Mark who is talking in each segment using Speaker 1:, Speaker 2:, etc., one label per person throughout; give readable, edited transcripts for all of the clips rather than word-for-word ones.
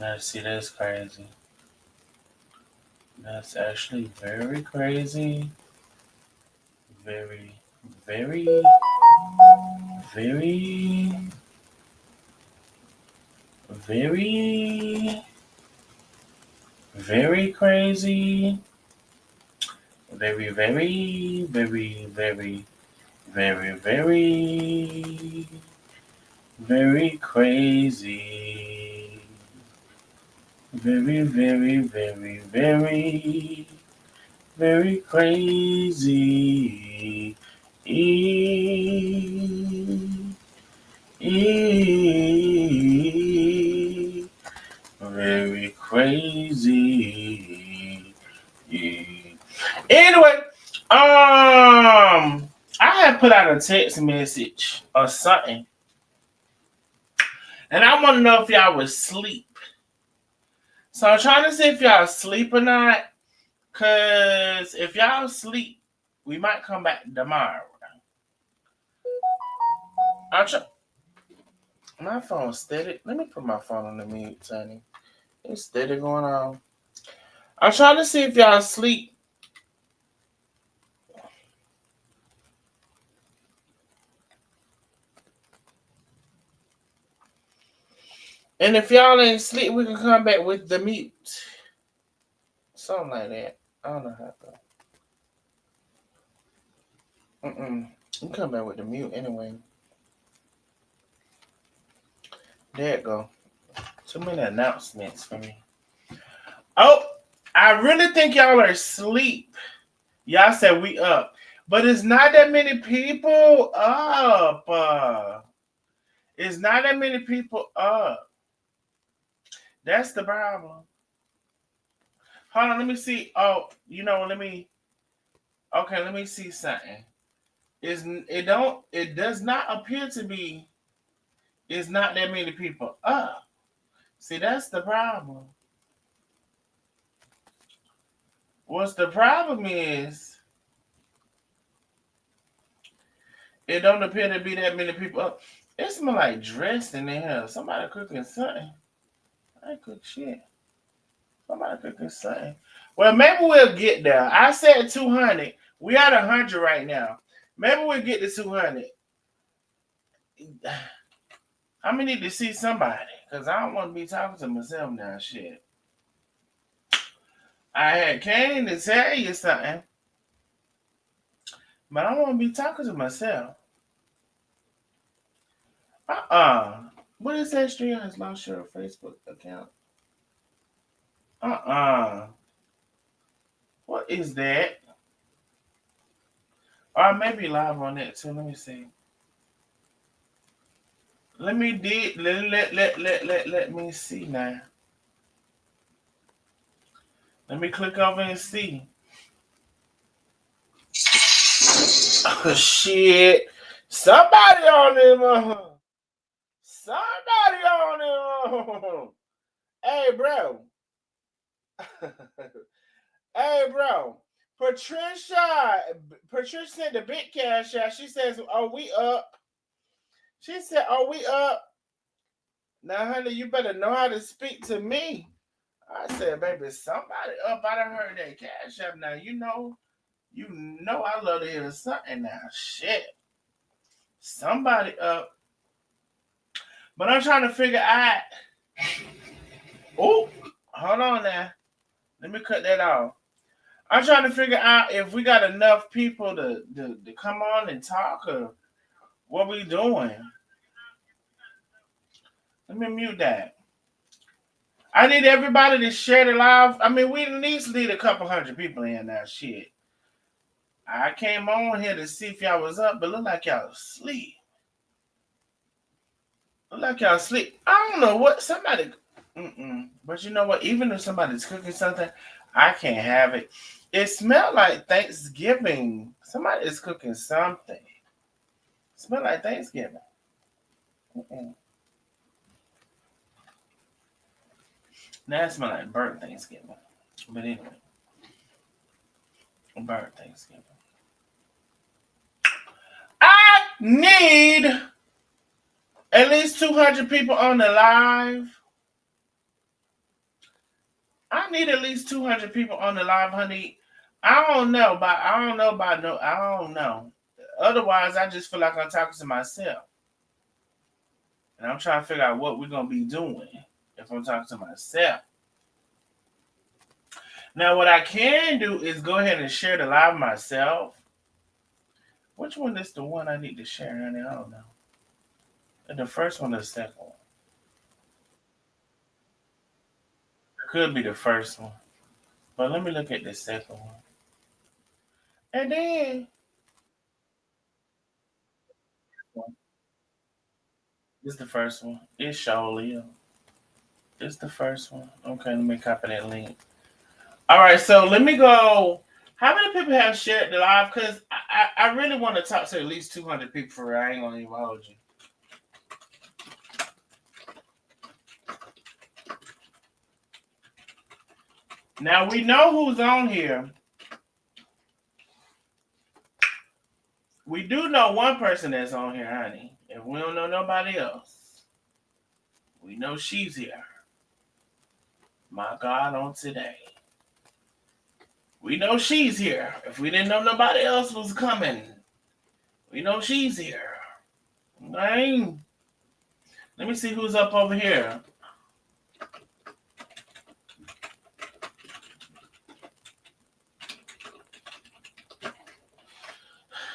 Speaker 1: Let's see, that's crazy. That's actually very crazy. Very, very, very, very, very crazy. Very, very, very, very, very, very, very crazy. Very, very, very, very, very crazy. Very crazy. Anyway, I had put out a text message or something, and I want to know if y'all was asleep. So I'm trying to see if y'all asleep or not. Cause if y'all sleep, we might come back tomorrow. I'll try. My phone's steady. Let me put my phone on the mute, Tony. It's steady going on. I'm trying to see if y'all asleep. And if y'all ain't sleep, we can come back with the mute. Something like that. I don't know how to go. We come back with the mute anyway. There it go. Too many announcements for me. Oh, I really think y'all are asleep. Y'all said we up. But it's not that many people up. It's not that many people up. That's the problem. Hold on, let me see. Oh, let me see something. It does not appear to be it's not that many people up. See, that's the problem. What's the problem is it don't appear to be that many people up. It smells like dressed in there. Somebody cooking something. I ain't cook shit. Somebody cooking something. Well, maybe we'll get there. I said 200. We at 100 right now. Maybe we'll get to 200. I'm gonna need to see somebody because I don't want to be talking to myself now. Shit. I had came to tell you something, but I want to be talking to myself. What is that? Stream has lost your Facebook account. What is that? Or I may be live on that too. Let me see. Let me let me see now. Let me click over and see. Oh shit! Somebody on them. Somebody on them. Hey, bro. Hey, bro. Patricia sent the big cash out. She says, "Are we up?" She said, "Are we up?" Now, honey, you better know how to speak to me. I said, "Baby, somebody up." I done heard that cash out. Now, you know I love to hear something now. Shit. Somebody up. But I'm trying to figure out. Oh, hold on now. Let me cut that off. I'm trying to figure out if we got enough people to come on and talk or what we doing. Let me mute that. I need everybody to share the live. I mean, we at least need a couple hundred people in now. Shit. I came on here to see if y'all was up, but look like y'all asleep. Look like y'all asleep. I don't know what somebody. But you know what? Even if somebody's cooking something, I can't have it. It smelled like Thanksgiving. Somebody is cooking something. It smelled like Thanksgiving. Now it smells like burnt Thanksgiving. But anyway, burnt Thanksgiving. I need at least 200 people on the live. I need at least 200 people on the live, honey. I don't know. Otherwise, I just feel like I'm talking to myself. And I'm trying to figure out what we're going to be doing if I'm talking to myself. Now, what I can do is go ahead and share the live myself. Which one is the one I need to share, honey? I don't know. The first one or the second one? It could be the first one. But let me look at the second one. And then, this is the first one. It's surely. It's the first one. Okay, let me copy that link. All right, so let me go. How many people have shared the live? Because I really want to talk to at least 200 people for real. I ain't going to even hold you. Now, we know who's on here. We do know one person that's on here, honey. If we don't know nobody else, we know she's here. My God, on today. We know she's here. If we didn't know nobody else was coming, we know she's here. Okay? Let me see who's up over here.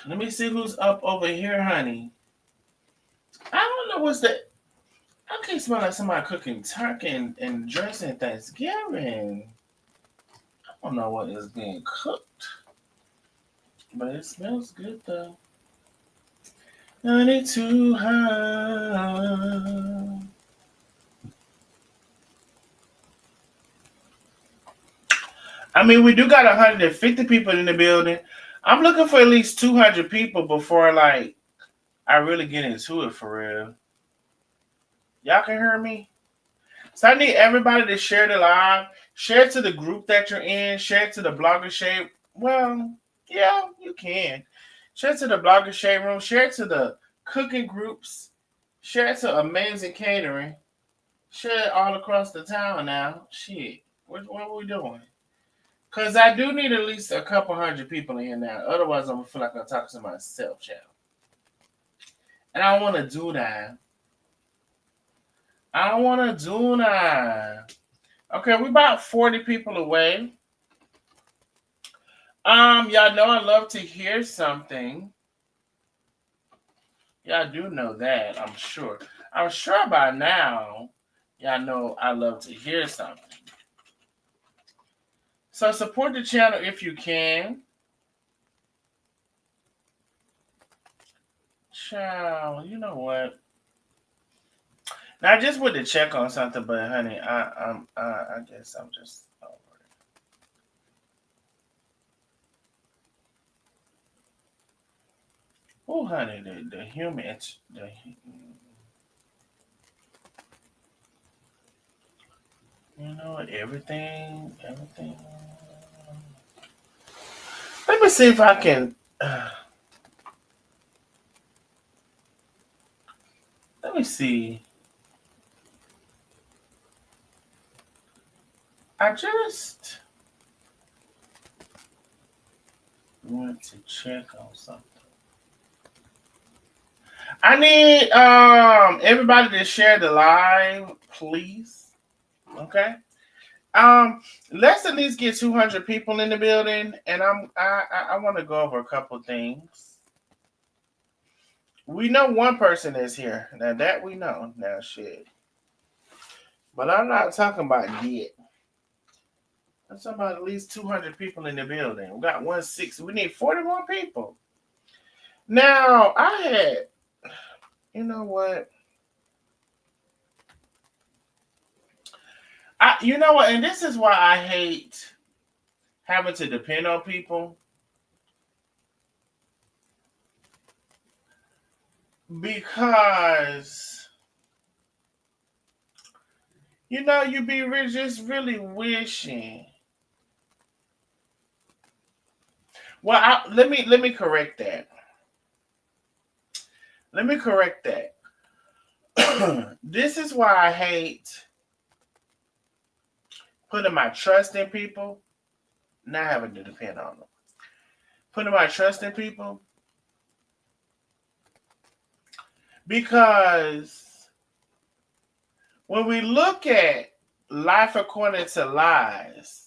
Speaker 1: Let me see who's up over here, honey. I don't know what's the. I can't smell like somebody cooking turkey and dressing Thanksgiving. I don't know what is being cooked, but it smells good though. Honey too high. I mean, we do got 150 people in the building. I'm looking for at least 200 people before like I really get into it for real. Y'all can hear me? So I need everybody to share the live, share it to the group that you're in, share it to the blogger shade. Well, yeah, you can. Share it to the blogger shade room, share it to the cooking groups, share it to amazing catering, share it all across the town now. Shit. What are we doing? Because I do need at least a couple hundred people in here now. Otherwise, I'm going to feel like I'm talking to myself, child. And I don't want to do that. I don't want to do that. Okay, we're about 40 people away. Y'all know I love to hear something. Y'all do know that, I'm sure. I'm sure by now, y'all know I love to hear something. So support the channel if you can. Child, you know what? Now I just went to check on something, but honey, I guess I'm just over it. Oh, honey, the human, you know, everything. Let me see if I can. Let me see. I just want to check on something. I need everybody to share the live, please. Okay. Let's at least get 200 people in the building, and I want to go over a couple things. We know one person is here. Now that we know. Now shit. But I'm not talking about yet. I'm talking about at least 200 people in the building. We got 160. We need 41 people. Now, you know what? You know what? And this is why I hate having to depend on people. Because, you know, you be just really wishing. Well, let me correct that. Let me correct that. This is why I hate putting my trust in people, not having to depend on them. Putting my trust in people because when we look at life according to lies,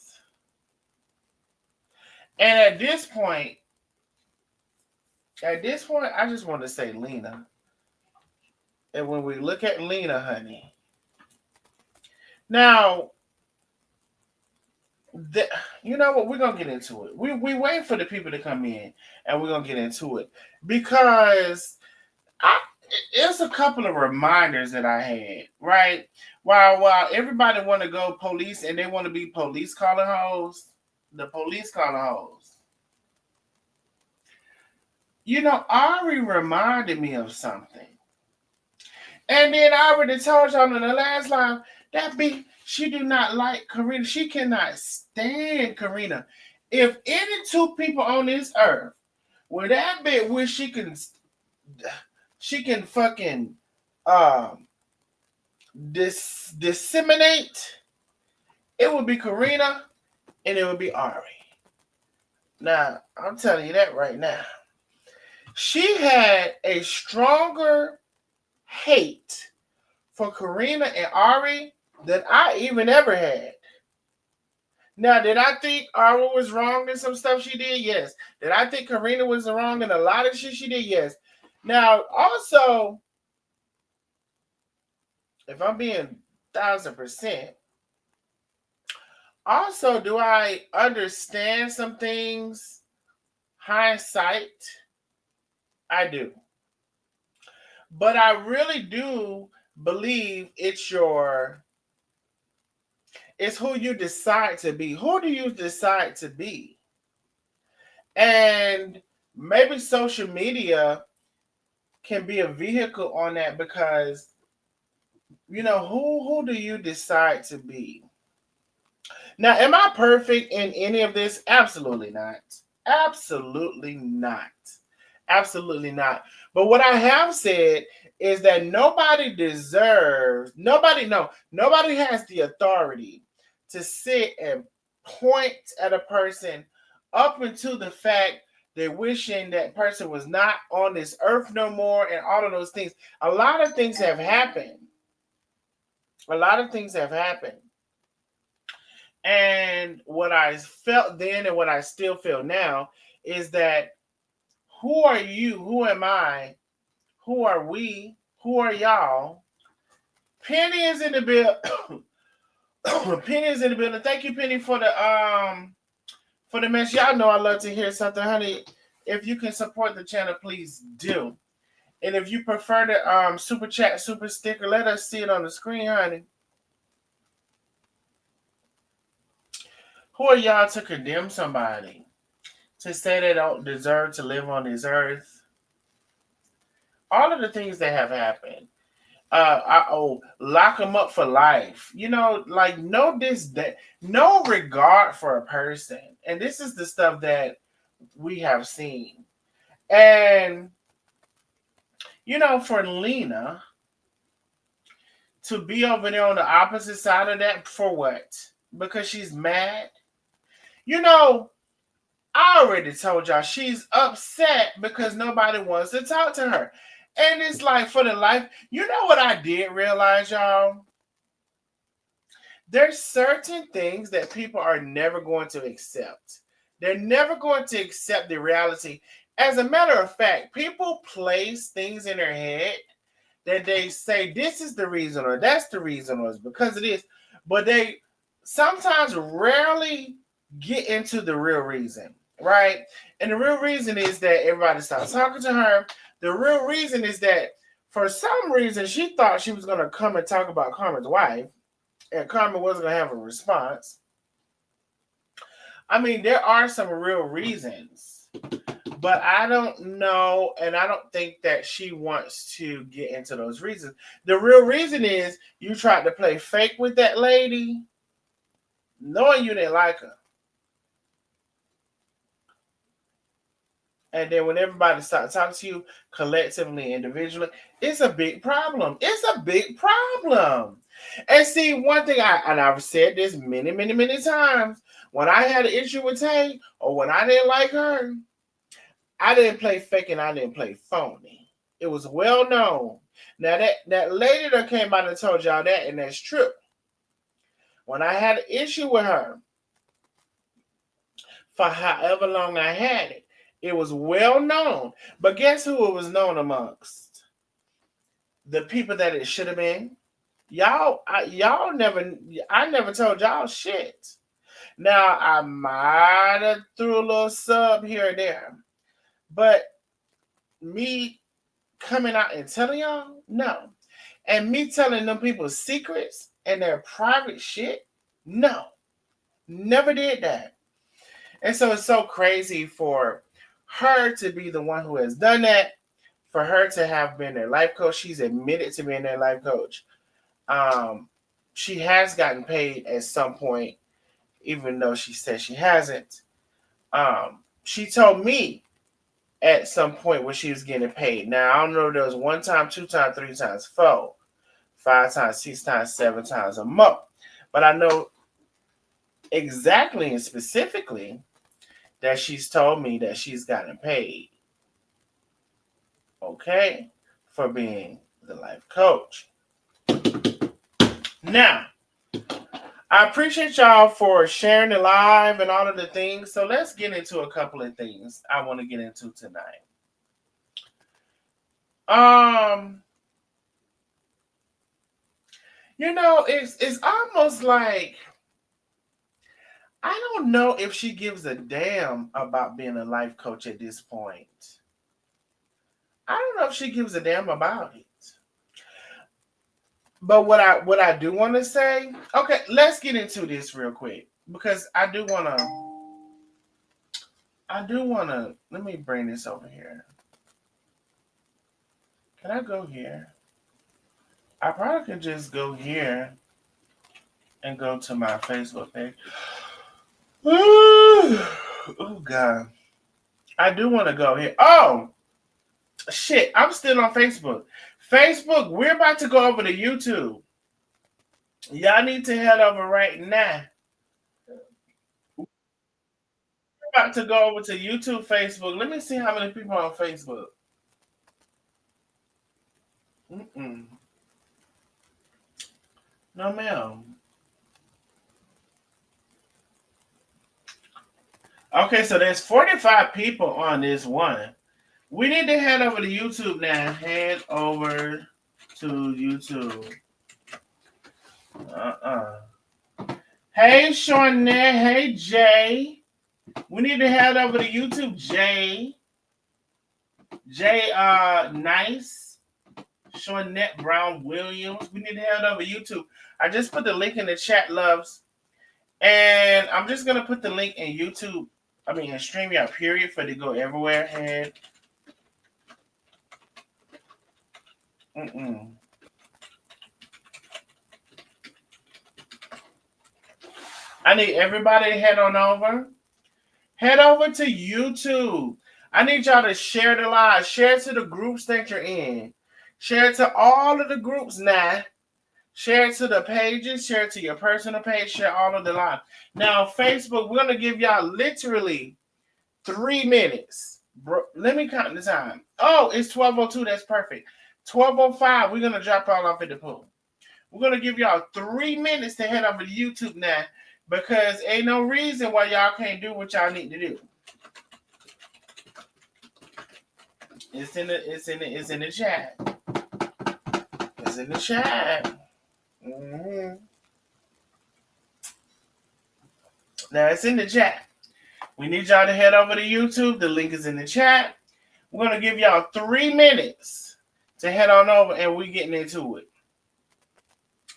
Speaker 1: and at this point, I just want to say Lena. And when we look at Lena, honey, now, you know what? We're gonna get into it. We wait for the people to come in, and we're gonna get into it because it's a couple of reminders that I had. Right, while everybody want to go police and they want to be police calling hoes, the police calling hoes. You know, Ari reminded me of something. And then I already told y'all in the last line that she do not like Karina. She cannot stand Karina. If any two people on this earth where that bitch wish she can fucking disseminate, it would be Karina and it would be Ari. Now, I'm telling you that right now. She had a stronger hate for Karina and Ari than I even ever had. Now, did I think Ari was wrong in some stuff she did? Yes. Did I think Karina was wrong in a lot of shit she did? Yes. Now, also, if I'm being 1,000%, also, do I understand some things? Hindsight, I do. But I really do believe it's who you decide to be. Who do you decide to be? And maybe social media can be a vehicle on that because, you know, who do you decide to be? Now, am I perfect in any of this? Absolutely not. Absolutely not. Absolutely not. But what I have said is that nobody has the authority to sit and point at a person up until the fact they're wishing that person was not on this earth no more and all of those things. A lot of things have happened. A lot of things have happened. And what I felt then and what I still feel now is that who are you? Who am I? Who are we? Who are y'all? Penny is in the building. Penny is in the building. Thank you, Penny, for the message. Y'all know I love to hear something, honey. If you can support the channel, please do. And if you prefer the super chat, super sticker, let us see it on the screen, honey. Who are y'all to condemn somebody? To say they don't deserve to live on this earth? All of the things that have happened. Lock them up for life. You know, like no regard for a person. And this is the stuff that we have seen. And, you know, for Lena to be over there on the opposite side of that, for what? Because she's mad? You know, I already told y'all she's upset because nobody wants to talk to her. And it's like for the life, you know what I did realize, y'all? There's certain things that people are never going to accept. They're never going to accept the reality. As a matter of fact, people place things in their head that they say this is the reason or that's the reason or it's because it is. But they sometimes rarely get into the real reason, right? And the real reason is that everybody stopped talking to her. The real reason is that for some reason she thought she was going to come and talk about Carmen's wife, and Carmen wasn't going to have a response. I mean, there are some real reasons, but I don't know, and I don't think that she wants to get into those reasons. The real reason is you tried to play fake with that lady, knowing you didn't like her. And then when everybody starts talking to you collectively, individually, it's a big problem. It's a big problem. And see, one thing I've said this many, many, many times. When I had an issue with Tay, or when I didn't like her, I didn't play fake and I didn't play phony. It was well known. Now that lady that came out and told y'all that, and that's true. When I had an issue with her, for however long I had it, it was well known. But guess who it was known amongst? The people that it should have been. Y'all never. I never told y'all shit. Now I might have threw a little sub here or there, but me coming out and telling y'all, no. And me telling them people's secrets and their private shit, no. Never did that. And so it's so crazy for her to be the one who has done that, for her to have been their life coach. She's admitted to being their life coach. She has gotten paid at some point, even though she said she hasn't. She told me at some point when she was getting paid. Now, I don't know if there was 1 time, 2 times, 3 times, 4, 5 times, 6 times, 7 times, or more. But I know exactly and specifically that she's told me that she's gotten paid, okay, for being the life coach. Now, I appreciate y'all for sharing the live and all of the things. So let's get into a couple of things I want to get into tonight. It's almost like I don't know if she gives a damn about being a life coach at this point. I don't know if she gives a damn about it. But what I do want to say, okay, let's get into this real quick because I do want to let me bring this over here. Can I go here? I probably could just go here and go to my Facebook page. Oh God. I do want to go here. Oh shit, I'm still on Facebook. Facebook, we're about to go over to YouTube. Y'all need to head over right now. We're about to go over to YouTube, Facebook. Let me see how many people are on Facebook. No, ma'am. Okay, so there's 45 people on this one. We need to head over to YouTube now. Head over to YouTube. Hey, Shawnette. Hey, Jay. We need to head over to YouTube, Jay. Jay, Nice. Shawnette Brown Williams. We need to head over to YouTube. I just put the link in the chat, loves. And I'm just going to put the link in YouTube. I mean, in StreamYard, period, for it to go everywhere. Head. I need everybody to head on over. Head over to YouTube. I need y'all to share the live. Share it to the groups that you're in. Share it to all of the groups now. Share it to the pages. Share it to your personal page. Share all of the live. Now, Facebook, we're going to give y'all literally 3 minutes. Bro, let me count the time. Oh, it's 12:02. That's perfect. 12:05, we're going to drop all off at the pool. We're going to give y'all 3 minutes to head over to YouTube now because ain't no reason why y'all can't do what y'all need to do. It's in the chat. It's in the chat. Now it's in the chat. We need y'all to head over to YouTube. The link is in the chat. We're going to give y'all 3 minutes to head on over and we're getting into it.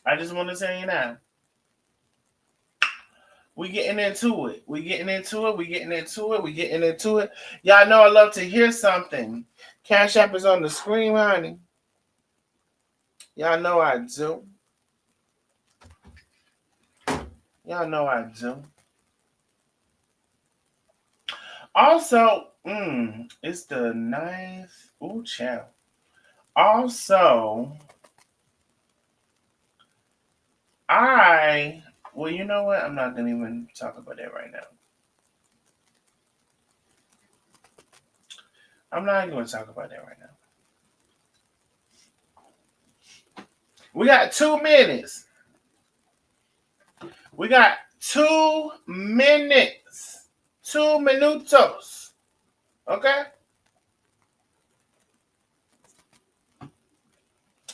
Speaker 1: I just want to tell you now. We getting into it. Y'all know I love to hear something. Cash App is on the screen, honey. Y'all know I do. Also, It's the 9th. Ooh, child. Also, well, you know what? I'm not gonna even talk about that right now. I'm not even gonna talk about that right now. We got 2 minutes. We got 2 minutes. 2 minutos. Okay?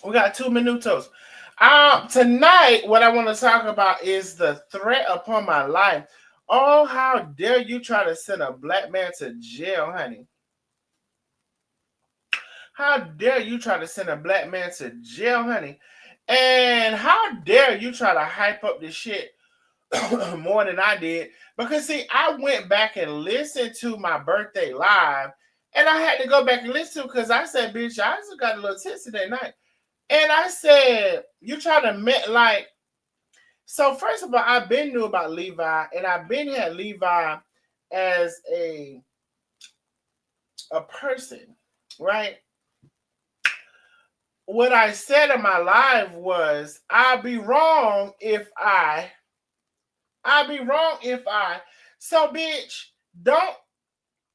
Speaker 1: We got 2 minutos. Tonight, what I want to talk about is the threat upon my life. Oh, how dare you try to send a black man to jail, honey? How dare you try to send a black man to jail, honey? And how dare you try to hype up this shit more than I did? Because see, I went back and listened to my birthday live, and I had to go back and listen to it because I said, bitch, I just got a little tipsy that night. And I said, you try to like, so first of all, I've been knew about Levi, and I've been had Levi as a person, right? What I said in my live was, I'd be wrong if I. So, bitch, don't.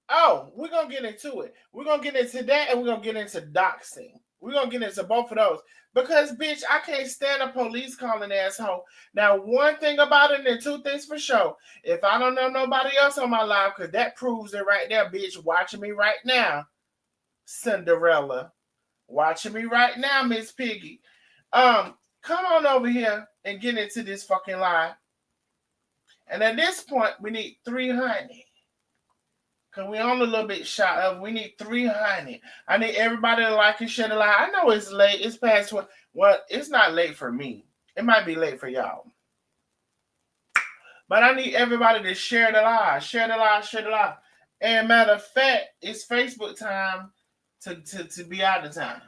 Speaker 1: Oh, we're gonna get into it. We're gonna get into that, and we're gonna get into doxing. We're gonna get into both of those because, bitch, I can't stand a police calling asshole. Now, one thing about it, and two things for sure. If I don't know nobody else on my live, because that proves it right there, bitch. Watching me right now, Cinderella. Watching me right now, Miss Piggy. Come on over here and get into this fucking live. And at this point, we need 300. Because we on a little bit shot of. We need 300. I need everybody to like and share the live. I know it's late. It's past 12. Well, it's not late for me. It might be late for y'all. But I need everybody to share the live. Share the live. Share the live. And matter of fact, it's Facebook time to be out of time.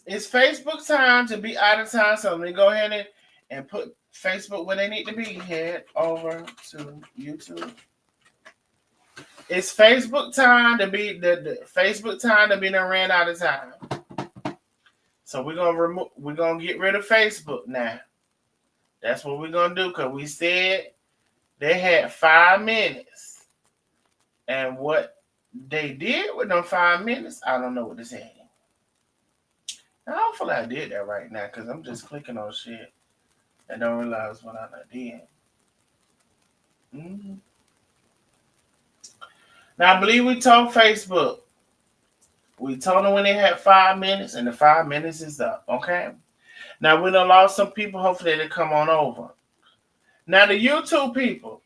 Speaker 1: It's Facebook time to be out of time. So let me go ahead and put Facebook where they need to be. Head over to YouTube. It's Facebook time to be the Facebook time to be done ran out of time. So we're gonna get rid of Facebook now. That's what we're gonna do because we said they had 5 minutes. And what they did with them 5 minutes, I don't know what to say. Now, hopefully I did that right now because I'm just clicking on shit and don't realize what I did. Mm-hmm. Now I believe we told Facebook. We told them when they had 5 minutes, and the 5 minutes is up. Okay. Now we done lost some people. Hopefully they come on over. Now the YouTube people.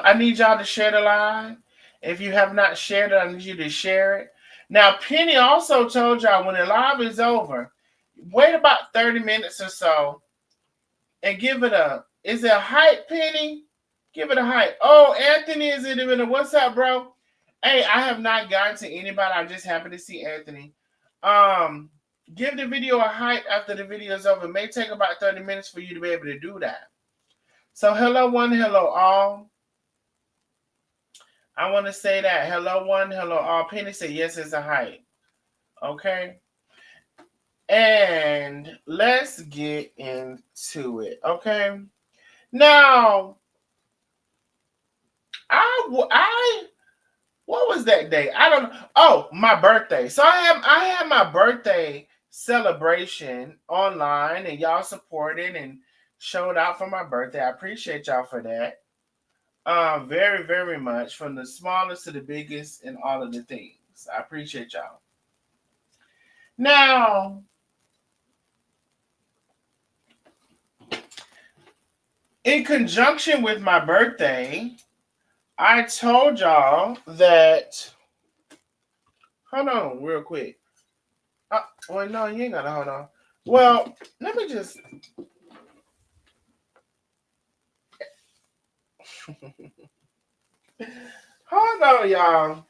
Speaker 1: I need y'all to share the live. If you have not shared it, I need you to share it. Now Penny also told y'all when the live is over, wait about 30 minutes or so and give it a. Is it a hype, Penny? Give it a hype. Oh, Anthony is in the what's up, bro? Hey, I have not gotten to anybody. I just happened to see Anthony. Give the video a hype after the video is over. It may take about 30 minutes for you to be able to do that. So hello one, hello all. I want to say that. Hello one, hello all. Penny said yes, it's a hype. Okay. And let's get into it. Okay. Now, what was that day? I don't know. Oh, my birthday. So I had my birthday celebration online, and y'all supported and showed out for my birthday. I appreciate y'all for that. Very, very much. From the smallest to the biggest and all of the things. I appreciate y'all. Now, in conjunction with my birthday, I told y'all that. Hold on, real quick. Well, no, you ain't gotta hold on. Well, let me just. Hold on, y'all.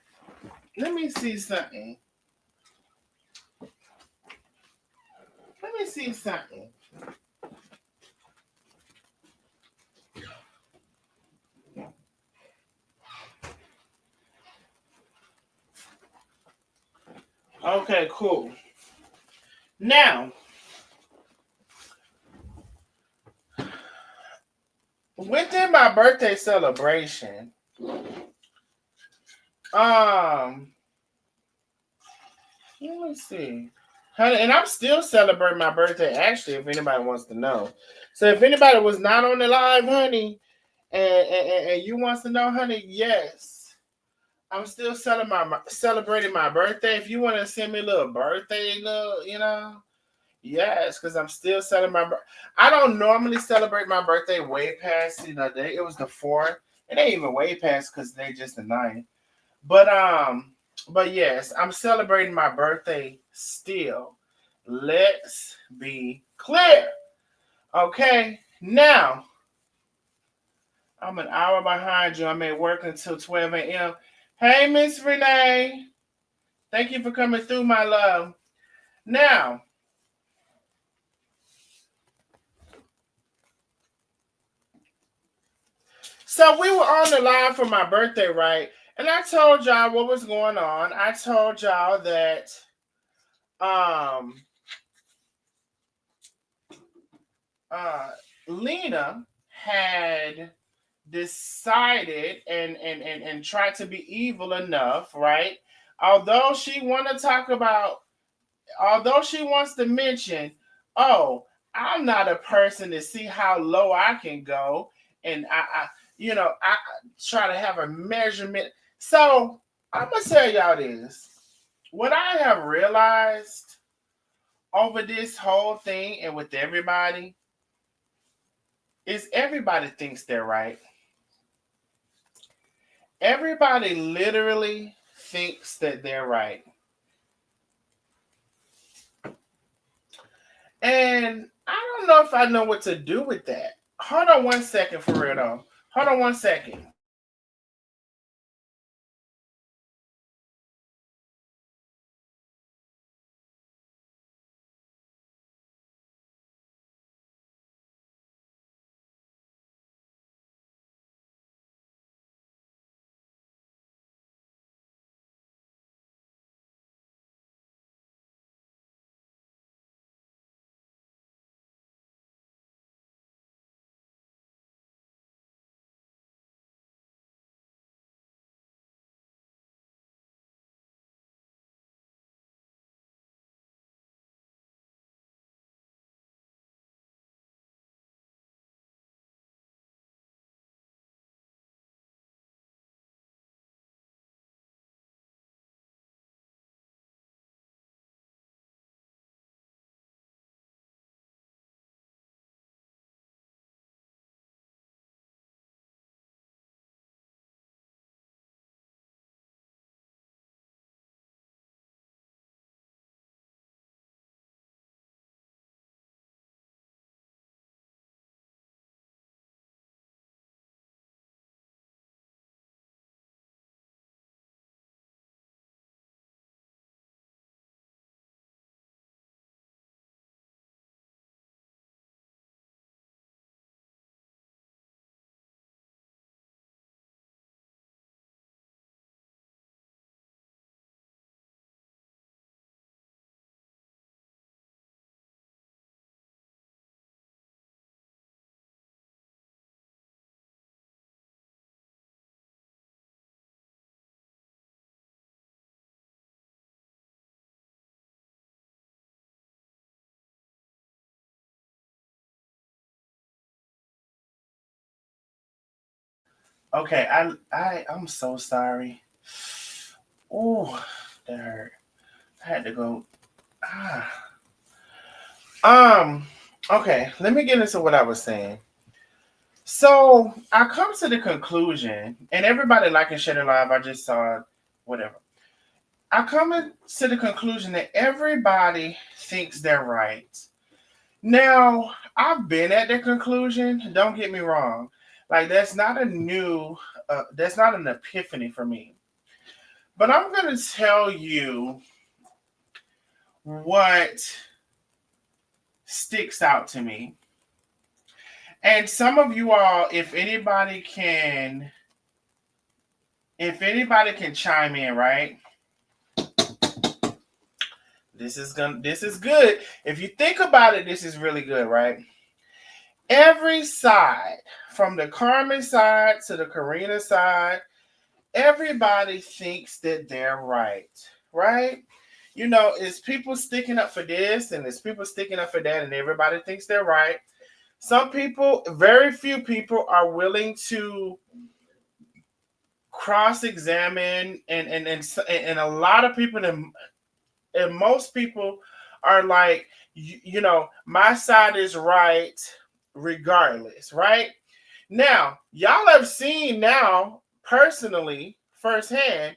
Speaker 1: Let me see something. Let me see something. Okay, cool. Now, within my birthday celebration, um, let me see. Honey, and I'm still celebrating my birthday, actually, if anybody wants to know. So if anybody was not on the live, honey, and you wants to know, honey, yes. I'm still celebrating my birthday. If you want to send me a little birthday, yes, because I'm still celebrating my birthday. I don't normally celebrate my birthday way past, it was the 4th. It ain't even way past because they just the 9th. But but yes, I'm celebrating my birthday still. Let's be clear. Okay. Now, I'm an hour behind you. I'm at work until 12 a.m. Hey, Miss Renee. Thank you for coming through, my love. Now, so we were on the line for my birthday, right? And I told y'all what was going on. I told y'all that um uh Lena had decided and tried to be evil enough, right? Although she want to talk about, although she wants to mention, oh, I'm not a person to see how low I can go, and I try to have a measurement. So I'm gonna tell y'all this. What I have realized over this whole thing and with everybody is everybody thinks they're right. Everybody literally thinks that they're right. And I don't know if I know what to do with that. Hold on one second for real though. Hold on one second. Okay, I'm so sorry. Oh, that hurt. I had to go. Ah. Um, okay, let me get into what I was saying. So I come to the conclusion, and everybody like and share the live, I just saw whatever. I come to the conclusion that everybody thinks they're right. Now, I've been at the conclusion, don't get me wrong. Like that's not an epiphany for me. But I'm going to tell you what sticks out to me. And some of you all, if anybody can chime in, right? This is good. If you think about it, this is really good, right? Every side, from the Carmen side to the Karina side, everybody thinks that they're right, right? It's people sticking up for this and it's people sticking up for that, and everybody thinks they're right. Some people, very few people, are willing to cross-examine, and a lot of people, and most people are like, my side is right regardless, right? Now, y'all have seen now personally, firsthand,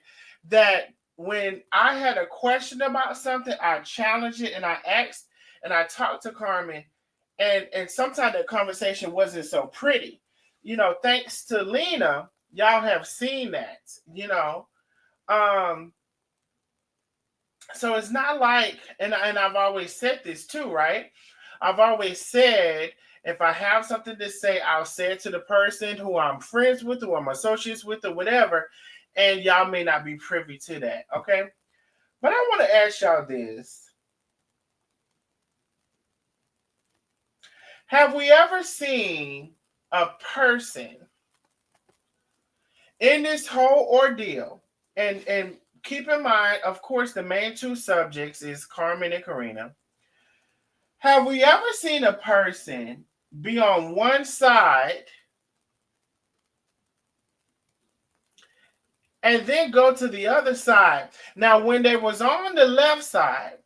Speaker 1: that when I had a question about something, I challenged it and I asked and I talked to Carmen, and sometimes that conversation wasn't so pretty. Thanks to Lena, y'all have seen that. Um, so it's not like, and I've always said this too, right? I've always said, if I have something to say, I'll say it to the person who I'm friends with, who I'm associates with, or whatever, and y'all may not be privy to that, okay? But I want to ask y'all this. Have we ever seen a person in this whole ordeal, and keep in mind, of course, the main two subjects is Carmen and Karina. Have we ever seen a person be on one side and then go to the other side? Now, when they was on the left side,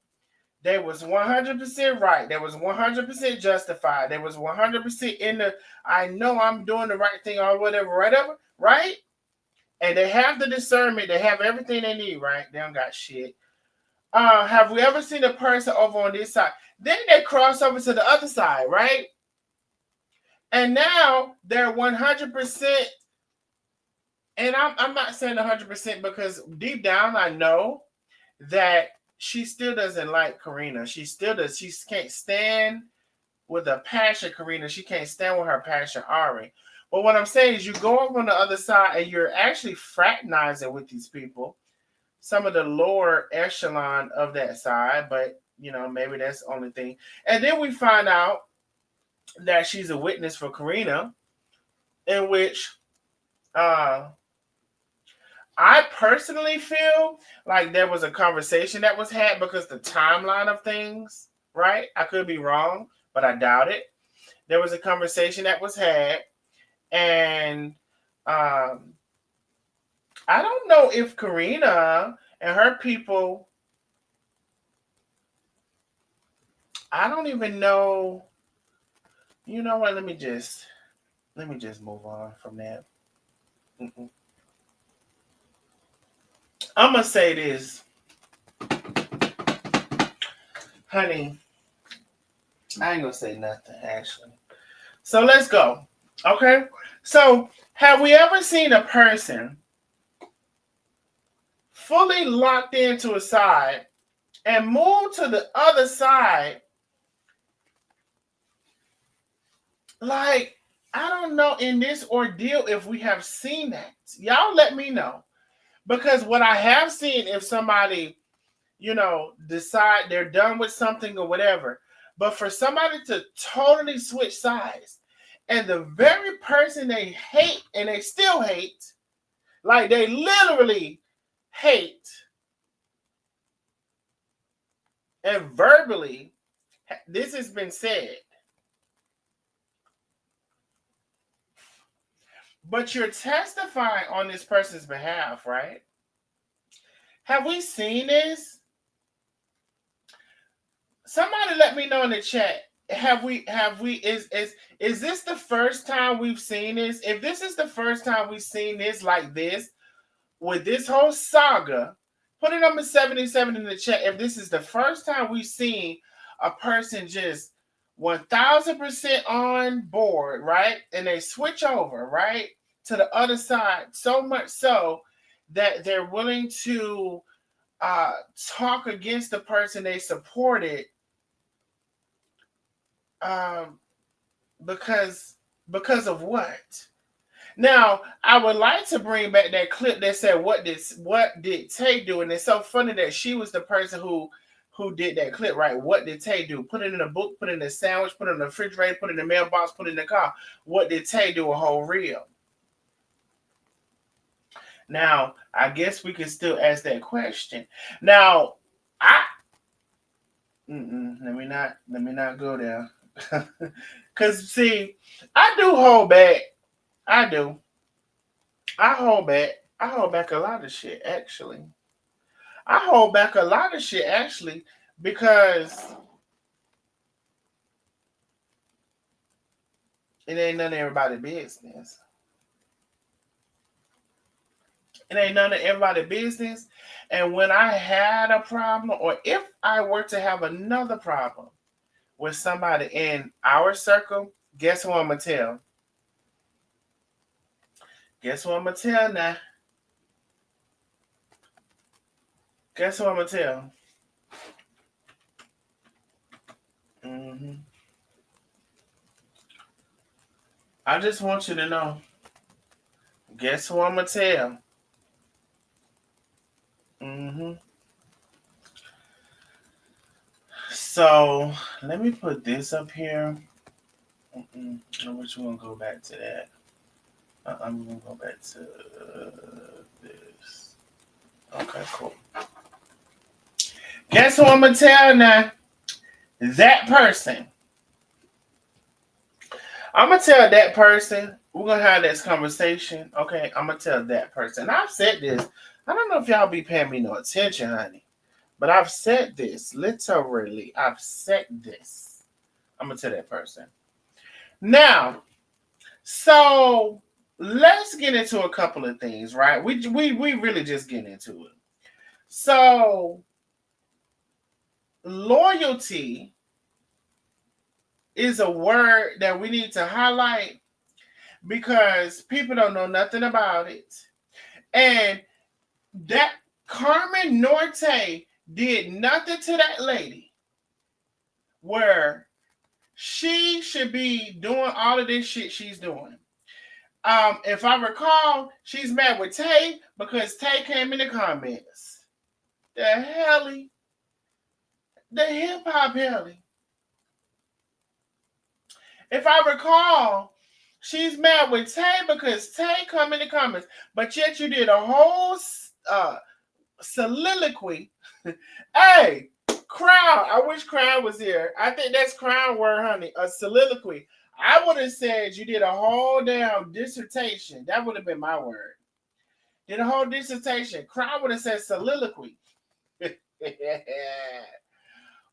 Speaker 1: they was 100% right. They was 100% justified. They was 100% in the, I know I'm doing the right thing or whatever, right? And they have the discernment. They have everything they need, right? They don't got shit. Have we ever seen a person over on this side? Then they cross over to the other side, right? And now they're 100%. And I'm not saying 100% because deep down I know that she still doesn't like Karina. She still does. She can't stand with a passion Karina. She can't stand with her passion Ari. But what I'm saying is you go over on the other side and you're actually fraternizing with these people. Some of the lower echelon of that side, but maybe that's the only thing. And then we find out that she's a witness for Karina, in which I personally feel like there was a conversation that was had, because the timeline of things, right? I could be wrong, but I doubt it. There was a conversation that was had, and I don't know if Karina and her people, I don't even know. You know what? Let me just move on from that. I'm gonna say this, honey. I ain't gonna say nothing actually. So let's go. Okay. So have we ever seen a person fully locked into a side and move to the other side? Like, I don't know in this ordeal if we have seen that. Y'all let me know. Because what I have seen, if somebody, decide they're done with something or whatever, but for somebody to totally switch sides, and the very person they hate and they still hate, like they literally hate, and verbally, this has been said, but you're testifying on this person's behalf, right? Have we seen this? Somebody let me know in the chat. Have we is this the first time we've seen this? If this is the first time we've seen this like this with this whole saga, put it number 77 in the chat. If this is the first time we've seen a person just 1000% on board, right? And they switch over, right, to the other side, so much so that they're willing to talk against the person they supported, because of what? Now, I would like to bring back that clip that said, what did Tay do? And it's so funny that she was the person who who did that clip, right? What did Tay do? Put it in a book, put it in a sandwich, put it in the refrigerator, put it in the mailbox, put it in the car. What did Tay do? A whole reel. Now, I guess we can still ask that question. Now, let me not go there. Cause see, I do hold back. I do. I hold back. I hold back a lot of shit, actually. I hold back a lot of shit, actually, because it ain't none of everybody's business. It ain't none of everybody's business. And when I had a problem, or if I were to have another problem with somebody in our circle, guess who I'm going to tell? Guess who I'm going to tell now? Guess who I'm going to tell? I just want you to know. Guess who I'm going to tell? So, let me put this up here. I'm just going to go back to that. I'm going to go back to this. Okay, cool. Guess who I'm going to tell now? That person. I'm going to tell that person. We're going to have this conversation. Okay, I'm going to tell that person. And I've said this. I don't know if y'all be paying me no attention, honey. But I've said this. Literally, I've said this. I'm going to tell that person. Now, so let's get into a couple of things, right? We really just get into it. So, loyalty is a word that we need to highlight because people don't know nothing about it. And that Carmen Norte did nothing to that lady where she should be doing all of this shit she's doing. If I recall, she's mad with Tay because Tay came in the comments. The helly. The hip-hop helly. If I recall, she's mad with Tay because Tay come in the comments. But yet you did a whole soliloquy. Hey, Crown. I wish Crown was here. I think that's Crown word, honey. A soliloquy. I would have said you did a whole damn dissertation. That would have been my word. Did a whole dissertation. Crown would have said soliloquy.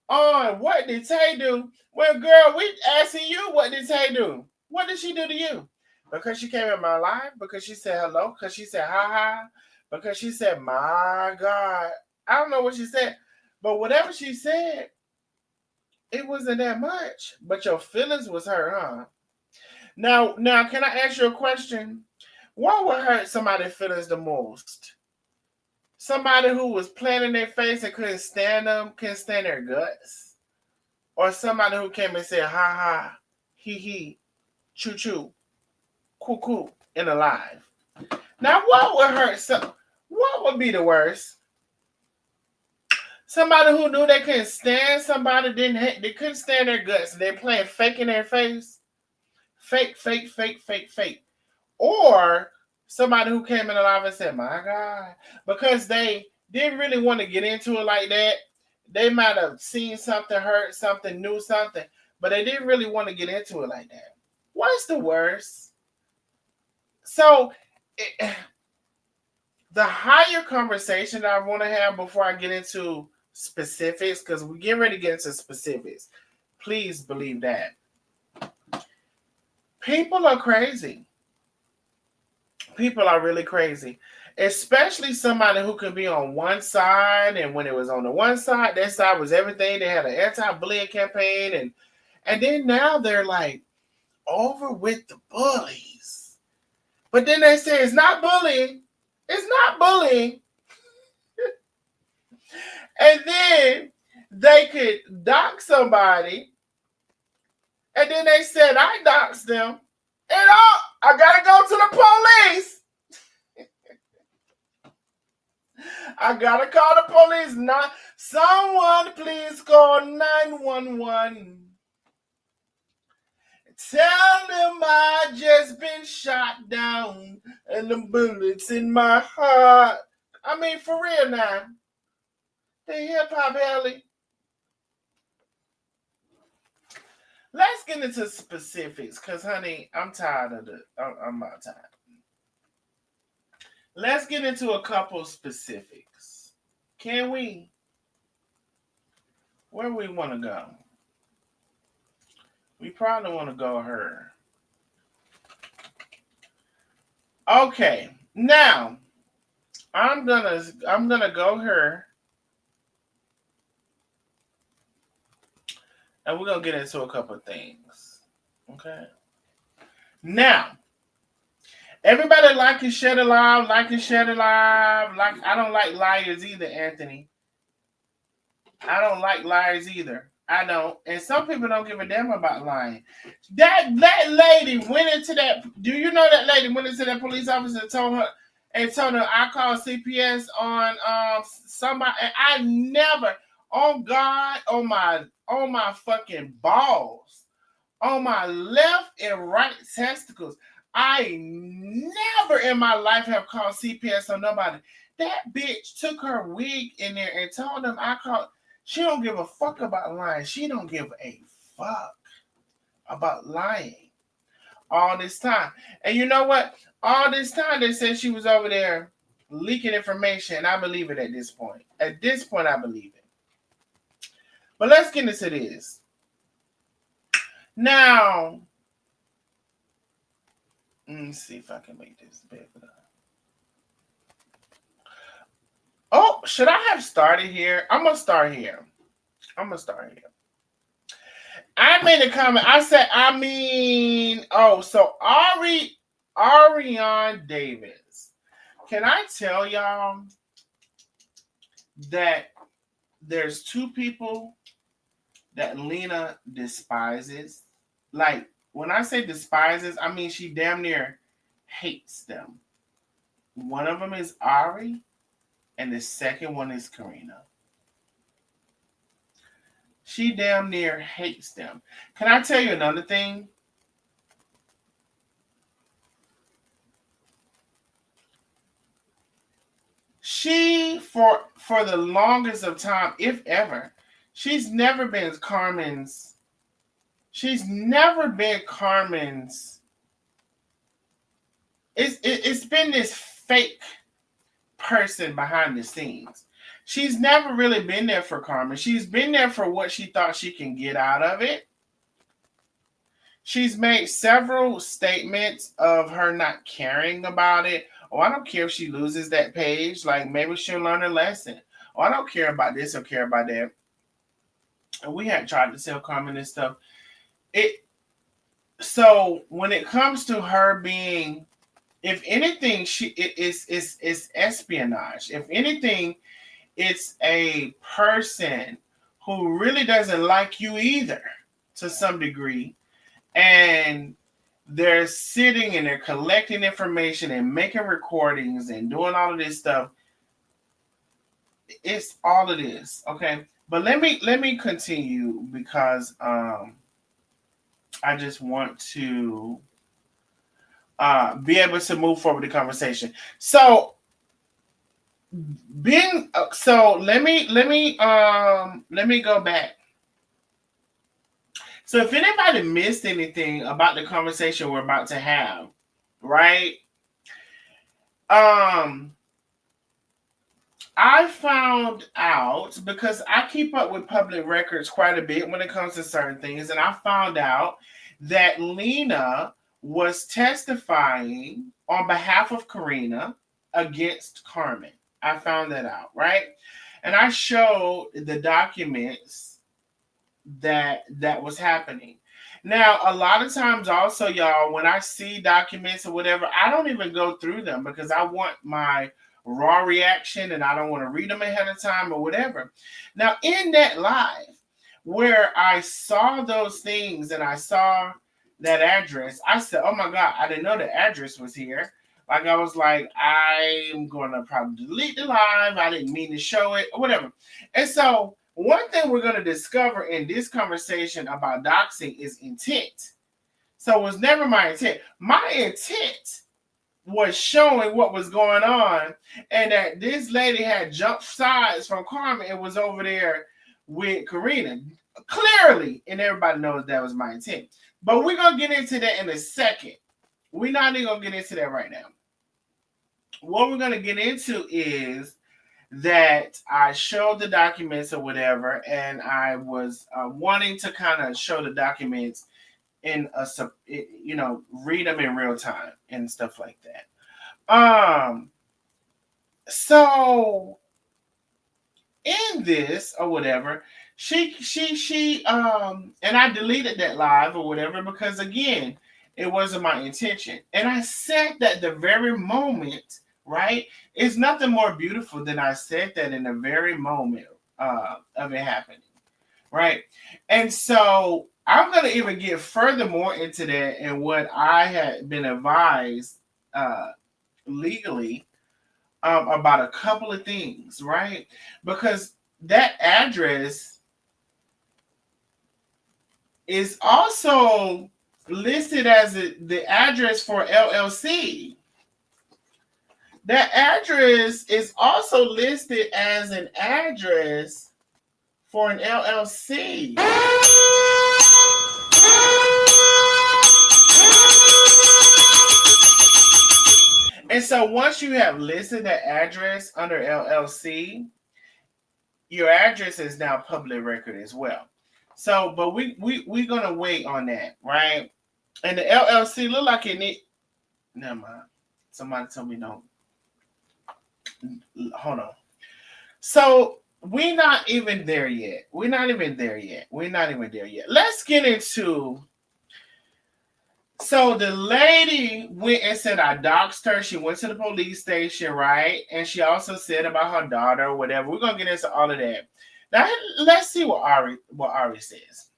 Speaker 1: On what did Tay do? Well, girl, we asking you what did Tay do? What did she do to you? Because she came in my life? Because she said hello? Because she said hi? Because she said, my God. I don't know what she said. But whatever she said, it wasn't that much. But your feelings was hurt, huh? Now, can I ask you a question? What would hurt somebody's feelings the most? Somebody who was playing in their face and couldn't stand them, couldn't stand their guts? Or somebody who came and said, ha ha, he he, choo choo, coo coo, in a live? Now, what would hurt what would be the worst? Somebody who knew they couldn't stand somebody, they couldn't stand their guts. They're playing fake in their face. Fake. Or somebody who came in alive and said, my God, because they didn't really want to get into it like that. They might have seen something, heard something, knew something, but they didn't really want to get into it like that. What's the worst? So, the higher conversation that I want to have before I get into specifics, because we're getting ready to get into specifics. Please believe that. People are crazy. People are really crazy. Especially somebody who could be on one side, and when it was on the one side, that side was everything. They had an anti-bullying campaign, and then now they're like over with the bullies. But then they say it's not bullying. It's not bullying. And then they could dox somebody. And then they said, I doxed them. And I gotta go to the police. I gotta call the police. Not someone, please call 911. Tell them I just been shot down and the bullets in my heart. I mean, for real now. The hip hop alley. Let's get into specifics, cause honey, I'm tired of I'm not tired. Let's get into a couple specifics. Can we? Where we want to go? We probably want to go her. Okay, now I'm gonna go her, and we're gonna get into a couple of things. Okay. Now, everybody like and share the live, like and share the live. Like I don't like liars either, Anthony. I don't like liars either. I don't. And some people don't give a damn about lying. That lady went into that. Do you know that lady went into that police officer and told her I called CPS on somebody, and I never, on God, on my fucking balls, on my left and right testicles, I never in my life have called CPS on nobody. That bitch took her wig in there and told them I called. She don't give a fuck about lying. She don't give a fuck about lying all this time. And you know what? All this time they said she was over there leaking information, and I believe it at this point. At this point, I believe it. But let's get into this. Now, let me see if I can make this bigger. Oh, should I have started here? I'm going to start here. I made a comment. I said, so Ariane Davis. Can I tell y'all that there's two people that Lena despises? Like, when I say despises, I mean she damn near hates them. One of them is Ari, and the second one is Karina. She damn near hates them. Can I tell you another thing? She, for the longest of time, if ever, she's never been Carmen's. It's been this fake person behind the scenes. She's never really been there for Carmen. She's been there for what she thought she can get out of it. She's made several statements of her not caring about it. Oh, I don't care if she loses that page. Like, maybe she'll learn a lesson. Oh, I don't care about this or care about that. And we had tried to tell Carmen this stuff. So when it comes to her being, if anything, it's espionage. If anything, it's a person who really doesn't like you either, to some degree, and they're sitting and they're collecting information and making recordings and doing all of this stuff. It's all it is, okay? But let me continue, because I just want to be able to move forward the conversation. So let me go back. So if anybody missed anything about the conversation we're about to have, right? I found out, because I keep up with public records quite a bit when it comes to certain things, and I found out that Lena was testifying on behalf of Karina against Carmen. I found that out, right? And I showed the documents that was happening. Now, a lot of times also, y'all, when I see documents or whatever, I don't even go through them, because I want my raw reaction and I don't want to read them ahead of time or whatever. Now, in that live where I saw those things and I saw that address, I said, oh my God, I didn't know the address was here. Like I was like, I'm gonna probably delete the live. I didn't mean to show it or whatever. And so one thing we're gonna discover in this conversation about doxing is intent. So it was never my intent. My intent was showing what was going on, and that this lady had jumped sides from Carmen and was over there with Karina. Clearly, and everybody knows that was my intent. But we're gonna get into that in a second. We're not even gonna get into that right now. What we're gonna get into is that I showed the documents or whatever, and I was wanting to kind of show the documents in read them in real time and stuff like that. So in this or whatever, she and I deleted that live or whatever because again, it wasn't my intention. And I said that the very moment, right? It's nothing more beautiful than I said that in the very moment of it happening, right? And so I'm gonna even get furthermore into that and what I had been advised legally about a couple of things, right? Because that address is also listed as the address for LLC. That address is also listed as an address for an LLC. And so once you have listed that address under LLC, your address is now public record as well. So, but we're gonna wait on that, right? And the LLC look like it need. Never mind. Somebody told me no. Hold on. So we're not even there yet. We're not even there yet. Let's get into. So the lady went and said I doxed her. She went to the police station, right? And she also said about her daughter or whatever. We're gonna get into all of that. Now let's see what Ari says.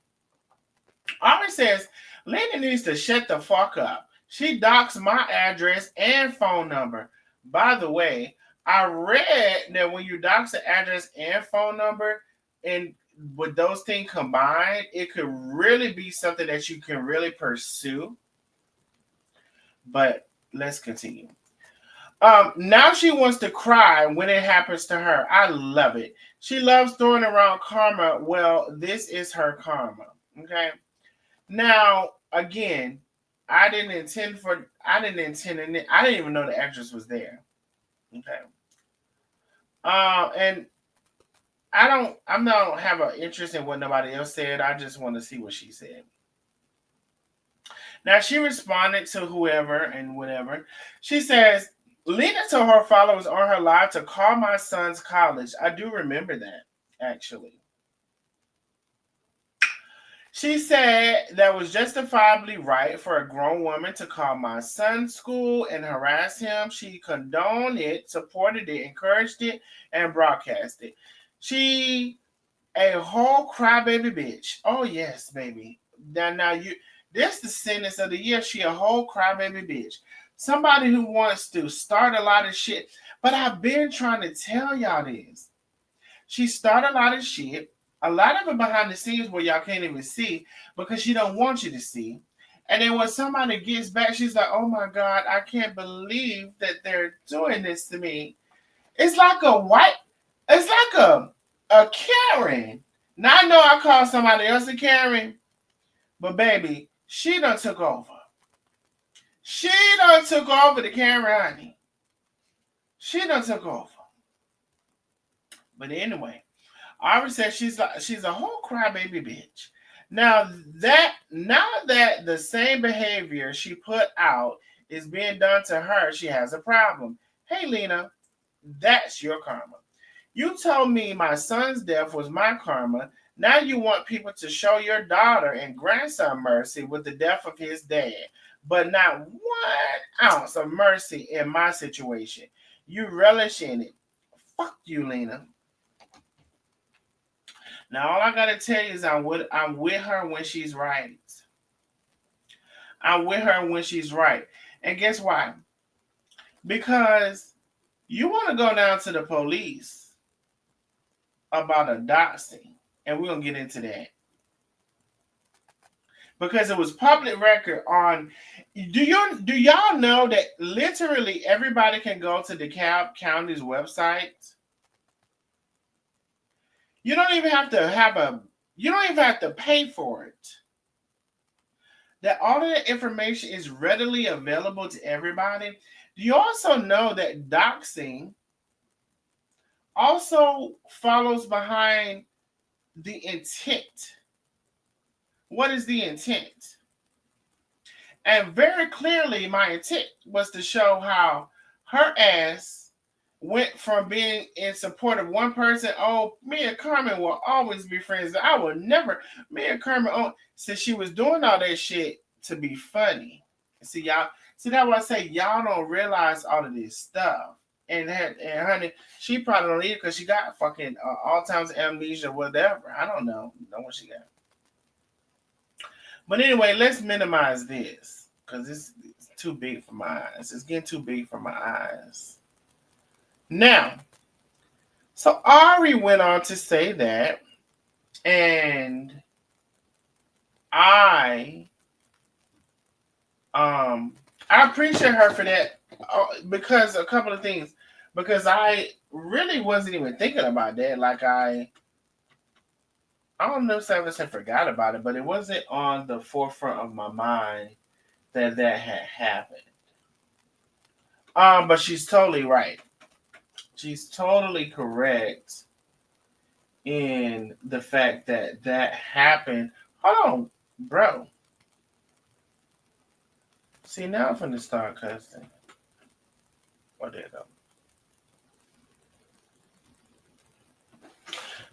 Speaker 1: Ari says Lena needs to shut the fuck up. She doxed my address and phone number. By the way, I read that when you dox the address and phone number, and with those things combined, it could really be something that you can really pursue. But let's continue. Now she wants to cry when it happens to her. I love it. She loves throwing around karma. Well, this is her karma. Okay. Now, again, I didn't intend it. I didn't even know the actress was there. Okay. And I'm not have an interest in what nobody else said. I just want to see what she said. Now she responded to whoever and whatever. She says, Lena told her followers on her live to call my son's college. I do remember that, actually. She said that was justifiably right for a grown woman to call my son's school and harass him. She condoned it, supported it, encouraged it, and broadcast it. She a whole crybaby bitch. Oh yes, baby. Now you. This the sentence of the year. She a whole crybaby bitch. Somebody who wants to start a lot of shit. But I've been trying to tell y'all this. She started a lot of shit. A lot of it behind the scenes where y'all can't even see because she don't want you to see. And then when somebody gets back, she's like, oh my God, I can't believe that they're doing this to me. It's like it's like a Karen. Now I know I call somebody else a Karen, but baby, she done took over. She done took over the Karen, honey. She done took over. But anyway, Ari said she's a whole crybaby bitch. Now that the same behavior she put out is being done to her, she has a problem. Hey Lena, that's your karma. You told me my son's death was my karma. Now you want people to show your daughter and grandson mercy with the death of his dad, but not 1 ounce of mercy in my situation. You relish in it. Fuck you, Lena. Now all I gotta tell you is I'm with her when she's right. I'm with her when she's right. And guess why? Because you want to go down to the police about a doxing, and we're gonna get into that because it was public record on. Do y'all know that literally everybody can go to DeKalb County's website? You don't even have to have a. You don't even have to pay for it. That all of the information is readily available to everybody. Do you also know that doxing also follows behind the intent? What is the intent? And very clearly, my intent was to show how her ass went from being in support of one person. Oh, me and Carmen will always be friends. I will never. Me and Carmen, since she was doing all that shit to be funny. See, y'all. See, that's why I say y'all don't realize all of this stuff. And honey, she probably don't either because she got fucking Alzheimer's, amnesia, whatever. I don't know. Know what she got. But anyway, let's minimize this because it's too big for my eyes. It's getting too big for my eyes. Now, so Ari went on to say that, and I appreciate her for that because a couple of things. Because I really wasn't even thinking about that. Like I don't know if I ever forgot about it, but it wasn't on the forefront of my mind that had happened. But she's totally right. She's totally correct in the fact that happened. Hold on, bro. See, now I'm finna start cussing. What did I?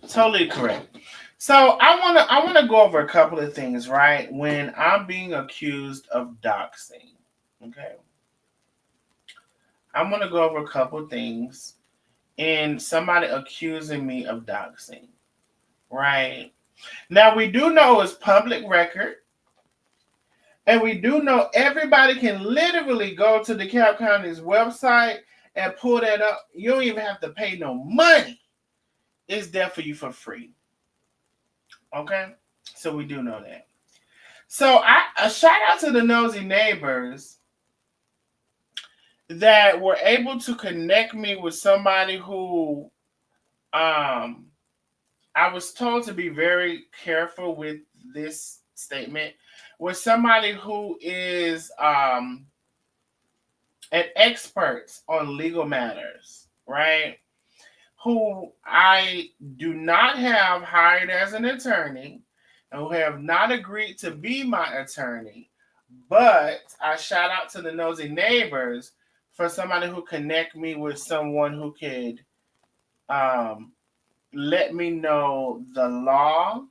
Speaker 1: Totally correct. So I wanna go over a couple of things, right? When I'm being accused of doxing, okay. I'm gonna go over a couple of things and somebody accusing me of doxing, right? Now we do know it's public record, and we do know everybody can literally go to the DeKalb County's website and pull that up. You don't even have to pay no money. It's there for you for free. Okay? So we do know that. So a shout out to the Nosy Neighbors that were able to connect me with somebody who I was told to be very careful with this statement, with somebody who is an expert on legal matters, right? Who I do not have hired as an attorney and who have not agreed to be my attorney. But I shout out to the Nosy Neighbors for somebody who connect me with someone who could let me know the law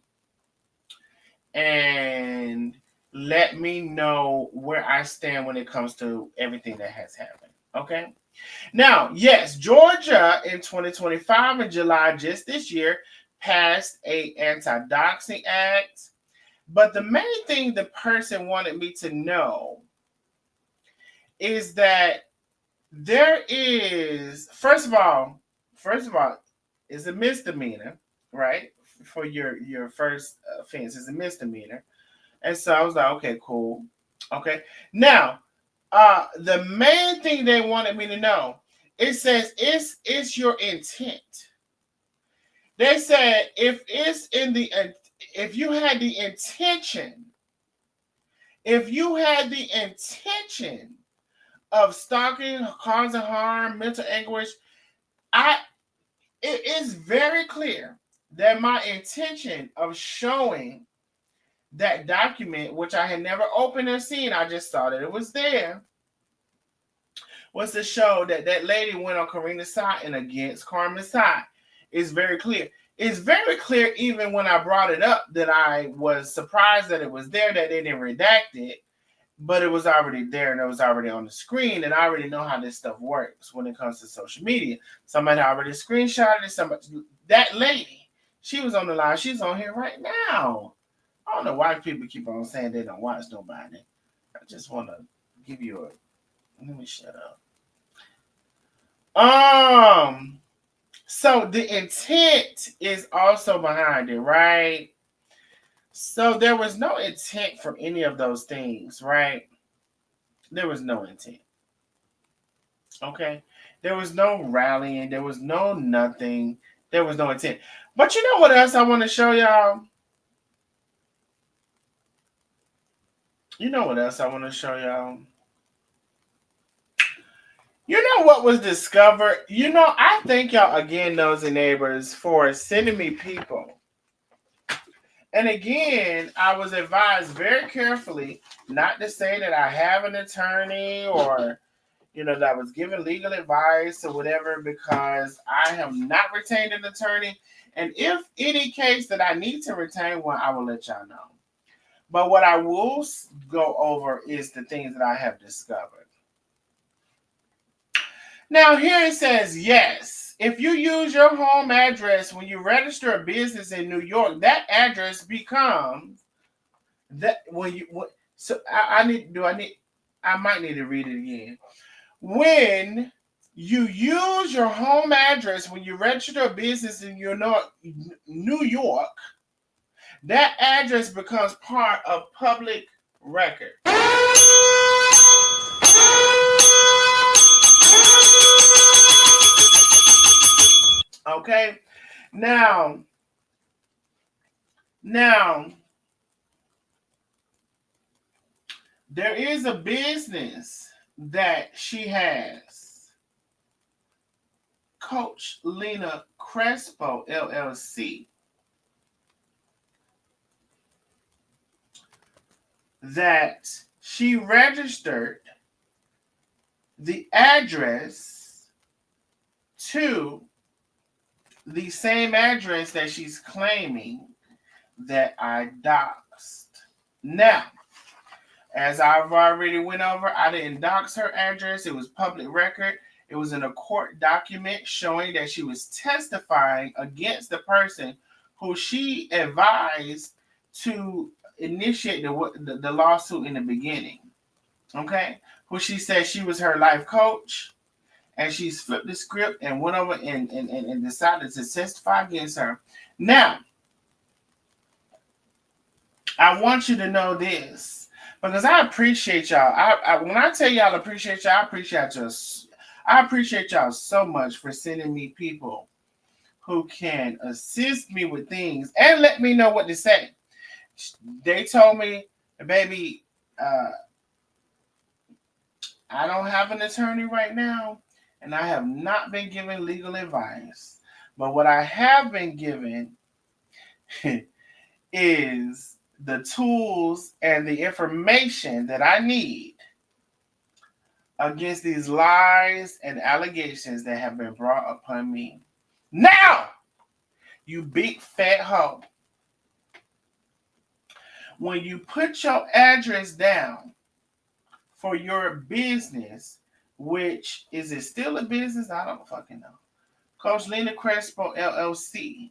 Speaker 1: and let me know where I stand when it comes to everything that has happened. Okay? Now, yes, Georgia in 2025 in July, just this year, passed a anti-doxing act. But the main thing the person wanted me to know is that there is, first of all, it's a misdemeanor, right? For your first offense, it's a misdemeanor. And so I was like, okay, cool. Okay. Now, the main thing they wanted me to know, it says it's your intent. They said if you had the intention of stalking, causing harm, mental anguish, it is very clear that my intention of showing that document, which I had never opened or seen, I just saw that it was there, was to show that that lady went on Karina's side and against Carmen's side. It's very clear. It's very clear even when I brought it up that I was surprised that it was there, that they didn't redact it, but it was already there and it was already on the screen, and I already know how this stuff works when it comes to social media. Somebody already screenshotted it. That lady, she was on the line. She's on here right now. I don't know why people keep on saying they don't watch nobody. I just want to give you a... Let me shut up. So the intent is also behind it, right? So there was no intent from any of those things, right? There was no intent. Okay. There was no rallying. There was no nothing. There was no intent. But you know what else I want to show y'all? You know what else I want to show y'all? You know what was discovered? You know, I thank y'all again, Nosy Neighbors, for sending me people. And again, I was advised very carefully not to say that I have an attorney or, that I was giving legal advice or whatever, because I have not retained an attorney. And if any case that I need to retain one, I will let y'all know. But what I will go over is the things that I have discovered. Now, here it says, yes, if you use your home address when you register a business in New York, that address becomes that when you. So I might need to read it again. When you use your home address when you register a business in New York, that address becomes part of public record. Okay, now, there is a business that she has, Coach Lena Crespo, LLC, that she registered the address to the same address that she's claiming that I doxed. Now, as I've already went over, I didn't dox her address. It was public record. It was in a court document showing that she was testifying against the person who she advised to initiate the lawsuit in the beginning. Okay? Who she said she was her life coach, and she's flipped the script and went over and decided to testify against her. Now, I want you to know this, because I appreciate y'all. When I tell y'all I appreciate y'all, I appreciate y'all so much for sending me people who can assist me with things and let me know what to say. They told me, baby, I don't have an attorney right now, and I have not been given legal advice. But what I have been given is the tools and the information that I need against these lies and allegations that have been brought upon me. Now, you big fat hoe, when you put your address down for your business, which is it still a business? I don't fucking know. Coach Lena Crespo, LLC.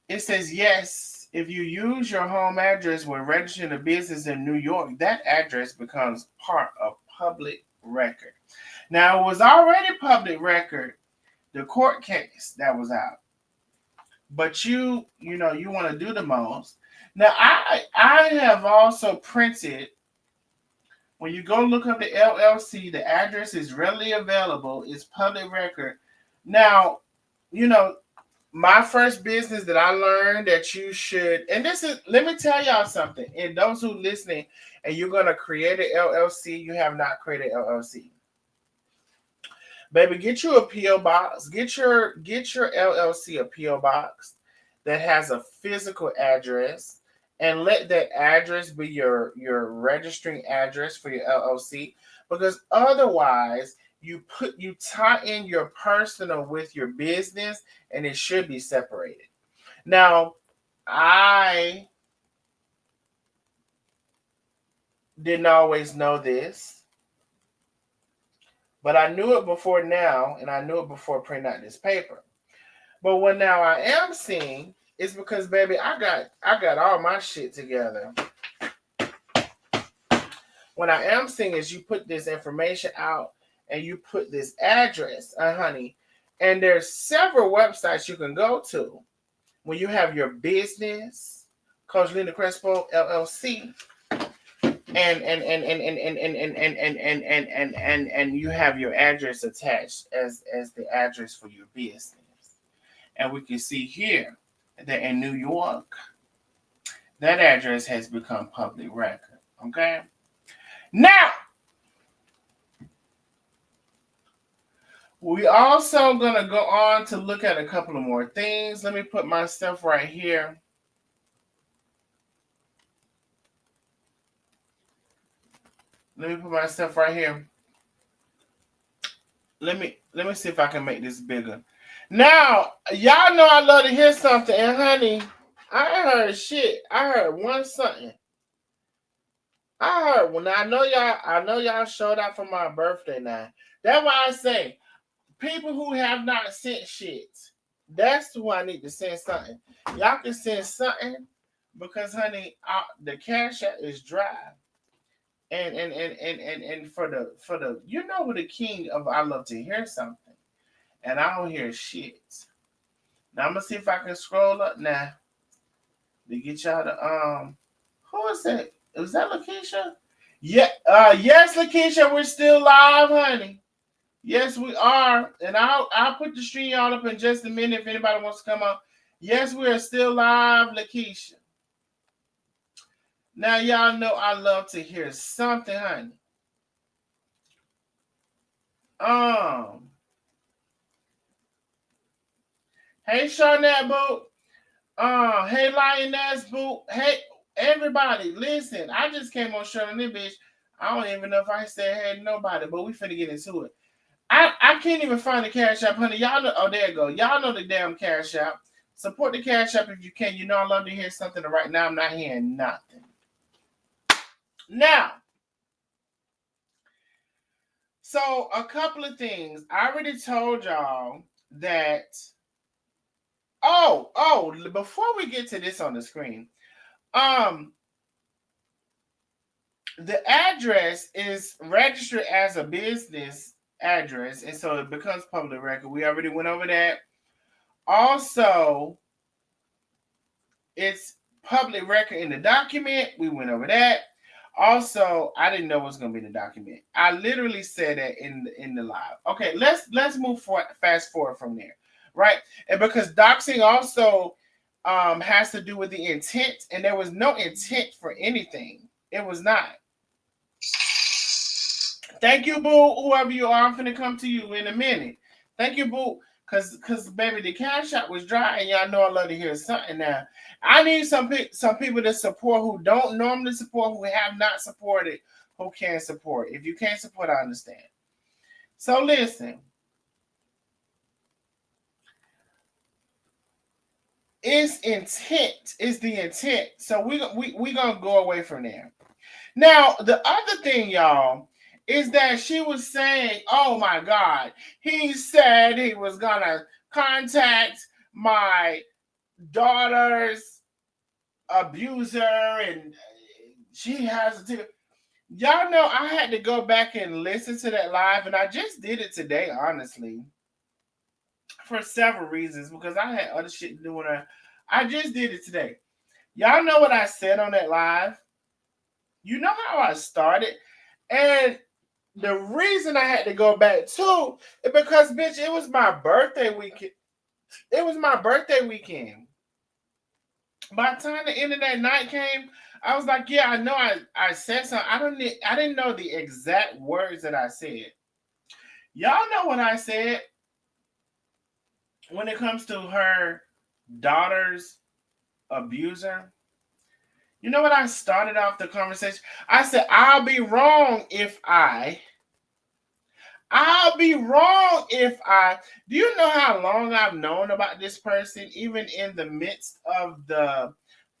Speaker 1: It says, yes, if you use your home address when registering a business in New York, that address becomes part of public record. Now, it was already public record, the court case that was out. But you want to do the most. Now, I have also printed, when you go look up the LLC, the address is readily available. It's public record. Now, my first business that I learned that you should, and this is, let me tell y'all something. And those who listening, and you're going to create an LLC, you have not created an LLC. Baby, get you a P.O. box. Get your LLC a P.O. box that has a physical address, and let that address be your registering address for your LLC, because otherwise you tie in your personal with your business, and it should be separated. Now, I didn't always know this, but I knew it before now, and I knew it before printing out this paper. But what now I am seeing is because, baby, I got all my shit together. What I am seeing is you put this information out, and you put this address, honey. And there's several websites you can go to when you have your business, Coach Linda Crespo LLC, and you have your address attached as the address for your business. And we can see here that in New York, that address has become public record. Okay. Now, we also gonna go on to look at a couple of more things. Let me put my stuff right here. Let me put my stuff right here. Let me see if I can make this bigger. Now, y'all know I love to hear something, and honey, I heard shit. I heard one something. I heard when I know y'all showed out for my birthday now. That's why I say people who have not sent shit. That's who I need to send something. Y'all can send something because honey, the cash app is dry. And for the you know who the king of I love to hear something. And I don't hear shit. Now I'm gonna see if I can scroll up now to get y'all to who is that? Was that Lakeisha? Yeah, yes, Lakeisha, we're still live, honey. Yes, we are. And I'll put the stream y'all up in just a minute if anybody wants to come on. Yes, we are still live, Lakeisha. Now y'all know I love to hear something, honey. Hey Sharnette Boo. Hey Lioness Boo. Hey everybody, listen. I just came on Sharnette bitch. I don't even know if I said hey to nobody, but we finna get into it. I can't even find the Cash App, honey. Y'all know, oh, there you go. Y'all know the damn Cash App. Support the Cash App if you can. You know I love to hear something. Right now, I'm not hearing nothing. Now, so a couple of things. I already told y'all that. Oh, before we get to this on the screen, the address is registered as a business address, and so it becomes public record. We already went over that. Also, it's public record in the document. We went over that. Also, I didn't know it was going to be in the document. I literally said that in the live. Okay, let's move forward, fast forward from there, right? And because doxing also has to do with the intent, and there was no intent for anything. It was not. Thank you, boo. Whoever you are, I'm finna come to you in a minute. Thank you, boo. Cause baby, the Cash App was dry, and y'all know I love to hear something now. I need some people to support who don't normally support, who have not supported, who can support. If you can't support, I understand. So listen, it's intent. It's the intent. So we gonna go away from there. Now the other thing, y'all, is that she was saying, oh my God, he said he was gonna contact my daughter's abuser and she has to. Y'all know I had to go back and listen to that live, and I just did it today, honestly, for several reasons, because I had other shit to do with her. I just did it today. Y'all know what I said on that live? You know how I started? And the reason I had to go back too is because, bitch, it was my birthday weekend. It was my birthday weekend. By the time the end of that night came, I was like, yeah, I know I said something. I didn't know the exact words that I said. Y'all know what I said when it comes to her daughter's abuser. You know what I started off the conversation? I said, I'll be wrong if I. Do you know how long I've known about this person, even in the midst of the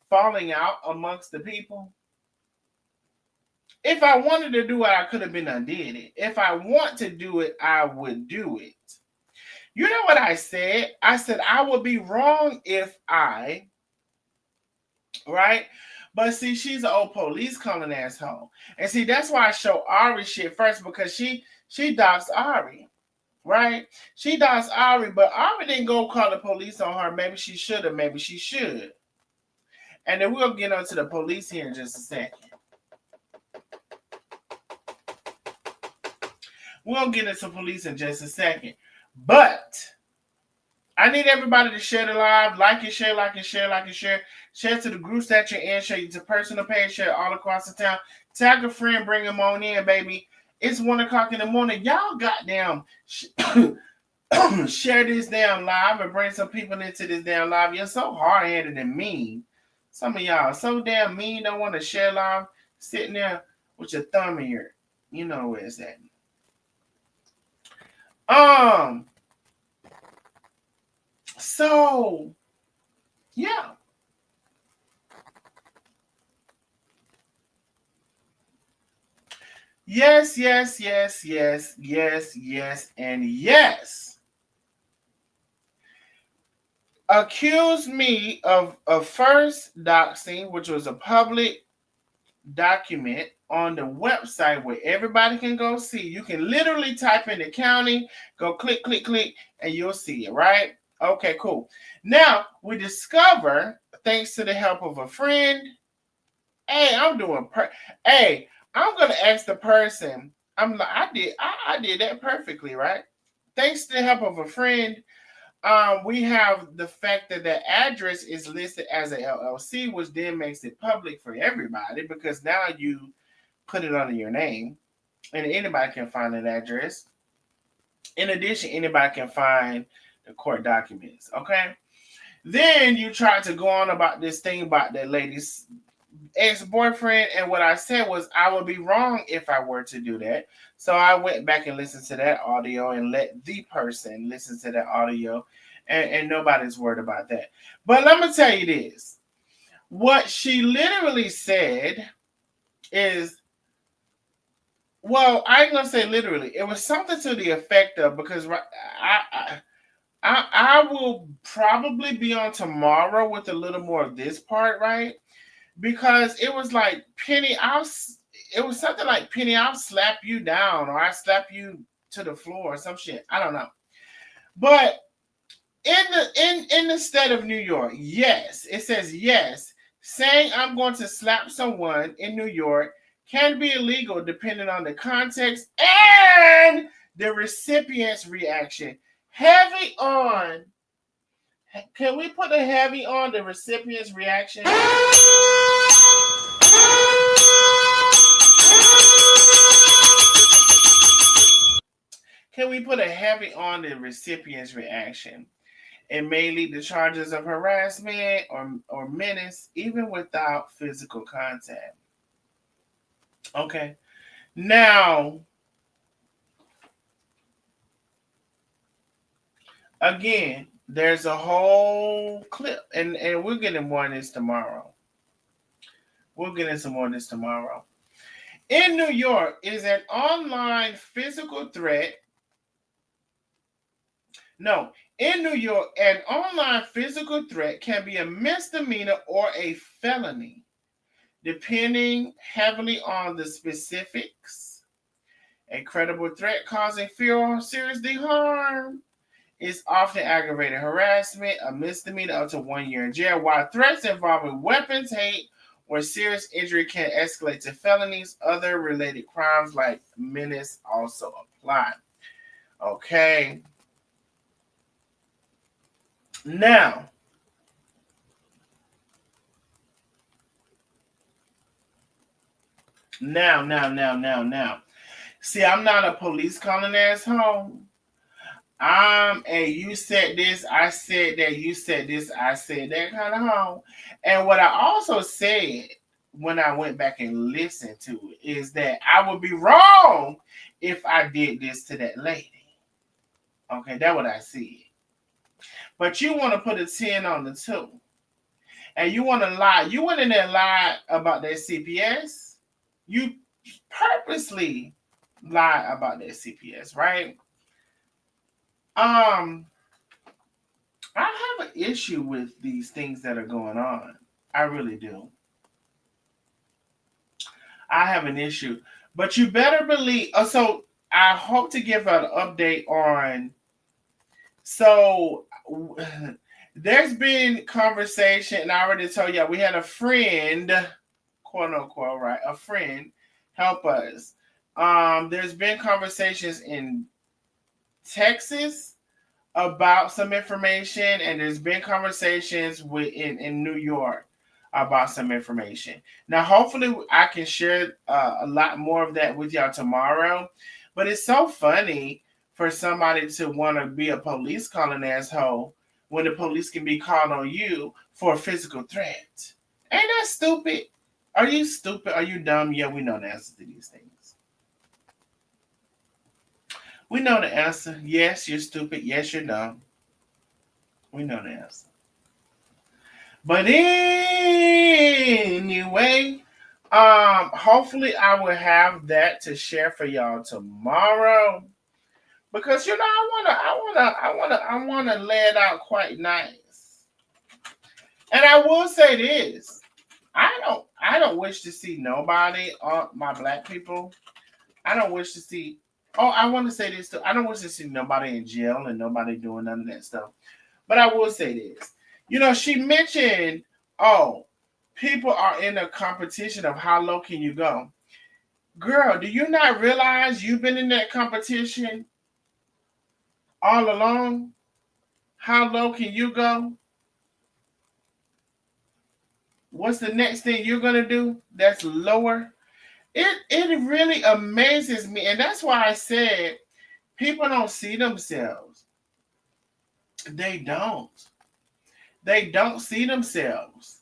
Speaker 1: falling out amongst the people? If I wanted to do it, I could have been undid it. If I want to do it, I would do it. You know what I said? I said, I would be wrong if I, right? But see, she's an old police calling asshole. And see, that's why I show Ari shit first, because she She doxed Ari, right? She doxed Ari, but Ari didn't go call the police on her. Maybe she should have, maybe she should. And then we'll get onto the police here in just a second. We'll get into police in just a second. But I need everybody to share the live, like and share, like and share, like and share. Share to the groups that you're in, share to personal page, share all across the town. Tag a friend, bring them on in, baby. It's 1 o'clock in the morning. Y'all goddamn share this damn live and bring some people into this damn live. You're so hard-headed and mean. Some of y'all so damn mean, don't want to share live, sitting there with your thumb in your, you know where it's at. So, yeah. Yes, yes, yes, yes, yes, yes, and yes. Accused me of first doxing, which was a public document on the website where everybody can go see. You can literally type in the county, go click, click, click, and you'll see it, right? Okay, cool. Now, we discover, thanks to the help of a friend, hey, I'm doing hey, I'm gonna ask the person. I'm like, I did that perfectly, right? Thanks to the help of a friend, we have the fact that the address is listed as a LLC, which then makes it public for everybody because now you put it under your name, and anybody can find an address. In addition, anybody can find the court documents. Okay. Then you try to go on about this thing about that lady's ex-boyfriend, and what I said was I would be wrong if I were to do that. So I went back and listened to that audio and let the person listen to that audio, and nobody's worried about that. But let me tell you this. What she literally said is, well, I ain't gonna say literally. It was something to the effect of, because I will probably be on tomorrow with a little more of this part, right? Because it was like, Penny, it was something like, Penny, I'll slap you down, or I slap you to the floor or some shit. I don't know. But in the state of New York, yes, it says yes. Saying I'm going to slap someone in New York can be illegal depending on the context and the recipient's reaction. Heavy on. Can we put a heavy on the recipient's reaction? Can we put a heavy on the recipient's reaction? It may lead to charges of harassment or menace, even without physical contact. Okay. Now, again, there's a whole clip, and we'll get into more of this tomorrow. We'll get into more of this tomorrow. In New York, is an online physical threat. No, in New York, an online physical threat can be a misdemeanor or a felony, depending heavily on the specifics. A credible threat causing fear or serious harm is often aggravated harassment, a misdemeanor up to 1 year in jail, while threats involving weapons, hate, or serious injury can escalate to felonies. Other related crimes like menace also apply. Okay. Now, see, I'm not a police calling asshole. I'm a you said this, I said that, you said this, I said that kind of home. And what I also said when I went back and listened to it is that I would be wrong if I did this to that lady. Okay, that's what I said. But you want to put a 10 on the 2. And you want to lie. You went in there and lied about that CPS. You purposely lie about that CPS, right? I have an issue with these things that are going on. I really do. I have an issue. But you better believe. So I hope to give an update on. So there's been conversation, and I already told you we had a friend, quote unquote, right? A friend help us. There's been conversations in Texas about some information, and there's been conversations in New York about some information. Now, hopefully, I can share a lot more of that with y'all tomorrow. But it's so funny for somebody to want to be a police calling asshole when the police can be called on you for a physical threat. Ain't that stupid? Are you stupid? Are you dumb? Yeah, we know the answer to these things. We know the answer. Yes, you're stupid. Yes, you're dumb. We know the answer. But anyway, hopefully I will have that to share for y'all tomorrow. Because I wanna lay it out quite nice. And I will say this. I don't wish to see nobody, my black people. I don't wish to see I want to say this too. I don't wish to see nobody in jail and nobody doing none of that stuff. But I will say this. She mentioned, people are in a competition of how low can you go. Girl, do you not realize you've been in that competition all along? How low can you go? What's the next thing you're gonna do that's lower? It really amazes me, and that's why I said people don't see themselves. They don't. They don't see themselves.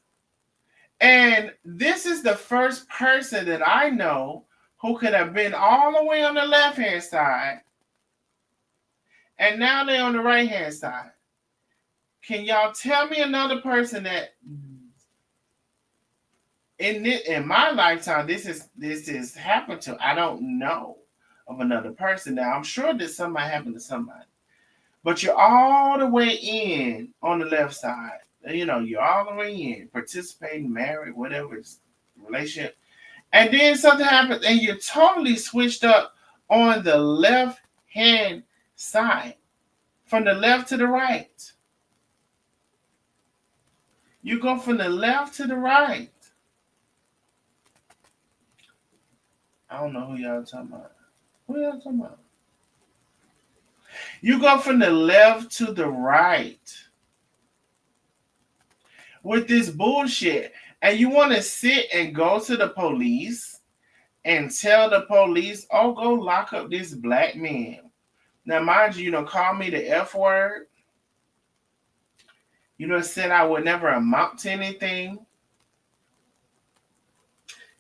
Speaker 1: And this is the first person that I know who could have been all the way on the left hand side, and now they're on the right hand side. Can y'all tell me another person that in my lifetime this is happened to? I don't know of another person. Now I'm sure that somebody happened to somebody, but you're all the way in on the left side. You're all the way in, participating, married, whatever it's relationship, and then something happens, and you're totally switched up on the left hand side, from the left to the right. You go from the left to the right. I don't know who y'all talking about. Who y'all talking about? You go from the left to the right with this bullshit. And you want to sit and go to the police and tell the police, oh, go lock up this black man. Now, mind you, call me the F word. Said I would never amount to anything.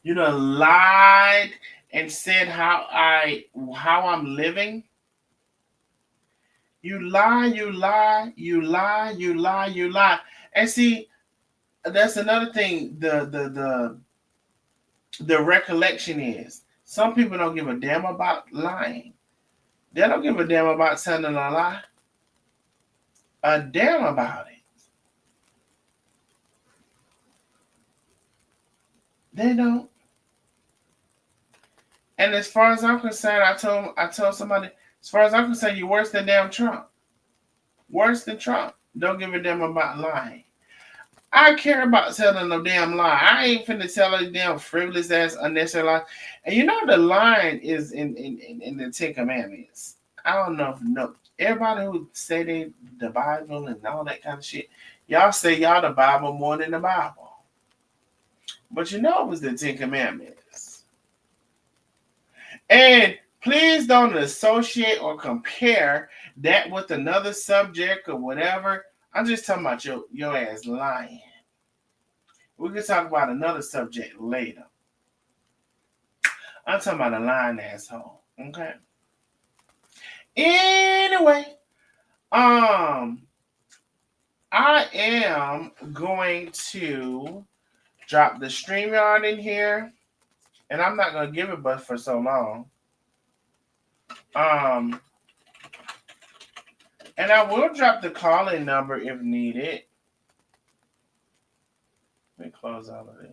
Speaker 1: Lied and said how I'm living. You lie, you lie, you lie, you lie, you lie. And see, that's another thing. The recollection is some people don't give a damn about lying. They don't give a damn about telling a lie. A damn about it. They don't. And as far as I'm concerned, I told somebody, as far as I'm concerned, you're worse than damn Trump. Worse than Trump. Don't give a damn about lying. I care about telling no damn lie. I ain't finna tell a damn frivolous ass unnecessary lie. And the line is in the Ten Commandments. I don't know if everybody who say they the Bible and all that kind of shit, y'all say y'all the Bible more than the Bible. But it was the Ten Commandments. And please don't associate or compare that with another subject or whatever. I'm just talking about your ass lying. We can talk about another subject later. I'm talking about a lying asshole. Okay. Anyway, I am going to drop the StreamYard in here, and I'm not gonna give it but for so long. And I will drop the call-in number if needed. Let me close all of this.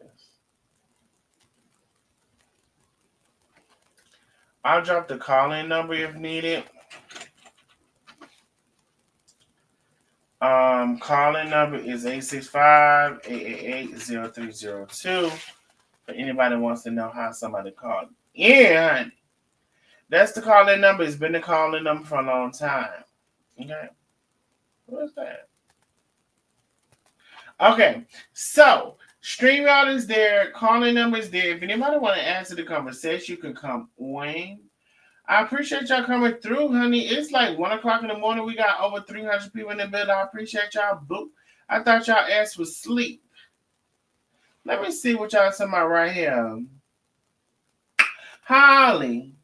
Speaker 1: I'll drop the call-in number if needed. Calling number is 865-888-0302. For anybody who wants to know how somebody called in, honey. That's the calling number. It's been the calling number for a long time. Okay. What's that? Okay. So StreamYard is there. Calling number is there. If anybody want to answer the conversation, you can come on. I appreciate y'all coming through, honey. It's like 1 o'clock in the morning. We got over 300 people in the building. I appreciate y'all. Boo. I thought y'all ass was asleep. Let me see what y'all talking about right here. Holly,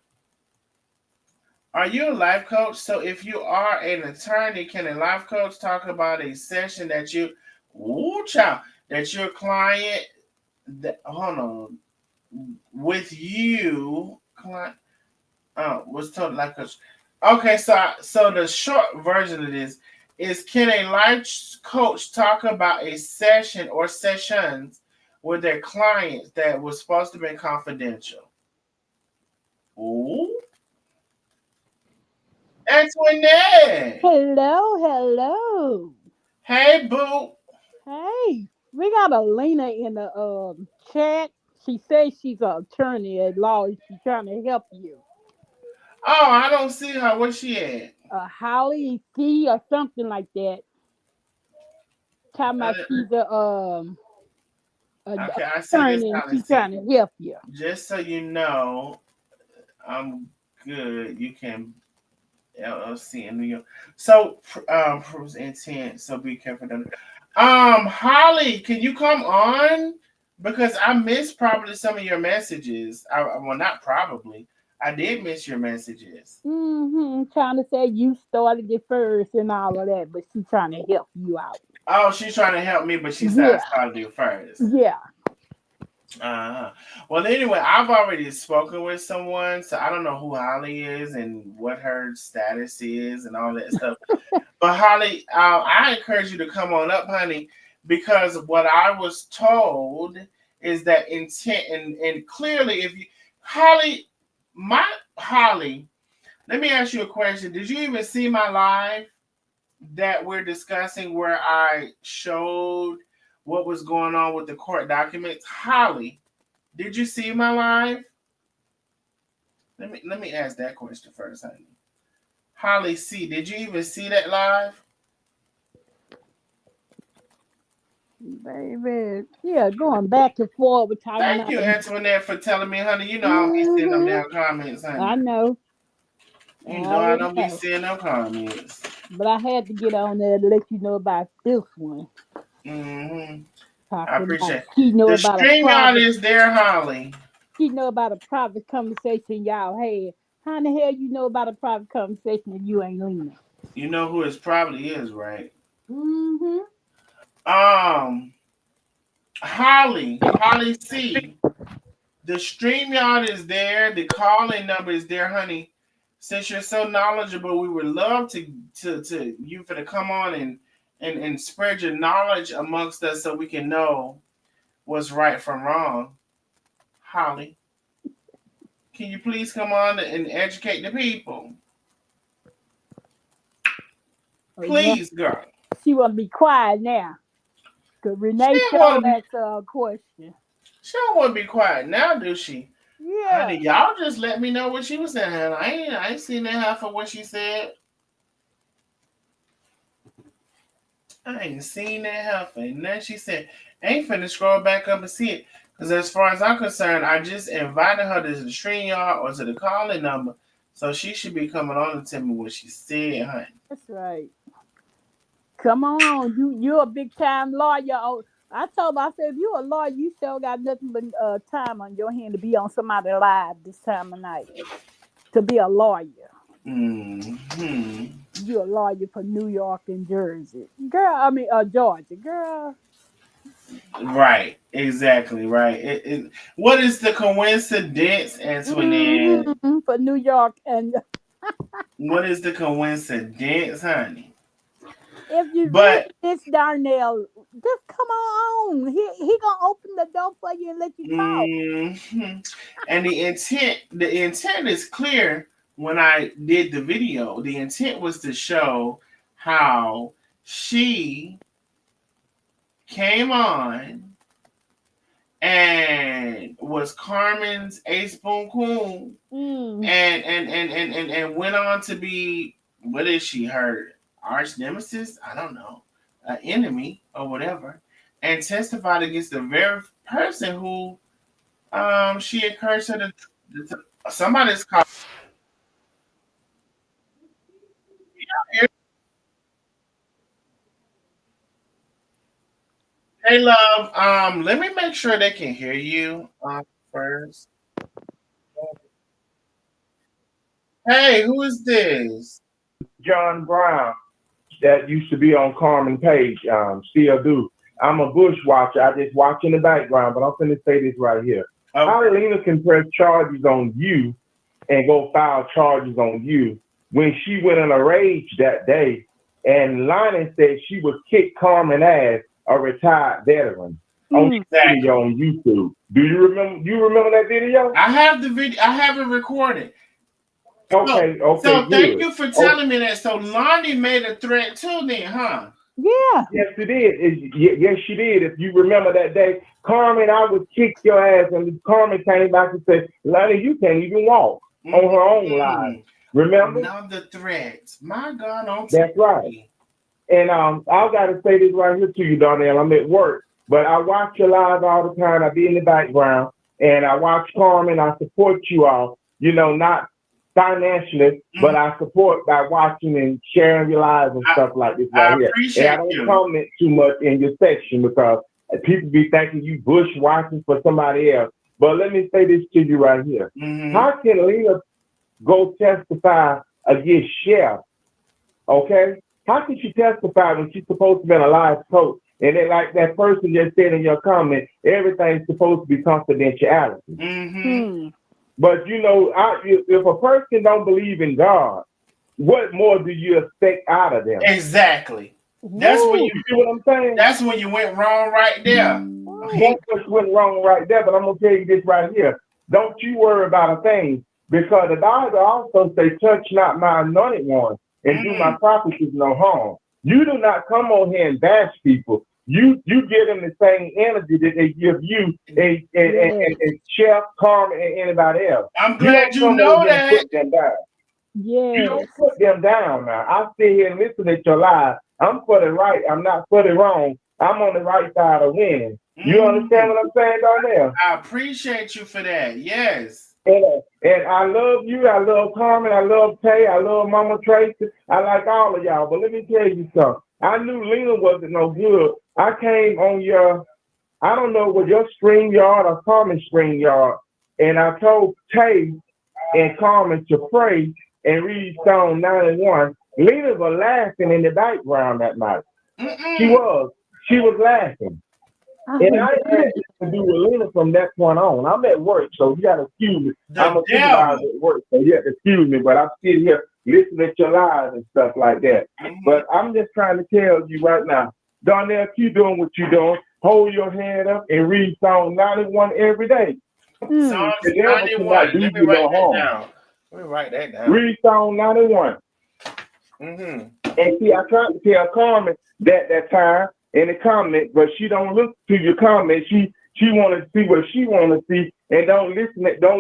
Speaker 1: are you a life coach? So if you are an attorney, can a life coach talk about a session that you, child, that your client, hold on, with you, client, was told like a, okay, so the short version of this is, can a life coach talk about a session or sessions with their clients that was supposed to be confidential? Ooh. Antoinette.
Speaker 2: Hello.
Speaker 1: Hey, boo.
Speaker 2: Hey, we got Alina in the chat. She says she's an attorney at law. She's trying to help you.
Speaker 1: Oh, I don't see her. Where's she at?
Speaker 2: Holly C or something like that. Talking about
Speaker 1: Uh,
Speaker 2: she's a
Speaker 1: okay, I see this
Speaker 2: attorney and she's
Speaker 1: policy.
Speaker 2: trying to help you.
Speaker 1: Just so you know, I'm good. You can LLC in New York. So, proves intent. So be careful. Holly, can you come on? Because I missed probably some of your messages. Well, not probably. I did miss your messages.
Speaker 2: Trying to say you started it first and all of that, but she's trying to help you out.
Speaker 1: Oh, she's trying to help me, but she said I
Speaker 2: Yeah,
Speaker 1: started it first.
Speaker 2: yeah.
Speaker 1: Uh-huh. Well, anyway, I've already spoken with someone, so I don't know who Holly is and what her status is and all that stuff. But Holly, I encourage you to come on up, honey, because what I was told is that intent and clearly, if you, Holly, my Holly, let me ask you a question. Did you even see my live that we're discussing where I showed what was going on with the court documents? Holly, did you see my live? Let me ask that question first, honey. Holly C, did you even see that live?
Speaker 2: Baby, yeah, going back and forth, we're talking
Speaker 1: Thank
Speaker 2: about.
Speaker 1: you, Antoinette, for telling me, honey. You know I don't be seeing them
Speaker 2: hmm
Speaker 1: damn comments,
Speaker 2: I
Speaker 1: honey.
Speaker 2: know, I
Speaker 1: You know I
Speaker 2: already
Speaker 1: don't be
Speaker 2: know.
Speaker 1: seeing no comments.
Speaker 2: But I had to get on there to let you know about this one.
Speaker 1: Mm-hmm. I
Speaker 2: Talking about
Speaker 1: appreciate it.
Speaker 2: she know
Speaker 1: The
Speaker 2: about a
Speaker 1: stream yard
Speaker 2: private,
Speaker 1: is there, Holly.
Speaker 2: she know about a private conversation y'all had. How in the hell you know about a private conversation if you ain't Lena?
Speaker 1: You know who it probably is, right?
Speaker 2: Mm-hmm.
Speaker 1: Um, Holly C. The StreamYard is there. The calling number is there, honey. Since you're so knowledgeable, we would love to you for to come on and spread your knowledge amongst us so we can know what's right from wrong. Holly, can you please come on and educate the people?
Speaker 2: Oh,
Speaker 1: Please, girl.
Speaker 2: she want to be quiet now. Cause
Speaker 1: She
Speaker 2: Renee
Speaker 1: don't
Speaker 2: sure
Speaker 1: want to be.
Speaker 2: asked her a question.
Speaker 1: She don't want to be quiet now, do she?
Speaker 2: Yeah.
Speaker 1: Honey, y'all just let me know what she was saying. Honey. I ain't seen that half of what she said. I ain't seen that half. And then she said, ain't finna scroll back up and see it. Because as far as I'm concerned, I just invited her to the stream yard or to the calling number. So she should be coming on and tell me what she said, honey.
Speaker 2: That's right. Come on, you're a big time lawyer. Oh, I told her, I said, if you're a lawyer, you still got nothing but time on your hand to be on somebody live this time of night. To be a lawyer.
Speaker 1: Hmm.
Speaker 2: You're a lawyer for New York and Jersey. Girl, I mean Georgia. Girl.
Speaker 1: Right. Exactly. Right. What is the coincidence, Antoinette?
Speaker 2: For New York and
Speaker 1: What is the coincidence, honey?
Speaker 2: If you listen,
Speaker 1: But
Speaker 2: this Darnell, just come on. He gonna open the door for you and let you talk.
Speaker 1: mhm. And the intent is clear. When I did the video, the intent was to show how she came on and was Carmen's ace boon coon,
Speaker 2: Mm.
Speaker 1: and went on to be, what is she, her arch nemesis? I don't know, an enemy or whatever, and testified against the very person who she encouraged her to somebody's called. Hey love, let me make sure they can hear you first. Hey, who is this?
Speaker 3: John Brown that used to be on Carmen Page, still do. I'm a bush watcher. I just watch in the background, but I'm going to say this right here. How
Speaker 1: Okay.
Speaker 3: Lena can press charges on you and go file charges on you when she went in a rage that day and Lonnie said she would kick Carmen ass, a retired veteran, on
Speaker 2: Mm.
Speaker 1: Exactly.
Speaker 3: video on YouTube. Do you remember? You remember that video?
Speaker 1: I have the video. I have it recorded. So,
Speaker 3: Okay, okay,
Speaker 1: so thank
Speaker 3: good.
Speaker 1: you for
Speaker 3: Oh,
Speaker 1: telling me that. So Lonnie made a threat too, then, huh?
Speaker 2: Yeah.
Speaker 3: yes, it did. Yes, she did. If you remember that day, Carmen, I would kick your ass, and Carmen came back and said, "Lonnie, you can't even walk on her own live."
Speaker 1: Mhm.
Speaker 3: Remember?
Speaker 1: Another threat. My God, on
Speaker 3: That's right.
Speaker 1: TV.
Speaker 3: And I gotta say this right here to you, Darnell. I'm at work, but I watch your live all the time. I be in the background, and I watch Carmen. I support you all. You know, not financially, but
Speaker 1: Mhm.
Speaker 3: I support by watching and sharing your lives and
Speaker 1: I,
Speaker 3: stuff like this
Speaker 1: I
Speaker 3: right here. And I
Speaker 1: appreciate
Speaker 3: don't
Speaker 1: you.
Speaker 3: comment too much in your section because people be thinking you bush watching for somebody else. But let me say this to you right here.
Speaker 1: Hmm.
Speaker 3: How can Lena go testify against Chef? Okay? How can she testify when she's supposed to be a live coach? And then, like that person just said in your comment, everything's supposed to be confidentiality.
Speaker 1: Hmm.
Speaker 2: Mm.
Speaker 3: But you know, if a person don't believe in God, what more do you expect out of them?
Speaker 1: Exactly. That's when
Speaker 2: Woo.
Speaker 1: you.
Speaker 3: You see what I'm saying?
Speaker 1: That's when you went wrong right there.
Speaker 2: Woo.
Speaker 1: He.
Speaker 3: That's what went wrong right there. But I'm gonna tell you this right here. Don't you worry about a thing, because the Bible also say, "Touch not my anointed one, and do my
Speaker 1: Mm,
Speaker 3: prophets no harm." You do not come on here and bash people. You give them the same energy that they give you
Speaker 2: Yes.
Speaker 3: and Chef, Carmen, and anybody else.
Speaker 1: I'm
Speaker 3: You
Speaker 1: glad
Speaker 3: don't
Speaker 1: you
Speaker 3: come on
Speaker 1: know
Speaker 3: here and
Speaker 1: that.
Speaker 3: put them down. You
Speaker 2: Yes.
Speaker 3: don't put them down now. I sit here and listen at your lies. I'm for the right. I'm not for the wrong. I'm on the right side of winning. You understand
Speaker 1: Mm,
Speaker 3: what I'm saying, Darnell?
Speaker 1: I appreciate you for that. Yes.
Speaker 3: And I love you. I love Carmen. I love Tay. I love Mama Tracy. I like all of y'all. But let me tell you something. I knew Lena wasn't no good. I came on your, I don't know, what your stream yard or Carmen's stream yard, and I told Tay and Carmen to pray and read Psalm 91. Lena was laughing in the background that night. She
Speaker 1: Mm-mm.
Speaker 3: was. She was laughing.
Speaker 2: I
Speaker 3: And
Speaker 2: heard
Speaker 3: I ain't
Speaker 2: that.
Speaker 3: had to do with Lena from that point on. I'm at work, so you gotta excuse me. I'm
Speaker 1: The
Speaker 3: a supervisor
Speaker 1: devil.
Speaker 3: at work, so you have to excuse me. But I'm sitting here listening to your lies and stuff like that.
Speaker 1: Hmm.
Speaker 3: But I'm just trying to tell you right now, Darnell, keep doing what you're doing. Hold your head up and read Psalm 91 every day.
Speaker 2: Mm.
Speaker 1: Psalms
Speaker 3: The devil
Speaker 1: 91.
Speaker 3: cannot do
Speaker 1: Let me
Speaker 3: you
Speaker 1: write
Speaker 3: no
Speaker 1: that
Speaker 3: harm.
Speaker 1: down. Let me write that down.
Speaker 3: Read Psalm 91.
Speaker 1: Hmm.
Speaker 3: And see, I tried to tell Carmen that time in the comment, but she don't look to your comment. She want to see what she want to see, and don't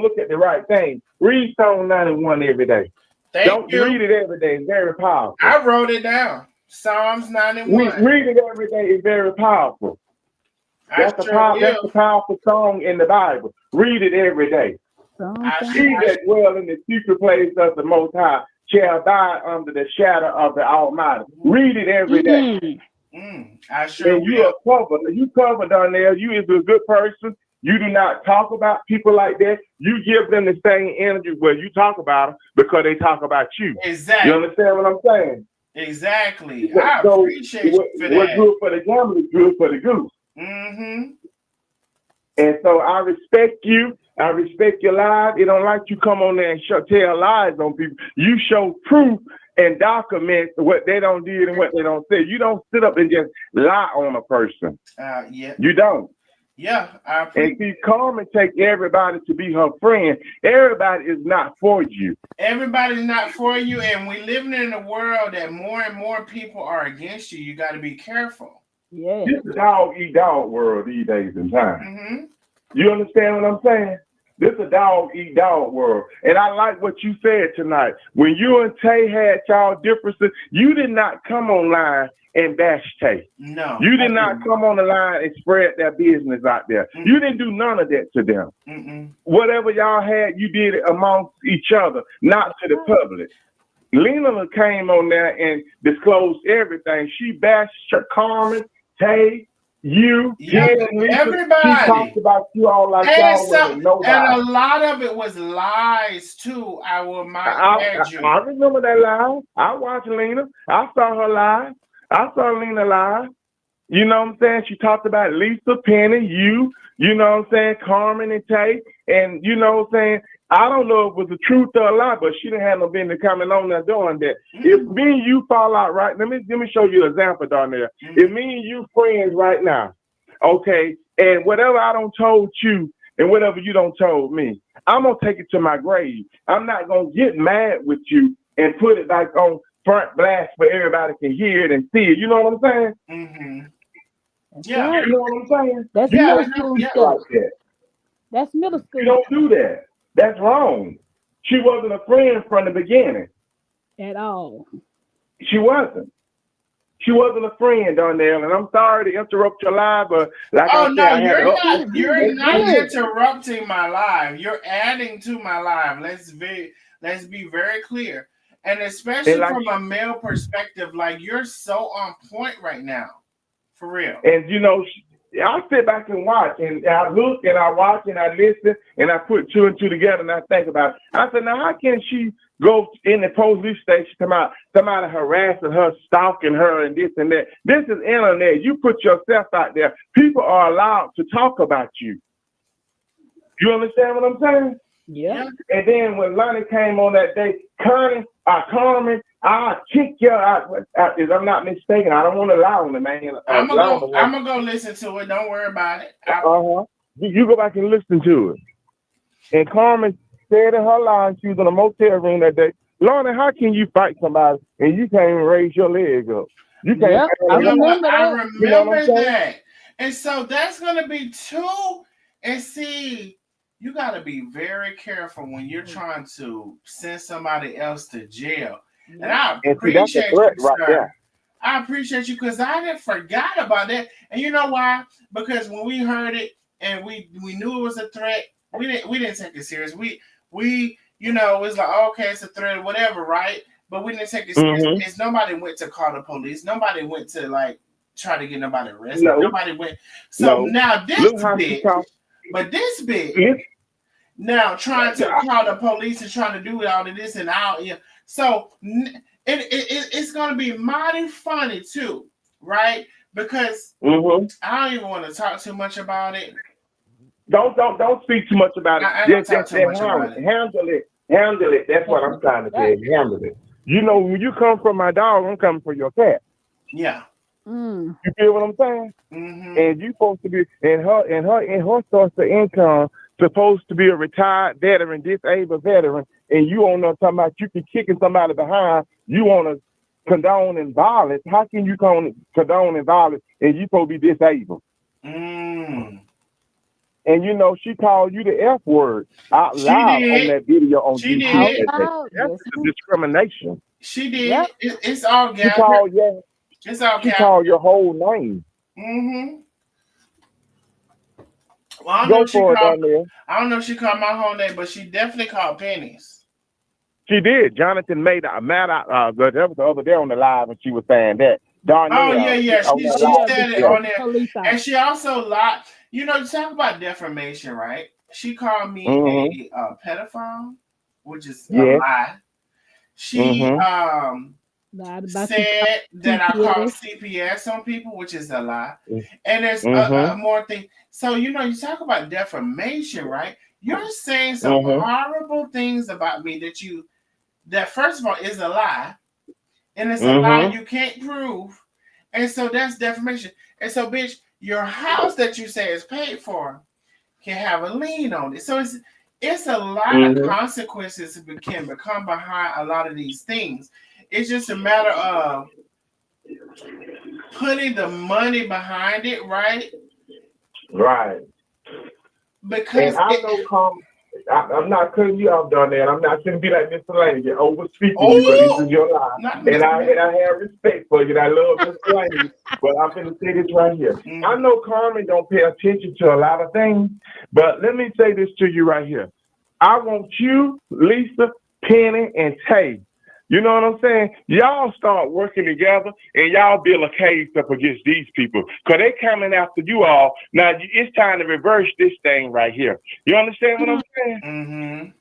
Speaker 3: look at the right thing. Read Psalm 91 every day.
Speaker 1: Thank
Speaker 3: Don't
Speaker 1: you.
Speaker 3: read it every day. It's very powerful.
Speaker 1: I wrote it down. Psalms 91.
Speaker 3: Read it every day. It's very powerful.
Speaker 1: I sure
Speaker 3: That's a
Speaker 1: will.
Speaker 3: powerful song in the Bible. Read it every day.
Speaker 2: Some
Speaker 1: I,
Speaker 2: things.
Speaker 3: He that dwell in the secret place of the Most High shall abide under the shadow of the Almighty. Read it every day.
Speaker 2: Mm.
Speaker 1: I sure
Speaker 3: And you
Speaker 1: will.
Speaker 3: are covered. You covered, Darnell. You is a good person. You do not talk about people like that. You give them the same energy where you talk about them because they talk about you. You
Speaker 1: Exactly.
Speaker 3: understand what I'm saying?
Speaker 1: Exactly.
Speaker 3: So,
Speaker 1: I
Speaker 3: so
Speaker 1: appreciate you for
Speaker 3: what's
Speaker 1: that.
Speaker 3: good for the gander is good for the goose.
Speaker 1: Hmm.
Speaker 3: And so I respect you. I respect your lives. It don't like you come on there and tell lies on people. You show truth and document what they don't do and what they don't say. You don't sit up and just lie on a person.
Speaker 1: Yeah.
Speaker 3: You don't.
Speaker 1: Yeah, I
Speaker 3: And
Speaker 1: appreciate.
Speaker 3: see, Carmen take everybody to be her friend. Everybody is not for you.
Speaker 1: Everybody's not for you, and we living in a world that more and more people are against you. You got to be careful.
Speaker 2: Yeah.
Speaker 3: This is a dog eat dog world these days and time.
Speaker 1: Mm-hmm.
Speaker 3: You understand what I'm saying? This is a dog eat dog world. And I like what you said tonight. When you and Tay had y'all differences, you did not come online and bash Tay.
Speaker 1: No.
Speaker 3: You did not come on the line and spread their business out there.
Speaker 1: Mm-mm.
Speaker 3: You didn't do none of that to them.
Speaker 1: Mm-mm.
Speaker 3: Whatever y'all had, you did it amongst each other, not to the public. Lena came on there and disclosed everything. She bashed Carmen, Tay, you, and Lisa.
Speaker 1: Everybody.
Speaker 3: She talked about you all like y'all wasn't nobody.
Speaker 1: And a lot of it was lies too. I
Speaker 3: remember that lie. I watched Lena. I saw her live. I saw Lena live. You know what I'm saying? She talked about Lisa, Penny, you know what I'm saying, Carmen and Tay. And you know what I'm saying? I don't know if it was the truth or a lie, but she didn't have no business coming on there doing that. Mm-hmm. If me and you fall out right, let me show you an example down there. Mm-hmm. If me and you friends right now, okay, and whatever I don't told you and whatever you don't told me, I'm gonna take it to my grave. I'm not gonna get mad with you and put it like on front blast where everybody can hear it and see it. You know what I'm saying?
Speaker 1: Mm-hmm.
Speaker 2: Yeah,
Speaker 3: you know what I'm saying?
Speaker 2: That's
Speaker 3: middle
Speaker 2: school
Speaker 3: stuff.
Speaker 2: stuff.
Speaker 3: Like that.
Speaker 2: That's middle school.
Speaker 3: You don't do that. That's wrong. She wasn't a friend from the beginning.
Speaker 2: At all.
Speaker 3: She wasn't. She wasn't a friend, Darnell, and I'm sorry to interrupt your live, but like I said,
Speaker 1: you're not interrupting my live. You're adding to my live. Let's be very clear. And especially from a male perspective, like you're so on point right now. For real.
Speaker 3: And you know, I sit back and watch, and I look, and I watch, and I listen, and I put two and two together, and I think about it. I said, now how can she go in the police station, somebody harassing her, stalking her, and this and that? This is internet. You put yourself out there. People are allowed to talk about you. You understand what I'm saying?
Speaker 2: Yeah.
Speaker 3: And then when Lonnie came on that day, Carmen, I'll kick you out. If I'm not mistaken, I don't want to lie on the man.
Speaker 1: I'm gonna go listen to it. Don't worry about it.
Speaker 3: You go back and listen to it. And Carmen said in her line, she was in a motel room that day. Lonnie, how can you fight somebody and you can't even raise your leg up? You can't.
Speaker 2: Yep, I remember
Speaker 1: that. And so that's gonna be two. And see, you got to be very careful when you're trying to send somebody else to jail. And I appreciate you, sir. I appreciate you because I didn't forgot about that. And you know why? Because when we heard it and we knew it was a threat, we didn't take it serious. We you know, it was like, oh, okay, it's a threat or whatever, right? But we didn't take it serious. Mm-hmm. It's nobody went to call the police. Nobody went to like try to get nobody arrested. No. Nobody went. So now this bitch. But this big now trying to call the police and trying to do all of this and out. Yeah. So it's going to be mighty funny too, right? Because I don't even want to talk too much about it.
Speaker 3: Don't speak too much about it. Just handle it. That's what I'm trying to tell you. Handle it. You know, when you come from my dog, I'm coming for your cat.
Speaker 1: Yeah.
Speaker 3: You feel what I'm saying?
Speaker 1: Mm-hmm.
Speaker 3: And you supposed to be in her source of income supposed to be a retired veteran, disabled veteran, and you on there talking about you can kicking somebody behind. You want to condone in violence? How can you condone in violence and you supposed to be disabled?
Speaker 1: Mm.
Speaker 3: And you know she called you the F word out loud on that video on YouTube. That's discrimination.
Speaker 1: She did. Yep. It's all gathered.
Speaker 3: She called your whole name.
Speaker 1: Mm-hmm. Well, I don't know if she called my whole name, but she definitely called Penny's.
Speaker 3: She did. Jonathan made a mad out. That was the other day on the live, and she was saying that.
Speaker 1: Darnell, yeah. She said it on there, and she also lied. You know, you talk about defamation, right? She called me a pedophile, which is a lie. She said that I called CPS on people, which is a lie. And there's more thing. So, you know, you talk about defamation, right? You're saying some horrible things about me that first of all is a lie. and it's a lie you can't prove, and so that's defamation. And so, bitch, your house that you say is paid for can have a lien on it. So it's a lot of consequences that can become behind a lot of these things. It's just a matter of putting the money behind it, right?
Speaker 3: Right.
Speaker 1: Because
Speaker 3: and I know I'm not cutting you off, Darnell. I'm not going to be like Mr. Lane, you're over speaking you, but this is your life. And I have respect for you. And I love Mr. Lane, but I'm going to say this right here. I know Carmen don't pay attention to a lot of things, but let me say this to you right here. I want you, Lisa, Penny, and Tay. You know what I'm saying? Y'all start working together and y'all build a case up against these people because they coming after you all. Now, it's time to reverse this thing right here. You understand what I'm saying?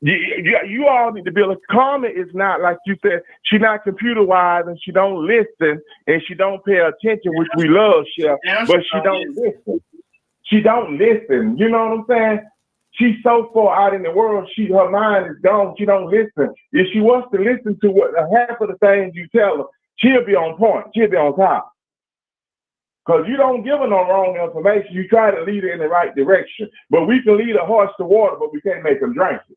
Speaker 3: You all need to build a Carmen is not, like you said, she's not computer-wise and she don't listen and she don't pay attention, which we love, Chef, but she don't listen. She don't listen. You know what I'm saying? She's so far out in the world, her mind is gone. She don't listen. If she wants to listen to what half of the things you tell her, she'll be on point. She'll be on top. Because you don't give her no wrong information. You try to lead her in the right direction. But we can lead a horse to water, but we can't make them drink it.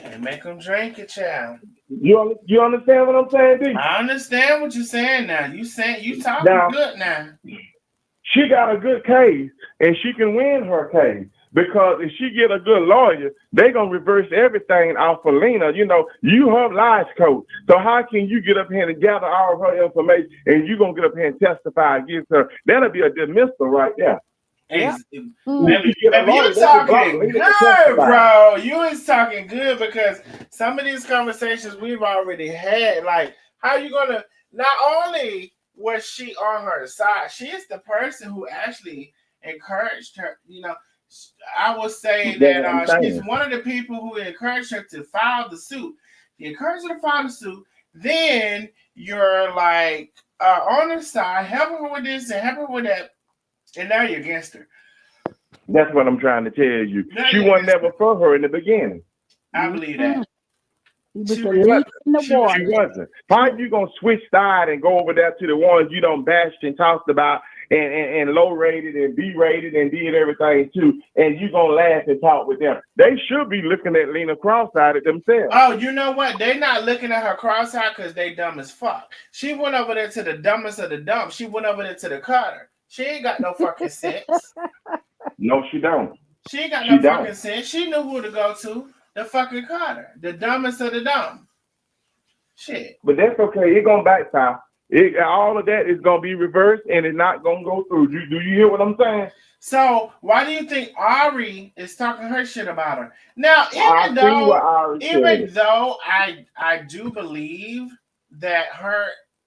Speaker 1: And make them drink it, child.
Speaker 3: You understand what I'm saying, D?
Speaker 1: I understand what you're saying now. You talking good now.
Speaker 3: She got a good case, and she can win her case. Because if she get a good lawyer, they going to reverse everything off of Lena. You know, you her life coach. So how can you get up here and gather all of her information and you going to get up here and testify against her? That'll be a dismissal right there.
Speaker 1: Yeah. You're talking good, bro. You is talking good because some of these conversations we've already had. Like, how you going to, not only was she on her side, she is the person who actually encouraged her, you know. I would say that she's one of the people who encouraged her to file the suit. You encourage her to file the suit, then you're like on her side, helping her with this and helping her with that, and now you're against her.
Speaker 3: That's what I'm trying to tell you. She wasn't never for her in the beginning.
Speaker 1: I believe that.
Speaker 2: She wasn't.
Speaker 3: How you gonna switch side and go over there to the ones you don't bashed and talked about and low rated and B rated and did everything too, and you gonna laugh and talk with them? They should be looking at Lena cross-eyed at themselves.
Speaker 1: Oh, you know what? They not looking at her cross-eyed because they dumb as fuck. She went over there to the dumbest of the dumb. She went over there to the cutter. She ain't got no fucking sense.
Speaker 3: No, she don't.
Speaker 1: She ain't got no fucking sense. She knew who to go to. The fucking Carter, the dumbest of the dumb. Shit.
Speaker 3: But that's okay. It's gonna backfire. All of that is gonna be reversed, and it's not gonna go through. Do you hear what I'm saying?
Speaker 1: So why do you think Ari is talking her shit about her? Now, even though I do believe that her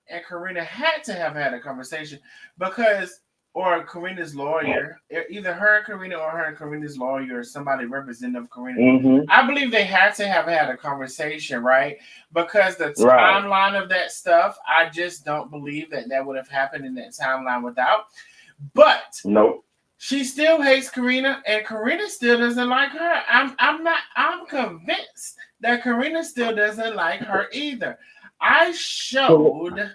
Speaker 1: and Karina had to have had a conversation because. Or Karina's lawyer, either her and Karina or her and Karina's lawyer or somebody representative of Karina. I believe they had to have had a conversation, right? Because the timeline of that stuff, I just don't believe that would have happened in that timeline without. But she still hates Karina, and Karina still doesn't like her. I'm convinced that Karina still doesn't like her either. I showed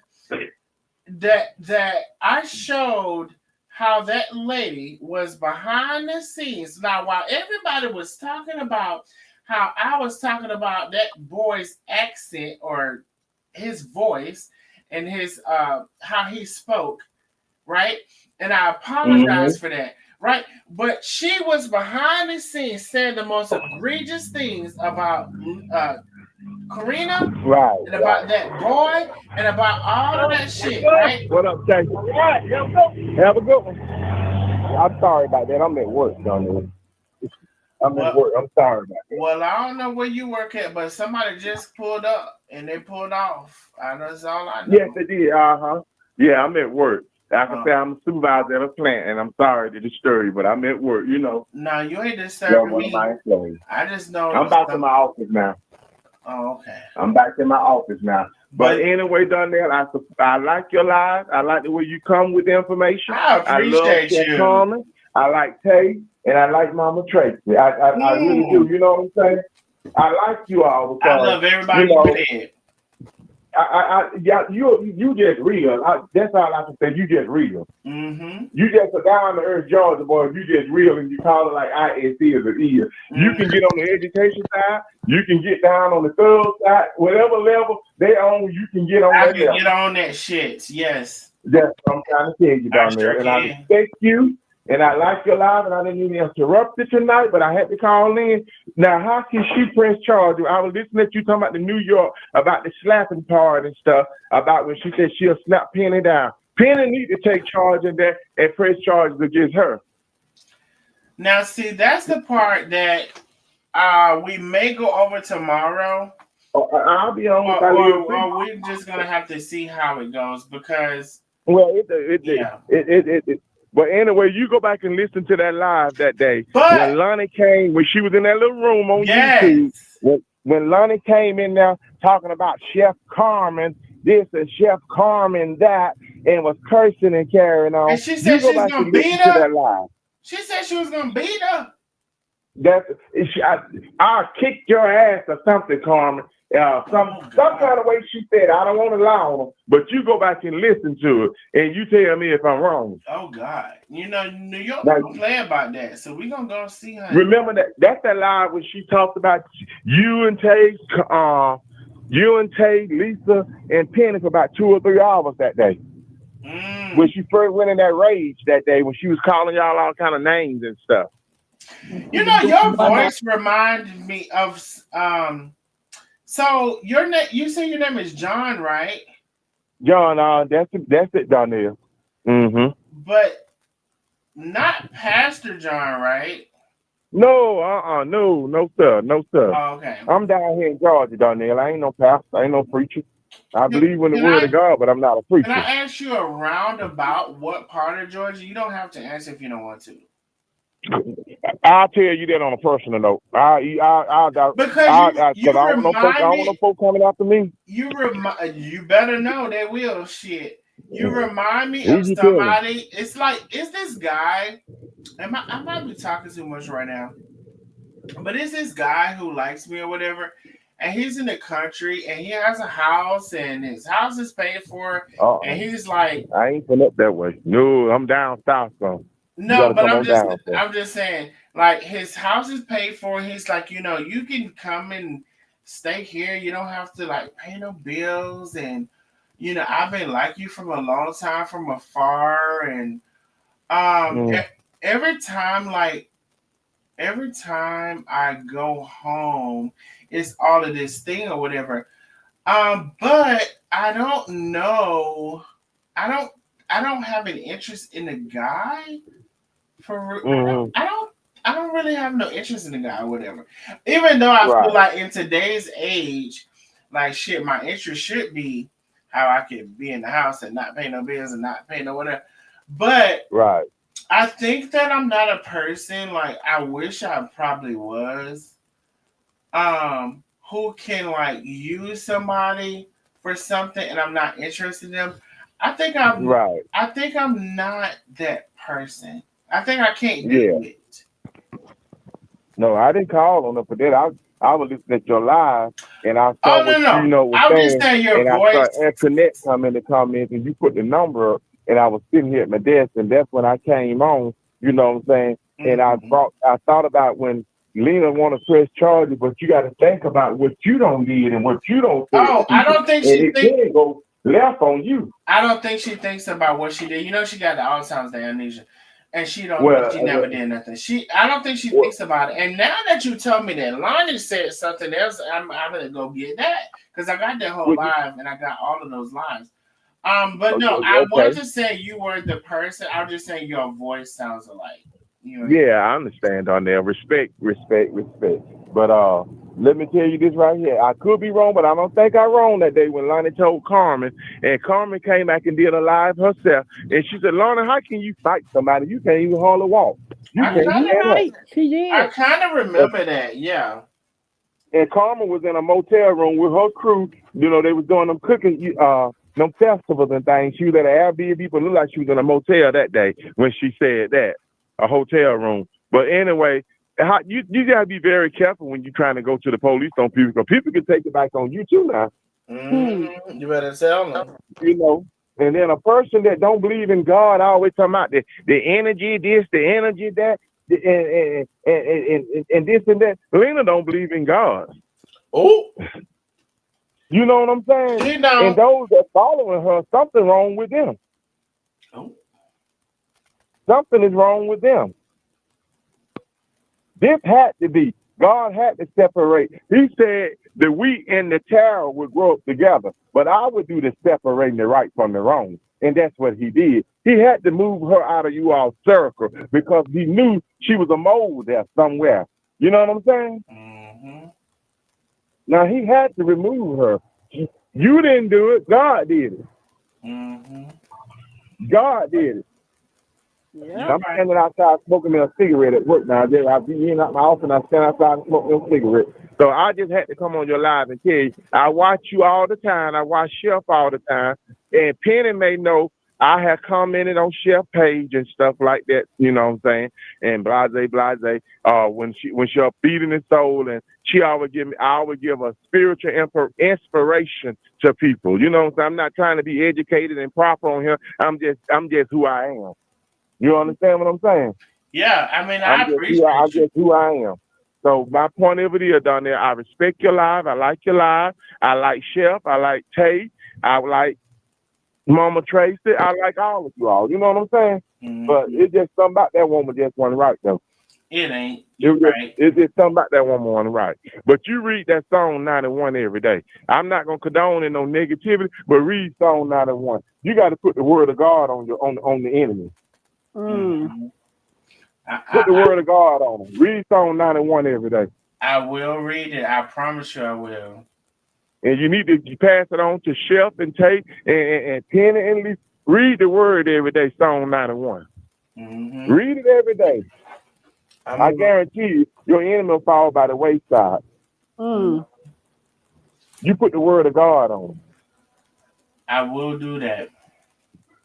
Speaker 1: how that lady was behind the scenes. Now, while everybody was talking about how I was talking about that boy's accent or his voice and his how he spoke, right? And I apologize for that, right? But she was behind the scenes saying the most egregious things about Karina, and about that boy, and about all of that shit, right?
Speaker 3: What up, Jay? All right, have a good one. I'm sorry about that. I'm at work, Donnie. At work. I'm sorry about that.
Speaker 1: Well, I don't know where you work at, but somebody just pulled up and they pulled off. That's all I know.
Speaker 3: Yes, they did. Yeah, I'm at work. I can say I'm a supervisor at a plant, and I'm sorry to disturb you, but I'm at work, you know.
Speaker 1: No, you ain't disturbing me. I just know.
Speaker 3: I'm back in my office now.
Speaker 1: Oh, okay.
Speaker 3: I'm back in my office now. But anyway, Donnell, I like your live. I like the way you come with the information.
Speaker 1: I appreciate you.
Speaker 3: Carmen. I like Tay, and I like Mama Tracy. I really do. You know what I'm saying? I like you all.
Speaker 1: I love everybody you did.
Speaker 3: Yeah, you just real. That's all I can say. You just real.
Speaker 1: Mm-hmm.
Speaker 3: You just a down to earth Georgia boy. You just real and you call it like ISC is an E. You can get on the education side. You can get down on the thug side. Whatever level they own, you can get on
Speaker 1: I
Speaker 3: that
Speaker 1: can
Speaker 3: level.
Speaker 1: get on that shit. Yes.
Speaker 3: That's what I'm trying to tell you down there.
Speaker 1: Sure
Speaker 3: And I
Speaker 1: can.
Speaker 3: respect you. And I like your live, and I didn't even interrupt it tonight, but I had to call in. Now, how can she press charge? I was listening to you talking about the New York, about the slapping part and stuff, about when she said she'll slap Penny down. Penny need to take charge of that and press charges against her.
Speaker 1: Now, see, that's the part that we may go over tomorrow.
Speaker 3: I'll be on.
Speaker 1: Or we're just gonna have to see how it goes because.
Speaker 3: Well, But anyway, you go back and listen to that live that day when Lonnie came, when she was in that little room on YouTube. When Lonnie came in there talking about Chef Carmen this and Chef Carmen that, and was cursing and carrying on.
Speaker 1: And she said she's gonna beat her.
Speaker 3: That live.
Speaker 1: She said she was gonna beat her.
Speaker 3: I'll kick your ass or something, Carmen. Some kind of way she said, I don't want to lie on them, but you go back and listen to it, and you tell me if I'm wrong.
Speaker 1: Oh, God. You know, New York don't play about that, so we're going to go see her.
Speaker 3: Remember that's that live when she talked about you and Tay, Lisa, and Penny for about 2 or 3 hours that day. When she first went in that rage that day, when she was calling y'all all kind of names and stuff.
Speaker 1: You know, your voice reminded me of... So you say your name is John, right?
Speaker 3: John, that's it down there. Mm-hmm.
Speaker 1: But not Pastor John, right?
Speaker 3: No, no, sir.
Speaker 1: Oh, okay.
Speaker 3: I'm down here in Georgia, Donnell. I ain't no pastor. I ain't no preacher. I believe in the word of God, but I'm not a preacher.
Speaker 1: Can I ask you a roundabout what part of Georgia? You don't have to answer if you don't want to.
Speaker 3: I'll tell you that on a personal note. Because you I don't want no folk coming after me.
Speaker 1: You better know they will. Shit. You remind me of somebody. It's like, is this guy? I might be talking too much right now, but is this guy who likes me or whatever? And he's in the country and he has a house and his house is paid for. And he's like,
Speaker 3: I ain't been up that way. No, I'm down south, so.
Speaker 1: No, but I'm just saying, like, his house is paid for. He's like, you know, you can come and stay here. You don't have to like pay no bills. And, you know, I've been like you from a long time from afar. And every time I go home, it's all of this thing or whatever. But I don't know. I don't have an interest in the guy. I don't really have no interest in the guy or whatever. Even though I feel like in today's age, like shit, my interest should be how I could be in the house and not pay no bills and not pay no whatever. But I think that I'm not a person, like I wish I probably was, who can like use somebody for something and I'm not interested in them. I think I'm not that person. I think I can't do it.
Speaker 3: No, I didn't call on her for that. I was listening at your live and I saw you know was
Speaker 1: saying. Just saying your voice.
Speaker 3: I saw Antoinette come in the comments and you put the number up and I was sitting here at my desk and that's when I came on, you know what I'm saying? And I thought about when Lena want to press charges, but you got to think about what you don't need and what you don't think.
Speaker 1: Oh, I don't think she thinks
Speaker 3: go left on you.
Speaker 1: I don't think she thinks about what she did. You know, she got the Alzheimer's, the amnesia. And she never did nothing. I don't think she thinks about it. And now that you told me that Lonnie said something else, I'm gonna go get that because I got that whole live and I got all of those lives. But no, I wasn't saying you were the person. I was just saying your voice sounds alike. You know,
Speaker 3: yeah, I understand on there. Respect. But let me tell you this right here. I could be wrong, but I don't think I'm wrong that day when Lonnie told Carmen, and Carmen came back and did a live herself, and she said, "Lonnie, how can you fight somebody? You can't even hardly walk."
Speaker 1: I kind of remember that, yeah.
Speaker 3: And Carmen was in a motel room with her crew. You know, they was doing them cooking, them festivals and things. She was at an Airbnb, but looked like she was in a motel that day when she said that, a hotel room. But anyway. You gotta be very careful when you're trying to go to the police on people because people can take it back on you too now.
Speaker 1: You better tell them.
Speaker 3: You know. And then a person that don't believe in God always talking about the energy, this, the energy that, and this and that. Lena don't believe in God.
Speaker 1: Oh,
Speaker 3: You know what I'm saying?
Speaker 1: she know.
Speaker 3: And those that following her, something wrong with them.
Speaker 1: Oh.
Speaker 3: Something is wrong with them. This had to be. God had to separate. He said the wheat and the tare would grow up together, but I would do the separating the right from the wrong. And that's what he did. He had to move her out of you all circle because he knew she was a mole there somewhere. You know what I'm saying?
Speaker 1: Mm-hmm.
Speaker 3: Now he had to remove her. You didn't do it. God did it.
Speaker 1: Mm-hmm.
Speaker 3: God did it.
Speaker 2: Yeah.
Speaker 3: I'm standing outside smoking me a cigarette at work now. I be in out my office and I stand outside and smoke me a cigarette. So I just had to come on your live and tell you, I watch you all the time. I watch Chef all the time. And Penny may know I have commented on Chef page and stuff like that, you know what I'm saying? And blase. When she up feeding his soul, and I always give a spiritual inspiration to people. You know what I'm saying? I'm not trying to be educated and proper on here. I'm just who I am. You understand what I'm saying?
Speaker 1: Yeah, I mean,
Speaker 3: I'm just who I am. So my point of it is down there, I respect your live. I like your live. I like Chef. I like Tay. I like Mama Tracy. I like all of you all. You know what I'm saying?
Speaker 1: Mm-hmm.
Speaker 3: But it's just something about that woman just wasn't right, though.
Speaker 1: It ain't. You're right.
Speaker 3: It's just something about that woman wasn't right. But you read that Psalm 91 every day. I'm not gonna condone no negativity, but read Psalm 91. You got to put the word of God on the enemy.
Speaker 1: Mm-hmm.
Speaker 3: Put the word of God on them. Read Psalm 91 every day.
Speaker 1: I will read it. I promise you I will.
Speaker 3: And you need to pass it on to Chef and Tate and Penny and Lee. Read the word every day, Psalm 91.
Speaker 1: Mm-hmm.
Speaker 3: Read it every day. I guarantee you, your enemy will fall by the wayside.
Speaker 2: Mm.
Speaker 3: You put the word of God on them.
Speaker 1: I will do that.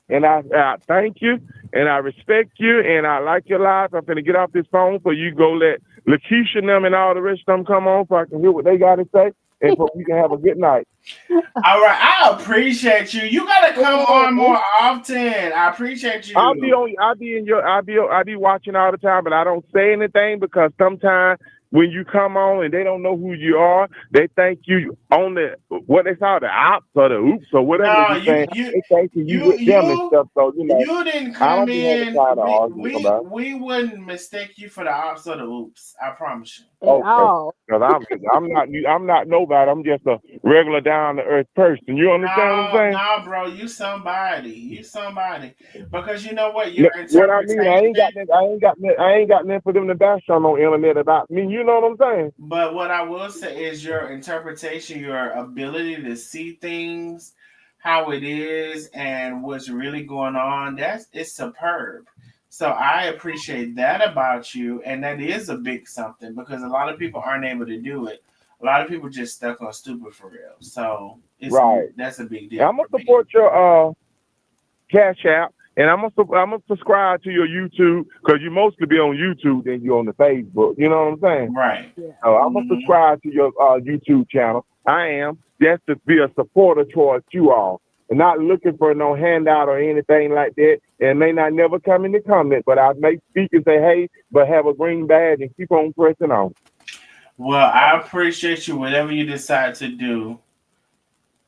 Speaker 3: And I thank you, and I respect you, and I like your life. I'm going to get off this phone so you go let Lakeisha and them and all the rest of them come on so I can hear what they got to say, and so we can have a good night.
Speaker 1: All right, I appreciate you. You gotta come on more often. I appreciate you.
Speaker 3: I'll be watching all the time, but I don't say anything because sometimes when you come on and they don't know who you are, they think you on the what they call the ops or the oops or whatever
Speaker 1: No,
Speaker 3: they saying. They think you with them and stuff. So
Speaker 1: you didn't come in.
Speaker 3: About.
Speaker 1: We wouldn't mistake you for the ops or the oops. I promise you.
Speaker 3: Okay. Because I'm not nobody. I'm just a regular down to earth person. You understand what I'm saying?
Speaker 1: No, bro, you somebody. Because you know what? Your
Speaker 3: What I mean, I ain't got nothing for them to bash on internet about me. You know what I'm saying?
Speaker 1: But what I will say is your interpretation, your ability to see things, how it is, and what's really going on. It's superb. So I appreciate that about you, and that is a big something because a lot of people aren't able to do it. A lot of people just stuck on stupid for real. So that's a big deal.
Speaker 3: I'm gonna support your Cash App, and I'm gonna subscribe to your YouTube because you mostly be on YouTube than you on the Facebook. You know what I'm saying?
Speaker 1: Right.
Speaker 3: So I'm gonna subscribe to your YouTube channel. I am just to be a supporter towards you all. And not looking for no handout or anything like that. And may not never come in the comment, but I may speak and say, hey, but have a green badge and keep on pressing on.
Speaker 1: Well, I appreciate you, whatever you decide to do.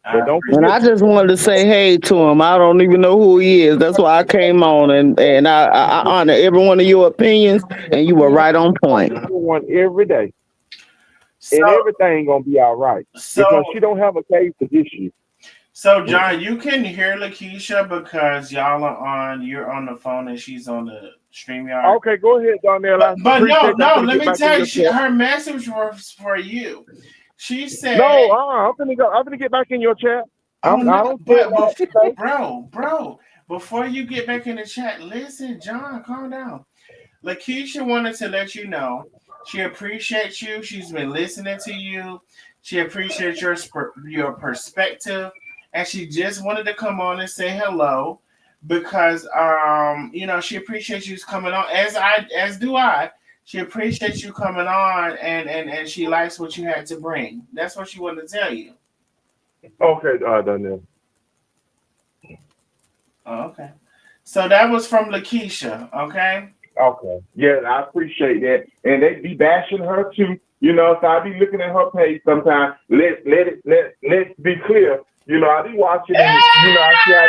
Speaker 4: And I just wanted to say hey to him. I don't even know who he is. That's why I came on, and I honor every one of your opinions, and you were right on point.
Speaker 3: One every day. So, and everything gonna be all right. Because she don't have a case of issue.
Speaker 1: So, John, you can hear Lakeisha because you're on the phone and she's on the StreamYard.
Speaker 3: Okay, go ahead, Donnell.
Speaker 1: But no, let me tell you, her message was for you. She said,
Speaker 3: "No, I'm gonna get back in your chat."
Speaker 1: Bro, before you get back in the chat, listen, John, calm down. Lakeisha wanted to let you know she appreciates you. She's been listening to you. She appreciates your perspective. And she just wanted to come on and say hello because she appreciates you coming on as do I. She appreciates you coming on and she likes what you had to bring. That's what she wanted to tell you.
Speaker 3: Okay, Donnell.
Speaker 1: Oh, okay. So that was from Lakeisha, okay?
Speaker 3: Okay. Yeah, I appreciate that. And they be bashing her too. You know, so I be looking at her page sometimes. Let's be clear. You know, I be watching and you know, I see how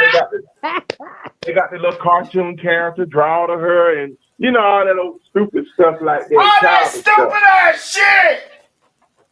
Speaker 3: they got the little cartoon character draw to her and you know all that old stupid stuff like that,
Speaker 1: All that
Speaker 3: childish
Speaker 1: stupid
Speaker 3: stuff.
Speaker 1: ass shit!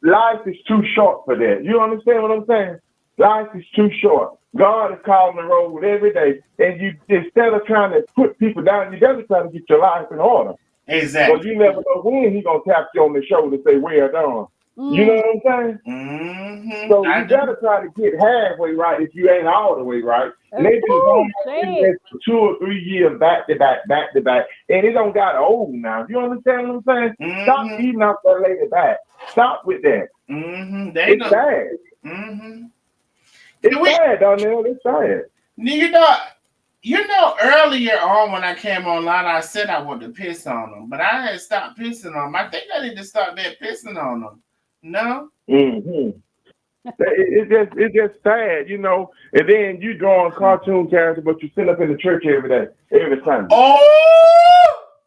Speaker 3: Life is too short for that. You understand what I'm saying? Life is too short. God is calling the road every day, and you instead of trying to put people down, you got to try to get your life in order. Because
Speaker 1: Exactly.
Speaker 3: you never know when he gonna tap you on the shoulder and say, "Well done." You know
Speaker 2: Mm.
Speaker 3: what I'm saying? So
Speaker 1: I
Speaker 3: you got to
Speaker 1: do.
Speaker 3: try to get halfway right if you ain't all the way right. Maybe it's
Speaker 2: Ooh,
Speaker 3: only
Speaker 2: say it.
Speaker 3: 2 or 3 years back to back, and it don't got old now. You understand what I'm saying? Stop beating up that lady back. Stop with that.
Speaker 1: They
Speaker 3: It's
Speaker 1: know.
Speaker 3: sad. It's
Speaker 1: We,
Speaker 3: sad, Donnell. It's sad.
Speaker 1: you know, earlier on when I came online, I said I wanted to piss on them, but I had stopped pissing on them. I think I need to start back pissing on them. No?
Speaker 3: Mm-hmm. It's just sad, you know. And then you drawing cartoon characters, but you sit up in the church every day, every Sunday.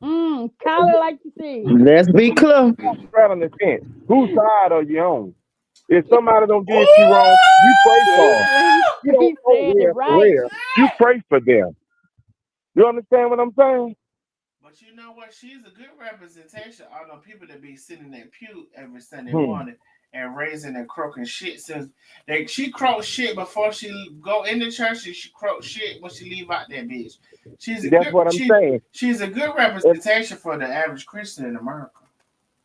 Speaker 1: Oh!
Speaker 2: Call it like you see.
Speaker 4: Let's be clear.
Speaker 3: Right on the fence. Whose side are you on? If somebody don't get you wrong, you pray for them.
Speaker 1: Oh!
Speaker 3: You don't
Speaker 2: He
Speaker 3: know
Speaker 2: said it
Speaker 3: where for
Speaker 2: right.
Speaker 3: real. You pray for them. You understand what I'm saying?
Speaker 1: But you know what? She's a good representation of the people that be sitting in that pew every Sunday
Speaker 3: Hmm.
Speaker 1: morning and raising and croaking shit. Since she croaks shit before she go in the church, and she croaks shit when she leave out that bitch.
Speaker 3: That's what I'm saying.
Speaker 1: She's a good
Speaker 3: And,
Speaker 1: representation for the average Christian in America.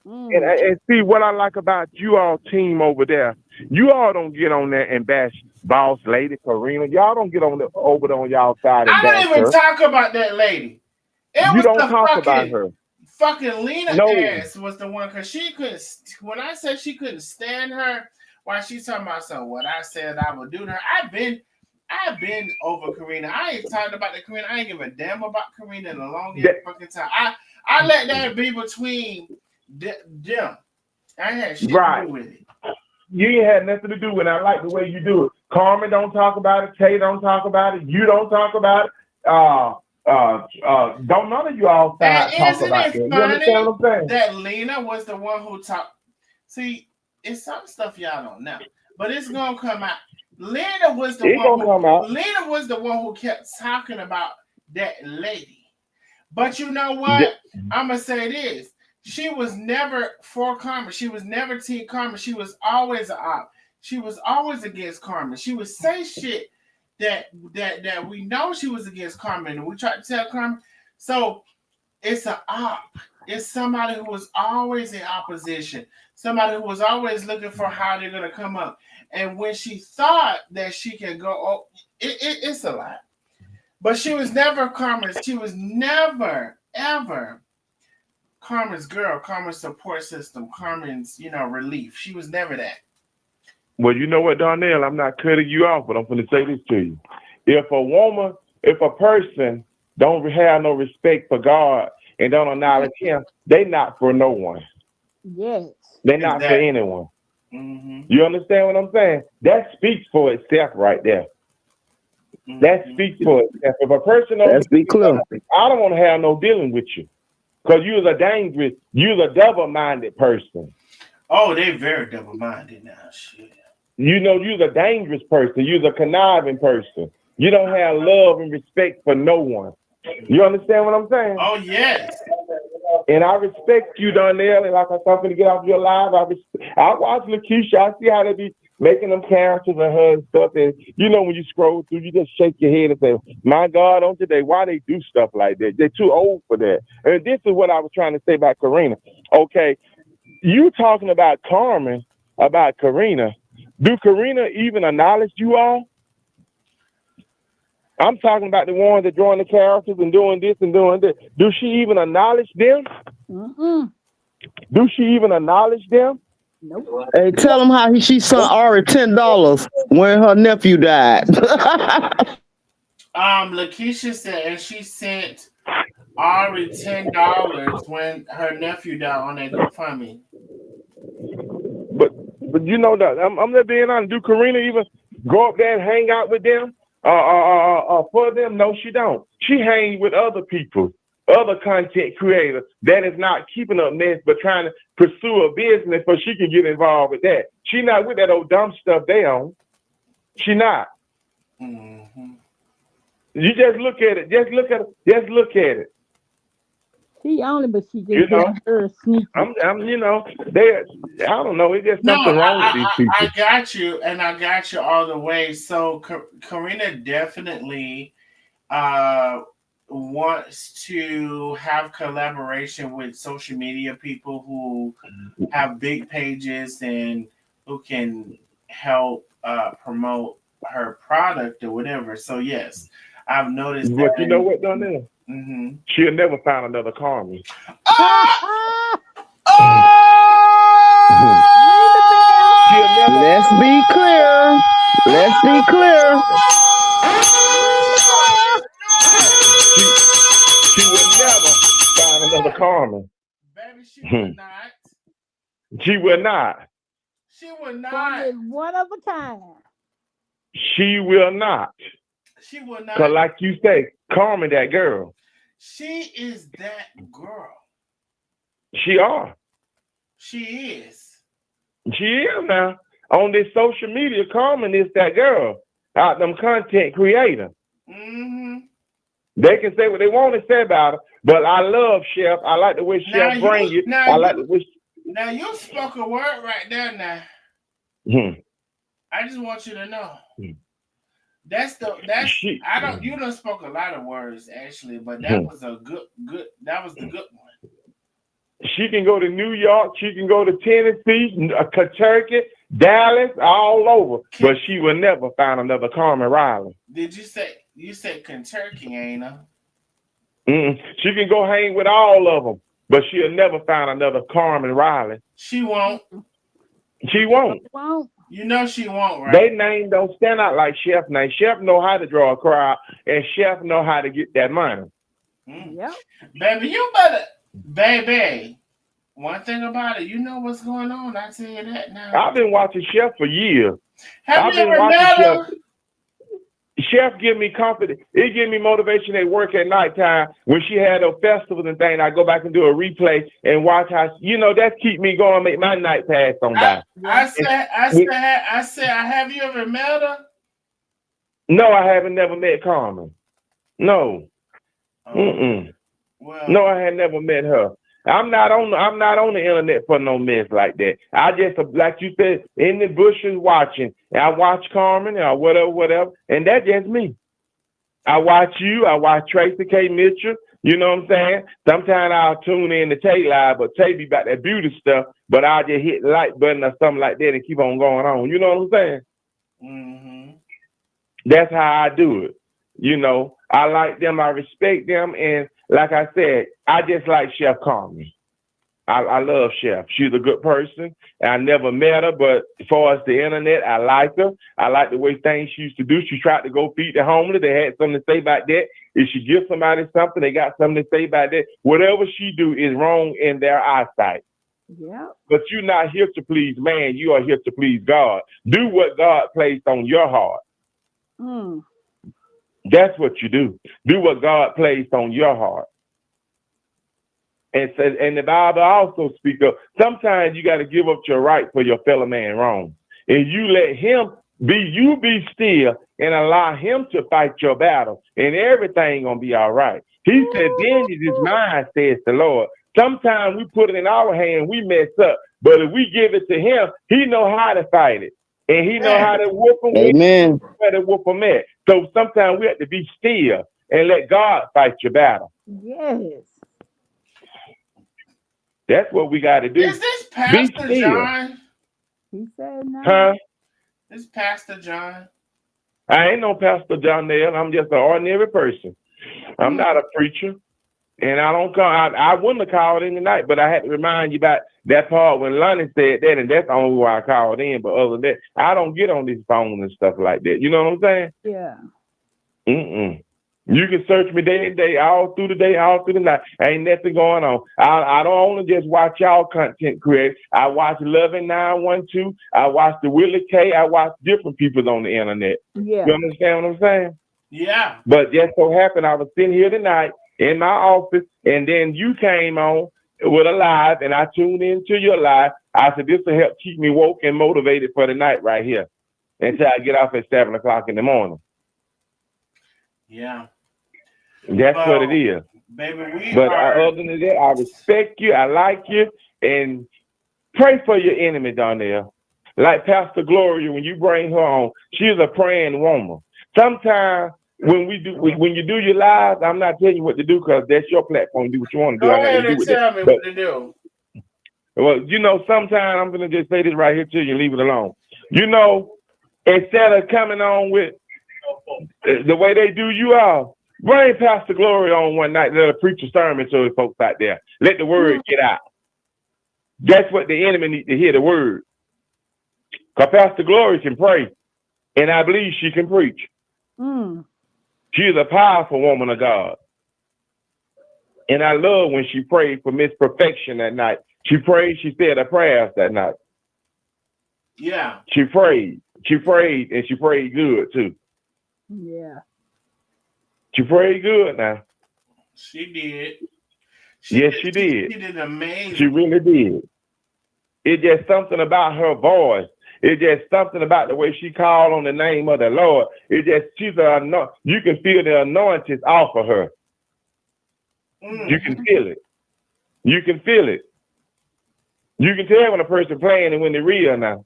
Speaker 3: and,
Speaker 2: Mm.
Speaker 3: and see what I like about you all team over there. You all don't get on there and bash boss lady Karina. Y'all don't get over there on y'all side and
Speaker 1: I
Speaker 3: bash
Speaker 1: don't even
Speaker 3: her.
Speaker 1: talk about that lady. It
Speaker 3: You
Speaker 1: was
Speaker 3: don't
Speaker 1: the
Speaker 3: talk about her.
Speaker 1: fucking Lena
Speaker 3: No.
Speaker 1: ass was the one because she couldn't. When I said she couldn't stand her, while she's talking about so what I said I would do to her. I've been over Karina. I ain't talking about the Karina. I ain't give a damn about Karina in a long fucking time. I let that be between them. I had shit to do with it.
Speaker 3: You ain't had nothing to do with it. I like the way you do it. Carmen don't talk about it. Tay don't talk about it. You don't talk about it. Don't none of you all
Speaker 1: And
Speaker 3: talk
Speaker 1: isn't
Speaker 3: about
Speaker 1: it
Speaker 3: that. You understand
Speaker 1: funny
Speaker 3: what I'm saying?
Speaker 1: that Lena was the one who talked? See, it's some stuff y'all don't know, but it's gonna come out. Lena was the
Speaker 3: It's
Speaker 1: one
Speaker 3: gonna come out.
Speaker 1: Lena was the one who kept talking about that lady. But you know what? I'm gonna say this. She was never for Carmen. She was never Team Carmen. She was always a op. She was always against Carmen. She would say shit that we know she was against Carmen, and we tried to tell Carmen. So it's an op. It's somebody who was always in opposition. Somebody who was always looking for how they're gonna come up. And when she thought that she can go, oh, it's a lot. But she was never Carmen's. She was never ever Carmen's girl, Carmen's support system, Carmen's relief. She was never that.
Speaker 3: Well, you know what, Darnell? I'm not cutting you off, but I'm going to say this to you. If a person don't have no respect for God and don't acknowledge Him, they not for no one.
Speaker 2: Yes.
Speaker 3: They're not for anyone.
Speaker 1: Mm-hmm.
Speaker 3: You understand what I'm saying? That speaks for itself right there. Mm-hmm. That speaks for itself. If a person don't
Speaker 4: Let's be clear.
Speaker 3: I don't want to have no dealing with you because you're a double-minded person.
Speaker 1: Oh, they very double-minded now. Shit.
Speaker 3: You know, you're a dangerous person. You're a conniving person. You don't have love and respect for no one. You understand what I'm saying?
Speaker 1: Oh, yes.
Speaker 3: And I respect you, Darnell, and like I said, I'm going to get off your live. I watch Lakeisha. I see how they be making them characters and her and stuff. And, you know, when you scroll through, you just shake your head and say, my God, on today, why they do stuff like that? They're too old for that. And this is what I was trying to say about Karina. Okay, you talking about Carmen, about Karina. Do Karina even acknowledge you all? I'm talking about the ones that drawing the characters and doing this and doing that. Do she even acknowledge them?
Speaker 2: Mm-mm.
Speaker 3: Do she even acknowledge them?
Speaker 2: Nope.
Speaker 4: Hey, tell them how she sent Ari $10 when her nephew died.
Speaker 1: Lakeisha said, and she sent Ari $10 when her nephew died on that GoFundMe.
Speaker 3: But you know that I'm just being honest. Do Karina even go up there and hang out with them for them? No, she don't. She hangs with other people, other content creators that is not keeping up mess, but trying to pursue a business so she can get involved with that. She not with that old dumb stuff they own. She not.
Speaker 1: Mm-hmm.
Speaker 3: You just look at it. Just look at it. Just look at it.
Speaker 2: She only, but she just
Speaker 3: You know,
Speaker 2: her sneaky.
Speaker 3: I'm you know, I don't know. It's just something wrong with these people.
Speaker 1: I got you, and I got you all the way. So Karina definitely wants to have collaboration with social media people who have big pages and who can help promote her product or whatever. So yes, I've noticed
Speaker 3: But
Speaker 1: that.
Speaker 3: you know what, Donnell?
Speaker 1: Mm-hmm.
Speaker 3: She'll never find another Carmen.
Speaker 4: Let's be clear. Let's be clear.
Speaker 3: She will never find another Carmen.
Speaker 1: Baby, she will not.
Speaker 3: She will not.
Speaker 1: She will not.
Speaker 2: Carmen is one of a kind.
Speaker 3: She will not.
Speaker 1: She will not.
Speaker 3: Cause like you say, Carmen, that girl.
Speaker 1: She is that girl.
Speaker 3: She are.
Speaker 1: She is.
Speaker 3: She is now. On this social media, Carmen is that girl. Out them content creator.
Speaker 1: Mm-hmm.
Speaker 3: They can say what they want to say about her, but I love Chef. I like the way Chef bring you. I like the way.
Speaker 1: Now you spoke a word right there. Now, I just want you to know. That's I don't. You done spoke a lot of words actually, but that was a good. That was the good one.
Speaker 3: She can go to New York. She can go to Tennessee, Kentucky, Dallas, all over. But she will never find another Carmen Riley.
Speaker 1: Did you say Kentucky, ain't her?
Speaker 3: She can go hang with all of them, but she'll never find another Carmen Riley.
Speaker 1: She won't.
Speaker 3: She won't.
Speaker 1: You know she won't, right?
Speaker 3: They name don't stand out like Chef name. Chef know how to draw a crowd, and Chef know how to get that money.
Speaker 2: Yep.
Speaker 1: Baby, you better, baby. One thing about it, you know what's going on. I tell you that now.
Speaker 3: I've been watching Chef for years.
Speaker 1: Have you ever met her?
Speaker 3: Chef give me confidence. It give me motivation at work at nighttime when she had those festivals and things. I go back and do a replay and watch how, that keep me going, make my night pass on by.
Speaker 1: I said, have you ever met her?
Speaker 3: No, I haven't never met Carmen. No.
Speaker 1: Well,
Speaker 3: no, I had never met her. I'm not on the internet for no mess like that. I just, like you said, in the bushes watching. I watch Carmen or whatever, and that's just me. I watch you. I watch Tracy K. Mitchell. You know what I'm saying? Sometimes I'll tune in to Tay Live, but Tay be about that beauty stuff, but I'll just hit the like button or something like that and keep on going on. You know what I'm saying?
Speaker 1: Mm-hmm.
Speaker 3: That's how I do it. I like them. I respect them. And like I said, I just like Chef Carmen. I love Chef. She's a good person. I never met her, but as far as the internet, I like her. I like the way things she used to do. She tried to go feed the homeless. They had something to say about that. If she gives somebody something, they got something to say about that. Whatever she do is wrong in their eyesight.
Speaker 2: Yeah.
Speaker 3: But you're not here to please man. You are here to please God. Do what God placed on your heart. That's what you do. Do what God placed on your heart. And the Bible also speaks of sometimes you got to give up your right for your fellow man wrong. And you let him be still and allow him to fight your battle, and everything gonna be all right. He said, vengeance is mine, says the Lord. Sometimes we put it in our hand, we mess up. But if we give it to him, he know how to fight it. And he know how to whoop him.
Speaker 4: Amen.
Speaker 3: How to whoop him at. So sometimes we have to be still and let God fight your battle.
Speaker 2: Yes.
Speaker 3: That's what we got to do.
Speaker 1: Is this Pastor John?
Speaker 2: He said no.
Speaker 3: Huh?
Speaker 1: This Pastor John?
Speaker 3: I ain't no Pastor John Nail. I'm just an ordinary person. I'm not a preacher. And I don't call. I wouldn't have called in tonight, but I had to remind you about that part when Lonnie said that, and that's the only why I called in. But other than that, I don't get on these phones and stuff like that. You know what I'm saying?
Speaker 2: Yeah.
Speaker 3: You can search me day and day, all through the day, all through the night. Ain't nothing going on. I don't only just watch y'all content create. I watch Loving 912. I watch the Willie K. I watch different people on the internet.
Speaker 2: Yeah.
Speaker 3: You understand what I'm saying?
Speaker 1: Yeah.
Speaker 3: But just so happened I was sitting here tonight in my office, and then you came on with a live, and I tuned into your live. I said, this will help keep me woke and motivated for the night right here until I get off at 7 o'clock in the morning.
Speaker 1: Yeah.
Speaker 3: That's what it is.
Speaker 1: Baby,
Speaker 3: other than that, I respect you. I like you. And pray for your enemy, Donnell. Like Pastor Gloria, when you bring her on, she's a praying woman. Sometimes when you do your lives, I'm not telling you what to do because that's your platform. Do what you want to do.
Speaker 1: Go ahead and tell me what to do.
Speaker 3: Well, sometimes I'm going to just say this right here to you and leave it alone. Instead of coming on with the way they do you all, bring Pastor Glory on one night, let her preach a sermon to the folks out there. Let the word get out. That's what the enemy needs to hear, the word. Because Pastor Glory can pray, and I believe she can preach. She is a powerful woman of God. And I love when she prayed for Miss Perfection that night. She said her prayers that night.
Speaker 1: Yeah.
Speaker 3: She prayed, and she prayed good too.
Speaker 2: Yeah.
Speaker 3: She prayed good now.
Speaker 1: She did.
Speaker 3: She did.
Speaker 1: She did amazing.
Speaker 3: She really did. It's just something about her voice. It's just something about the way she called on the name of the Lord. It's just you can feel the anointing off of her. You can feel it. You can feel it. You can tell when a person playing and when they're real now.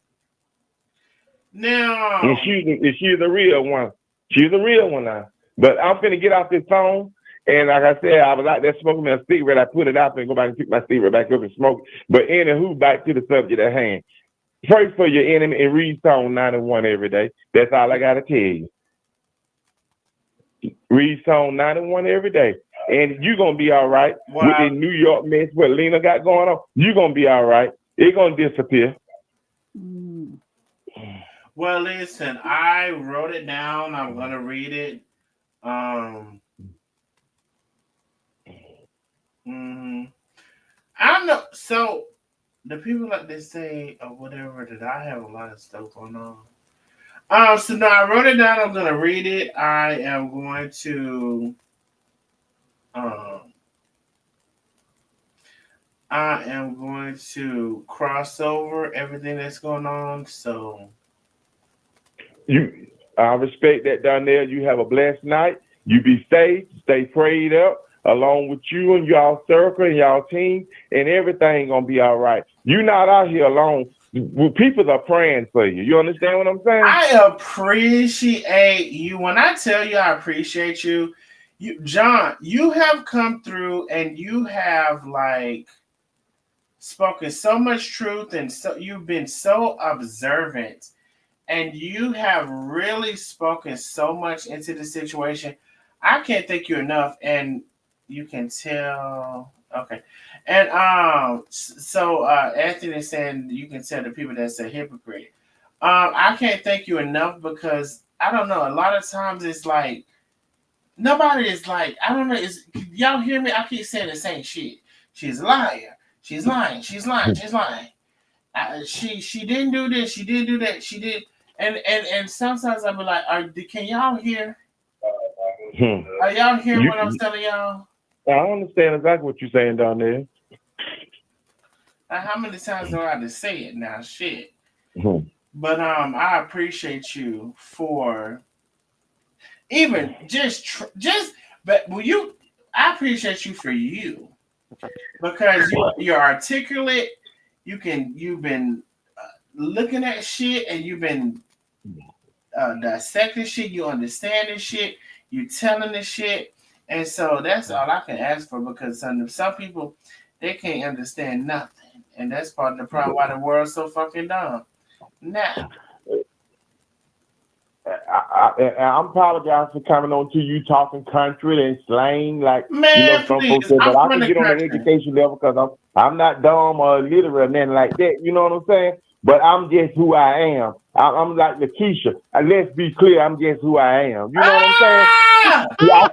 Speaker 1: Now.
Speaker 3: And she's a real one. She's a real one now. But I'm finna get off this phone. And like I said, I was out there smoking me a cigarette. I put it out and go back and pick my cigarette back up and smoke. But anywho, back to the subject at hand. Pray for your enemy and read Psalm 91 every day. That's all I got to tell you. Read Psalm 91 every day. And you're going to be all right. Wow. With the New York mess, what Lena got going on, you're going to be all right. It's going to disappear.
Speaker 1: Well, listen, I wrote it down. I'm going to read it. I don't know. So the people like they say or whatever that I have a lot of stuff going on. So now I wrote it down. I'm going to read it. I am going to cross over everything that's going on. So
Speaker 3: I respect that, Donnell. You have a blessed night. You be safe. Stay prayed up along with you and y'all circle and y'all team, and everything gonna be all right. You're not out here alone. People are praying for you. You understand what I'm saying?
Speaker 1: I appreciate you. When I tell you I appreciate you, John, you have come through and you have spoken so much truth, and so you've been so observant, and you have really spoken so much into the situation. I can't thank you enough, and you can tell. Okay, and so Anthony is saying you can tell the people that's a hypocrite. I can't thank you enough because I don't know. A lot of times it's like nobody is like, I don't know. Y'all hear me? I keep saying the same shit. She's a liar. She's lying. She's lying. She's lying. She didn't do this. She didn't do that. She did. And sometimes I'll be like, can y'all hear? Are y'all hearing what I'm telling y'all?
Speaker 3: I understand exactly what you're saying down there.
Speaker 1: How many times do I have to say it now? Shit. But I appreciate you for even but I appreciate you for you because you're articulate. You've been looking at shit and you've been dissecting shit. You understand this shit. You telling this shit. And so that's all I can ask for because some people, they can't understand nothing. And that's part of the problem why the world's so fucking dumb. Now.
Speaker 3: I apologize for coming on to you talking country and slang some folks say, but I can get on the education level because I'm not dumb or illiterate or nothing like that. You know what I'm saying? but I'm just who I am. I'm like Lakeisha. Let's be clear, I'm just who I am. You know what I'm saying?
Speaker 1: Ah!
Speaker 3: Yeah,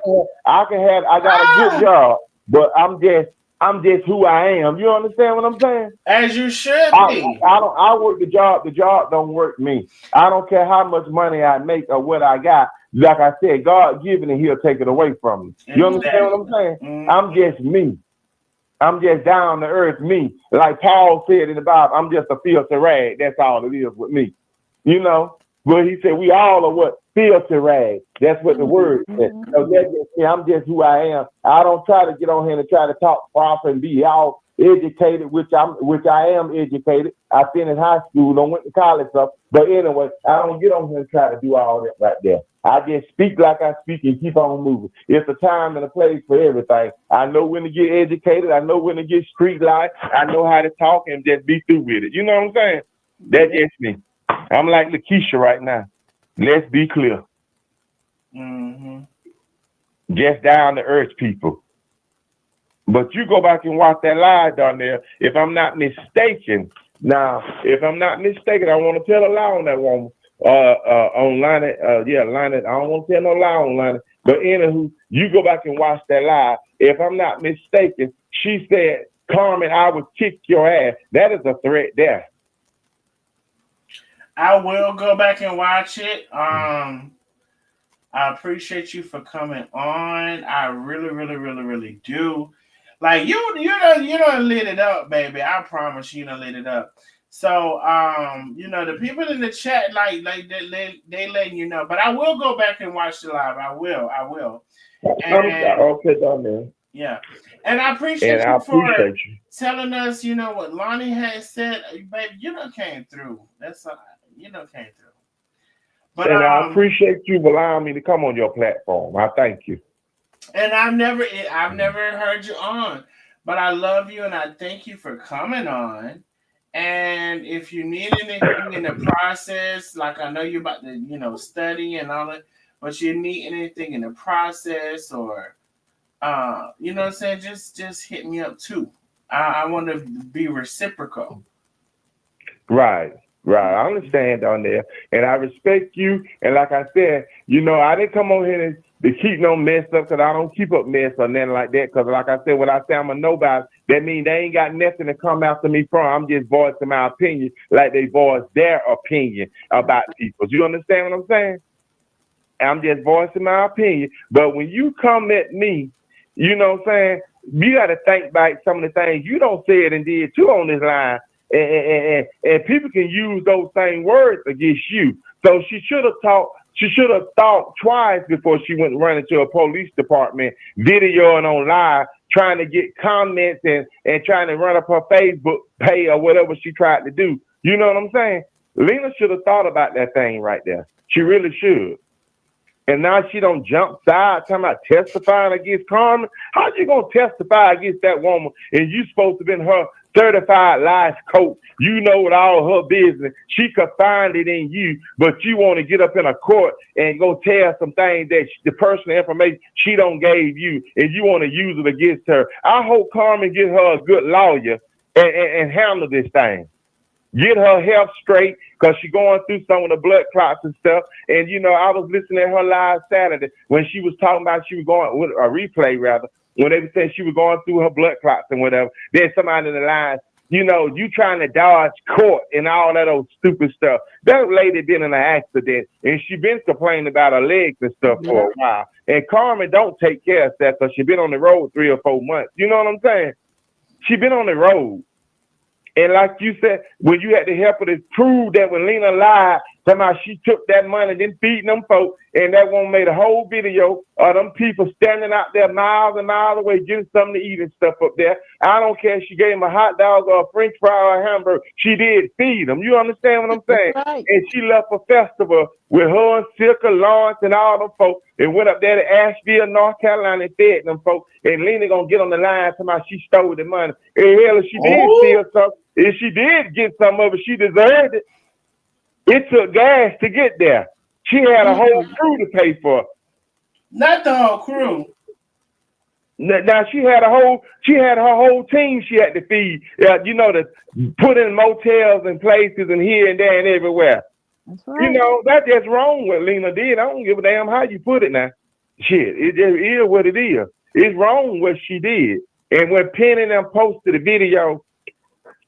Speaker 3: I got a good job, but I'm just who I am. You understand what I'm saying?
Speaker 1: As you should
Speaker 3: I,
Speaker 1: be.
Speaker 3: I work the job don't work me. I don't care how much money I make or what I got. Like I said, God given it, he'll take it away from me. You understand what I'm saying?
Speaker 1: Mm-hmm.
Speaker 3: I'm just me. I'm just down to earth me. Like Paul said in the Bible, I'm just a filthy rag. That's all it is with me. You know? But he said we all are what? Filthy rag. That's what the word said. So I'm just who I am. I don't try to get on here and try to talk proper and be all educated, which I am educated. I finished high school, I went to college stuff. But anyway, I don't get on here and try to do all that right there. I just speak like I speak and keep on moving. It's a time and a place for everything. I know when to get educated. I know when to get street life. I know how to talk and just be through with it. You know what I'm saying? That's just me. I'm like Lakeisha right now. Let's be clear.
Speaker 1: Mm-hmm.
Speaker 3: Just down to earth people. But you go back and watch that live down there. If I'm not mistaken, I want to tell a lie on that woman. Online it. Line it. I don't want to tell no lie online it. But anywho, you go back and watch that live. If I'm not mistaken, she said, Carmen, I would kick your ass. That is a threat there.
Speaker 1: I will go back and watch it. I appreciate you for coming on. I really, really, really, really do. Like you don't lit it up, baby. I promise you don't lit it up. So the people in the chat like they letting you know. But I will go back and watch the live. I will.
Speaker 3: Okay, down there.
Speaker 1: Yeah. And I appreciate you for telling us, what Lonnie has said. Baby, you done came through. That's you done came through. But
Speaker 3: I appreciate you allowing me to come on your platform. I thank you.
Speaker 1: And I've never heard you on, but I love you and I thank you for coming on. And if you need anything in the process, like I know you're about to, study and all that, but you need anything in the process or, you know what I'm saying, just hit me up too. I want to be reciprocal.
Speaker 3: Right. I understand down there, and I respect you. And like I said, I didn't come on here to keep no mess up because I don't keep up mess or nothing like that. Because like I said, when I say I'm a nobody, that means they ain't got nothing to come after me from. I'm just voicing my opinion like they voice their opinion about people. Do you understand what I'm saying? I'm just voicing my opinion. But when you come at me, you know what I'm saying, you got to think back some of the things you don't say it and did too on this line. And people can use those same words against you. So she should have thought twice before she went running to a police department, videoing on live, trying to get comments and trying to run up her Facebook page or whatever she tried to do. You know what I'm saying? Lena should have thought about that thing right there. She really should. And now she don't jump side talking about testifying against Carmen. How you gonna testify against that woman and you supposed to have been her certified life coach? You know with all her business. She could find it in you, but you want to get up in a court and go tell some things that the personal information she don't gave you, and you want to use it against her. I hope Carmen get her a good lawyer and handle this thing. Get her health straight because she's going through some of the blood clots and stuff. And, I was listening to her live Saturday when she was talking about she was going with a replay, rather, when they were saying she was going through her blood clots and whatever. Then somebody in the line, you trying to dodge court and all that old stupid stuff. That lady been in an accident and she been complaining about her legs and stuff for a while. And Carmen don't take care of that because she been on the road 3 or 4 months. You know what I'm saying? She been on the road. And like you said, when you had to help her to prove that when Lena lied, somehow she took that money, then feeding them folks, and that one made a whole video of them people standing out there miles and miles away getting something to eat and stuff up there. I don't care if she gave them a hot dog or a French fry or a hamburger. She did feed them. You understand what I'm saying?
Speaker 2: Right.
Speaker 3: And she left a festival with her and Silka, Lawrence, and all them folks, and went up there to Asheville, North Carolina, and fed them folks. And Lena gonna get on the line somehow she stole the money. And hell, if she did steal something, if she did get some of it, she deserved it. It took gas to get there. She had a whole crew to pay for.
Speaker 1: Not the whole crew.
Speaker 3: Now she had her whole team she had to feed. To put in motels and places and here and there and everywhere.
Speaker 2: That's right.
Speaker 3: That's just wrong what Lena did. I don't give a damn how you put it now. Shit, it just is what it is. It's wrong what she did. And when Penn and them posted the video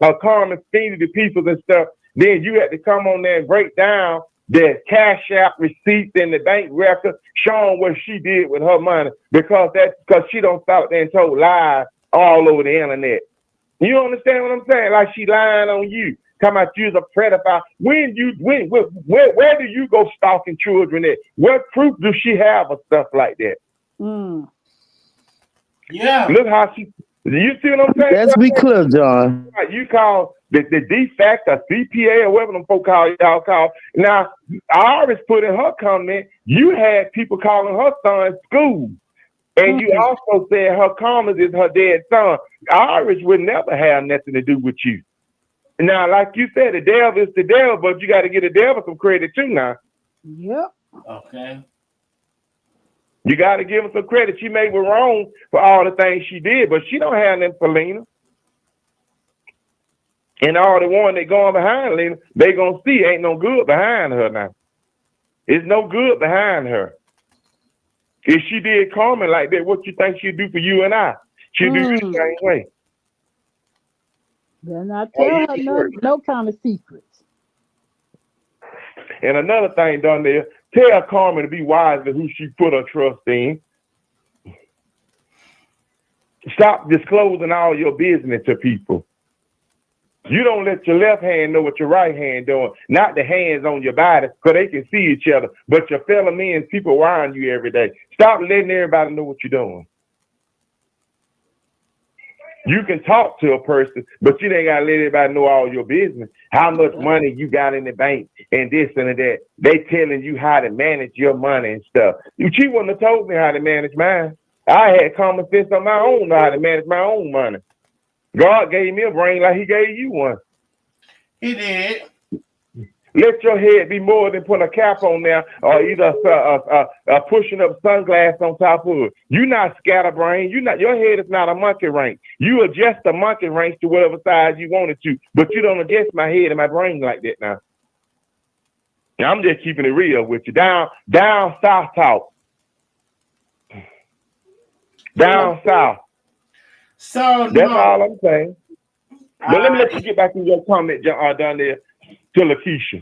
Speaker 3: of Carmen feeding the people and stuff, then you had to come on there and break down the cash app receipts and the bank record showing what she did with her money because she don't stop there and told lies all over the internet. You understand what I'm saying? Like she lying on you. Talking about you's a pedophile. Where do you go stalking children at? What proof does she have of stuff like that?
Speaker 2: Mm.
Speaker 1: Yeah.
Speaker 3: Look how you see what I'm saying?
Speaker 4: Let's be clear, John.
Speaker 3: You call the defect a CPA or whatever them folk y'all call. Now, Iris put in her comment, you had people calling her son school. And you also said her comments is her dead son. Iris would never have nothing to do with you. Now, like you said, the devil is the devil, but you got to give the devil some credit too now.
Speaker 2: Yep.
Speaker 1: Okay.
Speaker 3: You got to give her some credit. She may be wrong for all the things she did, but she don't have nothing for Lena. And all the one that going behind Lena, they going to see ain't no good behind her now. It's no good behind her. If she did Carmen like that, what you think she'd do for you and I? She'd do the same way.
Speaker 2: Then I tell her no kind of secrets.
Speaker 3: And another thing done there, tell Carmen to be wise to who she put her trust in. Stop disclosing all your business to people. You don't let your left hand know what your right hand doing, not the hands on your body, because they can see each other, but your fellow men, people around you every day. Stop letting everybody know what you're doing. You can talk to a person, but you ain't got to let everybody know all your business, how much money you got in the bank and this and that. They telling you how to manage your money and stuff. She wouldn't have told me how to manage mine. I had common sense on my own, know how to manage my own money. God gave me a brain like he gave you one.
Speaker 1: He did.
Speaker 3: Let your head be more than putting a cap on there or either pushing up sunglasses on top of it. You're not scatterbrained. Your head is not a monkey wrench. You adjust the monkey wrench to whatever size you want it to, but you don't adjust my head and my brain like that now. I'm just keeping it real with you. Down south talk. Down south.
Speaker 1: So
Speaker 3: that's all I'm saying. But let me let you get back in your comment down there to Lakeisha.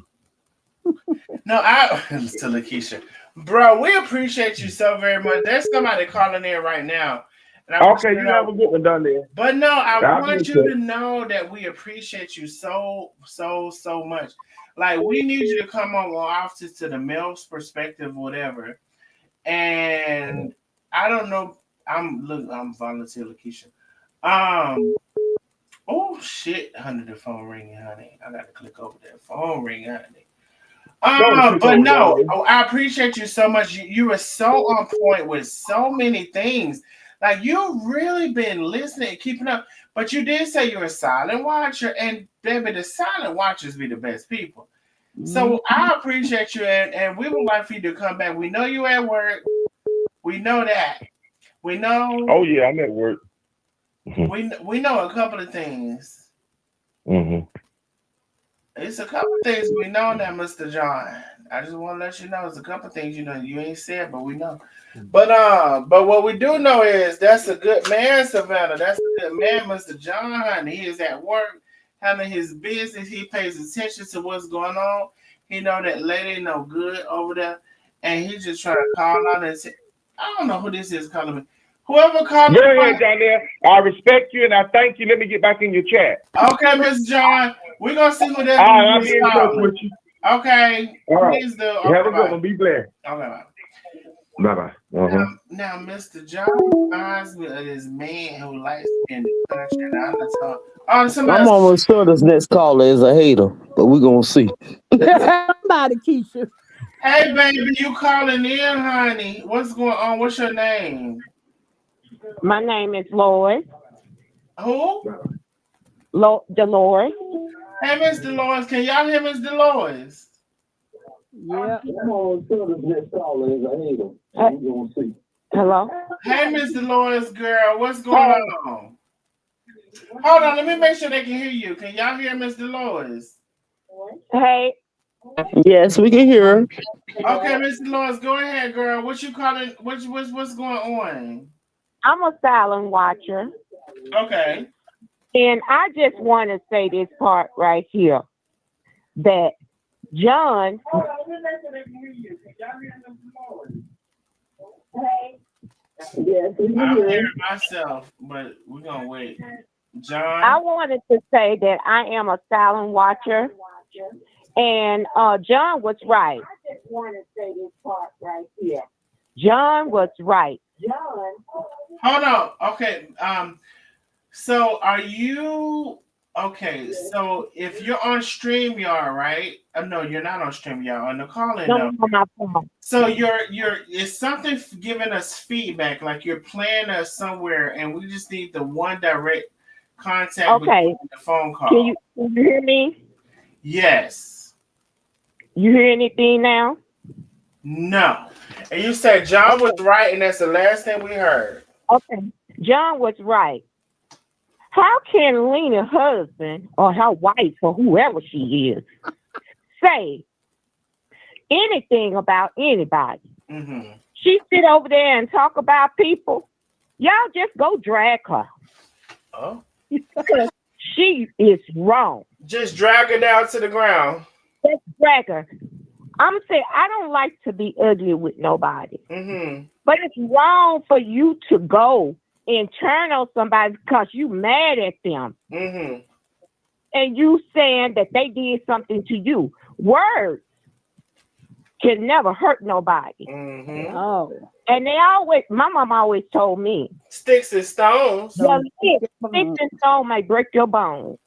Speaker 1: To Lakeisha. Bro, we appreciate you so very much. There's somebody calling in right now. And
Speaker 3: okay, you have a good one down there.
Speaker 1: But no, I want you to know that we appreciate you so much. Like, we need you to come on more often to the male's perspective, whatever. And I don't know. I'm volunteer Lakeisha. Oh shit, honey, the phone ringing, honey. I gotta click over that phone ring, honey. But no, I appreciate you so much. You are so on point with so many things. Like, you've really been listening and keeping up. But you did say you're a silent watcher, and baby, the silent watchers be the best people. So I appreciate you, and we would like for you to come back. We know you're at work. We know that. We know.
Speaker 3: Oh yeah, I'm at work.
Speaker 1: We know a couple of things.
Speaker 3: Mm-hmm.
Speaker 1: It's a couple of things we know now, Mr. John. I just want to let you know it's a couple of things you ain't said, but we know. But what we do know is that's a good man, Savannah. That's a good man, Mr. John. He is at work, handling his business. He pays attention to what's going on. He know that lady no good over there, and he just trying to call out and say, I don't know who this is calling me. Whoever called me.
Speaker 3: Go ahead, John there. I respect you and I thank you. Let me get back in your chat.
Speaker 1: Okay, Mr. John. We're going to see what that
Speaker 3: I'll be in touch with you.
Speaker 1: Okay.
Speaker 3: All right.
Speaker 1: Please do.
Speaker 3: Have a good one. Be blessed.
Speaker 1: Okay, bye.
Speaker 3: Bye-bye.
Speaker 1: Now, Mr. John reminds me of this man who likes in the country.
Speaker 4: I'm almost sure this next caller is a hater, but we're going to see.
Speaker 2: Somebody, Keisha.
Speaker 1: Hey, baby, you calling in, honey. What's going on? What's your name?
Speaker 5: My name is Lois.
Speaker 1: Who?
Speaker 5: Dolores.
Speaker 1: Hey, Miss Dolores. Can y'all hear Miss Dolores?
Speaker 2: Yeah.
Speaker 5: Hello?
Speaker 1: Hey, Miss Dolores, girl, what's going on? Hold on, let me make sure they can hear you. Can y'all hear Miss Dolores?
Speaker 5: Hey,
Speaker 4: Yes, we can hear her.
Speaker 1: Okay, Miss Dolores, go ahead, girl. What you calling? What's going on?
Speaker 5: I'm a silent watcher.
Speaker 1: Okay.
Speaker 5: And I just want to say this part right here that John. Yes,
Speaker 1: I'm hearing myself, but we're gonna wait.
Speaker 5: I
Speaker 1: John.
Speaker 5: wanted to say that I am a silent watcher, and John was right. I just want to say this part right here. John was right.
Speaker 1: Hold on. Okay. So are you okay? So if you're on StreamYard, right? No, you're not on StreamYard. On the call-in
Speaker 5: No,
Speaker 1: number.
Speaker 5: on my phone.
Speaker 1: So you're it's something giving us feedback, like you're playing us somewhere, and we just need the one direct contact
Speaker 5: Okay.
Speaker 1: between the phone call.
Speaker 5: Can you hear me?
Speaker 1: Yes.
Speaker 5: You hear anything now?
Speaker 1: No. And you said John was right, and that's the last thing we heard.
Speaker 5: Okay. John was right. How can Lena's husband or her wife or whoever she is say anything about anybody?
Speaker 1: Mm-hmm.
Speaker 5: She sit over there and talk about people. Y'all just go drag her.
Speaker 1: Oh.
Speaker 5: She is wrong.
Speaker 1: Just drag her down to the ground.
Speaker 5: Just drag her. I'm saying I don't like to be ugly with nobody.
Speaker 1: Mm-hmm.
Speaker 5: But it's wrong for you to go and turn on somebody because you mad at them.
Speaker 1: Mm-hmm.
Speaker 5: And you saying that they did something to you. Words can never hurt nobody.
Speaker 1: Mm-hmm.
Speaker 2: Oh.
Speaker 5: And my mom always told me,
Speaker 1: Sticks and stones.
Speaker 5: sticks and stones may break your bones,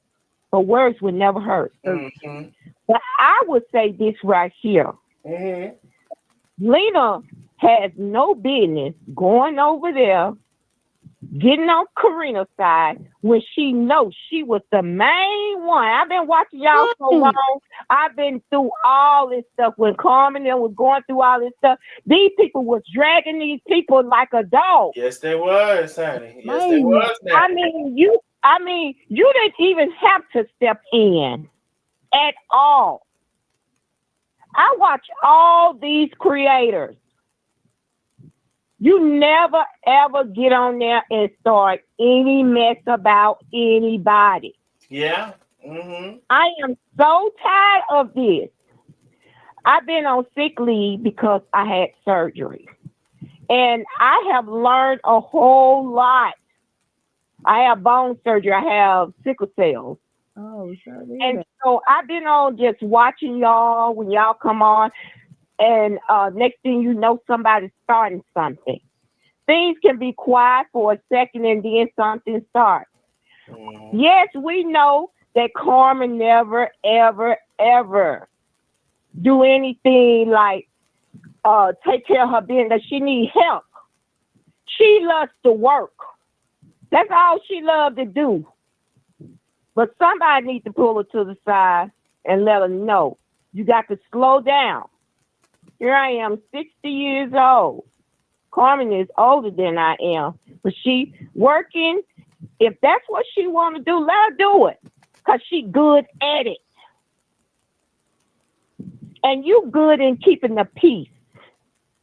Speaker 5: but words would never hurt.
Speaker 1: Mm-hmm.
Speaker 5: But I would say this right here.
Speaker 1: Mm-hmm.
Speaker 5: Lena has no business going over there, getting on Karina's side when she knows she was the main one. I've been watching y'all so long. I've been through all this stuff. When Carmen was going through all this stuff, these people was dragging these people like a dog.
Speaker 1: Yes, they was, honey. Yes, they was. Now.
Speaker 5: I mean, you didn't even have to step in at all. I watch all these creators. You never, ever get on there and start any mess about anybody.
Speaker 1: Yeah. Mm-hmm.
Speaker 5: I am so tired of this. I've been on sick leave because I had surgery. And I have learned a whole lot. I have bone surgery. I have sickle cells.
Speaker 2: Oh, sorry.
Speaker 5: And so I've been on just watching y'all when y'all come on. And next thing you know, somebody's starting something. Things can be quiet for a second and then something starts. Mm-hmm. Yes, we know that Carmen never, ever, ever do anything like take care of her business. She needs help. She loves to work. That's all she loves to do. But somebody needs to pull her to the side and let her know, you got to slow down. Here I am, 60 years old. Carmen is older than I am, but she working. If that's what she want to do, let her do it, because she good at it. And you good in keeping the peace.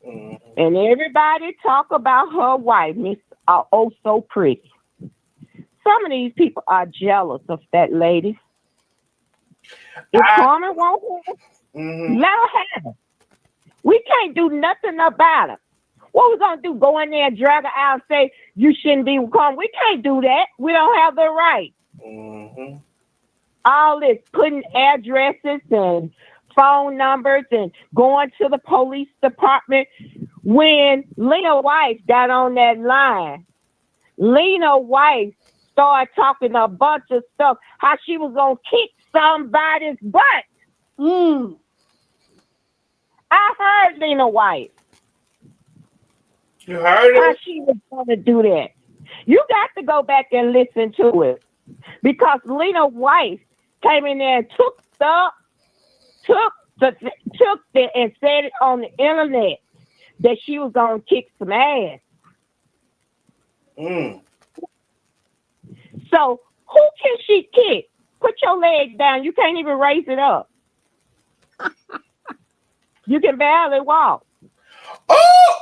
Speaker 5: Mm-hmm. And everybody talk about her wife, Miss Oh So Pretty. Some of these people are jealous of that lady. If Carmen wants her, let her have it. We can't do nothing about it. What we gonna do? Go in there and drag her out and say you shouldn't be Carmen? We can't do that. We don't have the right. Mm-hmm. All this putting addresses and phone numbers and going to the police department. When Lena White got on that line, Lena White started talking a bunch of stuff, how she was going to kick somebody's butt. I heard Lena White.
Speaker 1: You heard it?
Speaker 5: How she was going to do that. You got to go back and listen to it. Because Lena White came in there and took it and said it on the internet that she was going to kick some ass.
Speaker 1: Mm.
Speaker 5: So who can she kick? Put your leg down. You can't even raise it up. You can barely walk.
Speaker 1: Oh!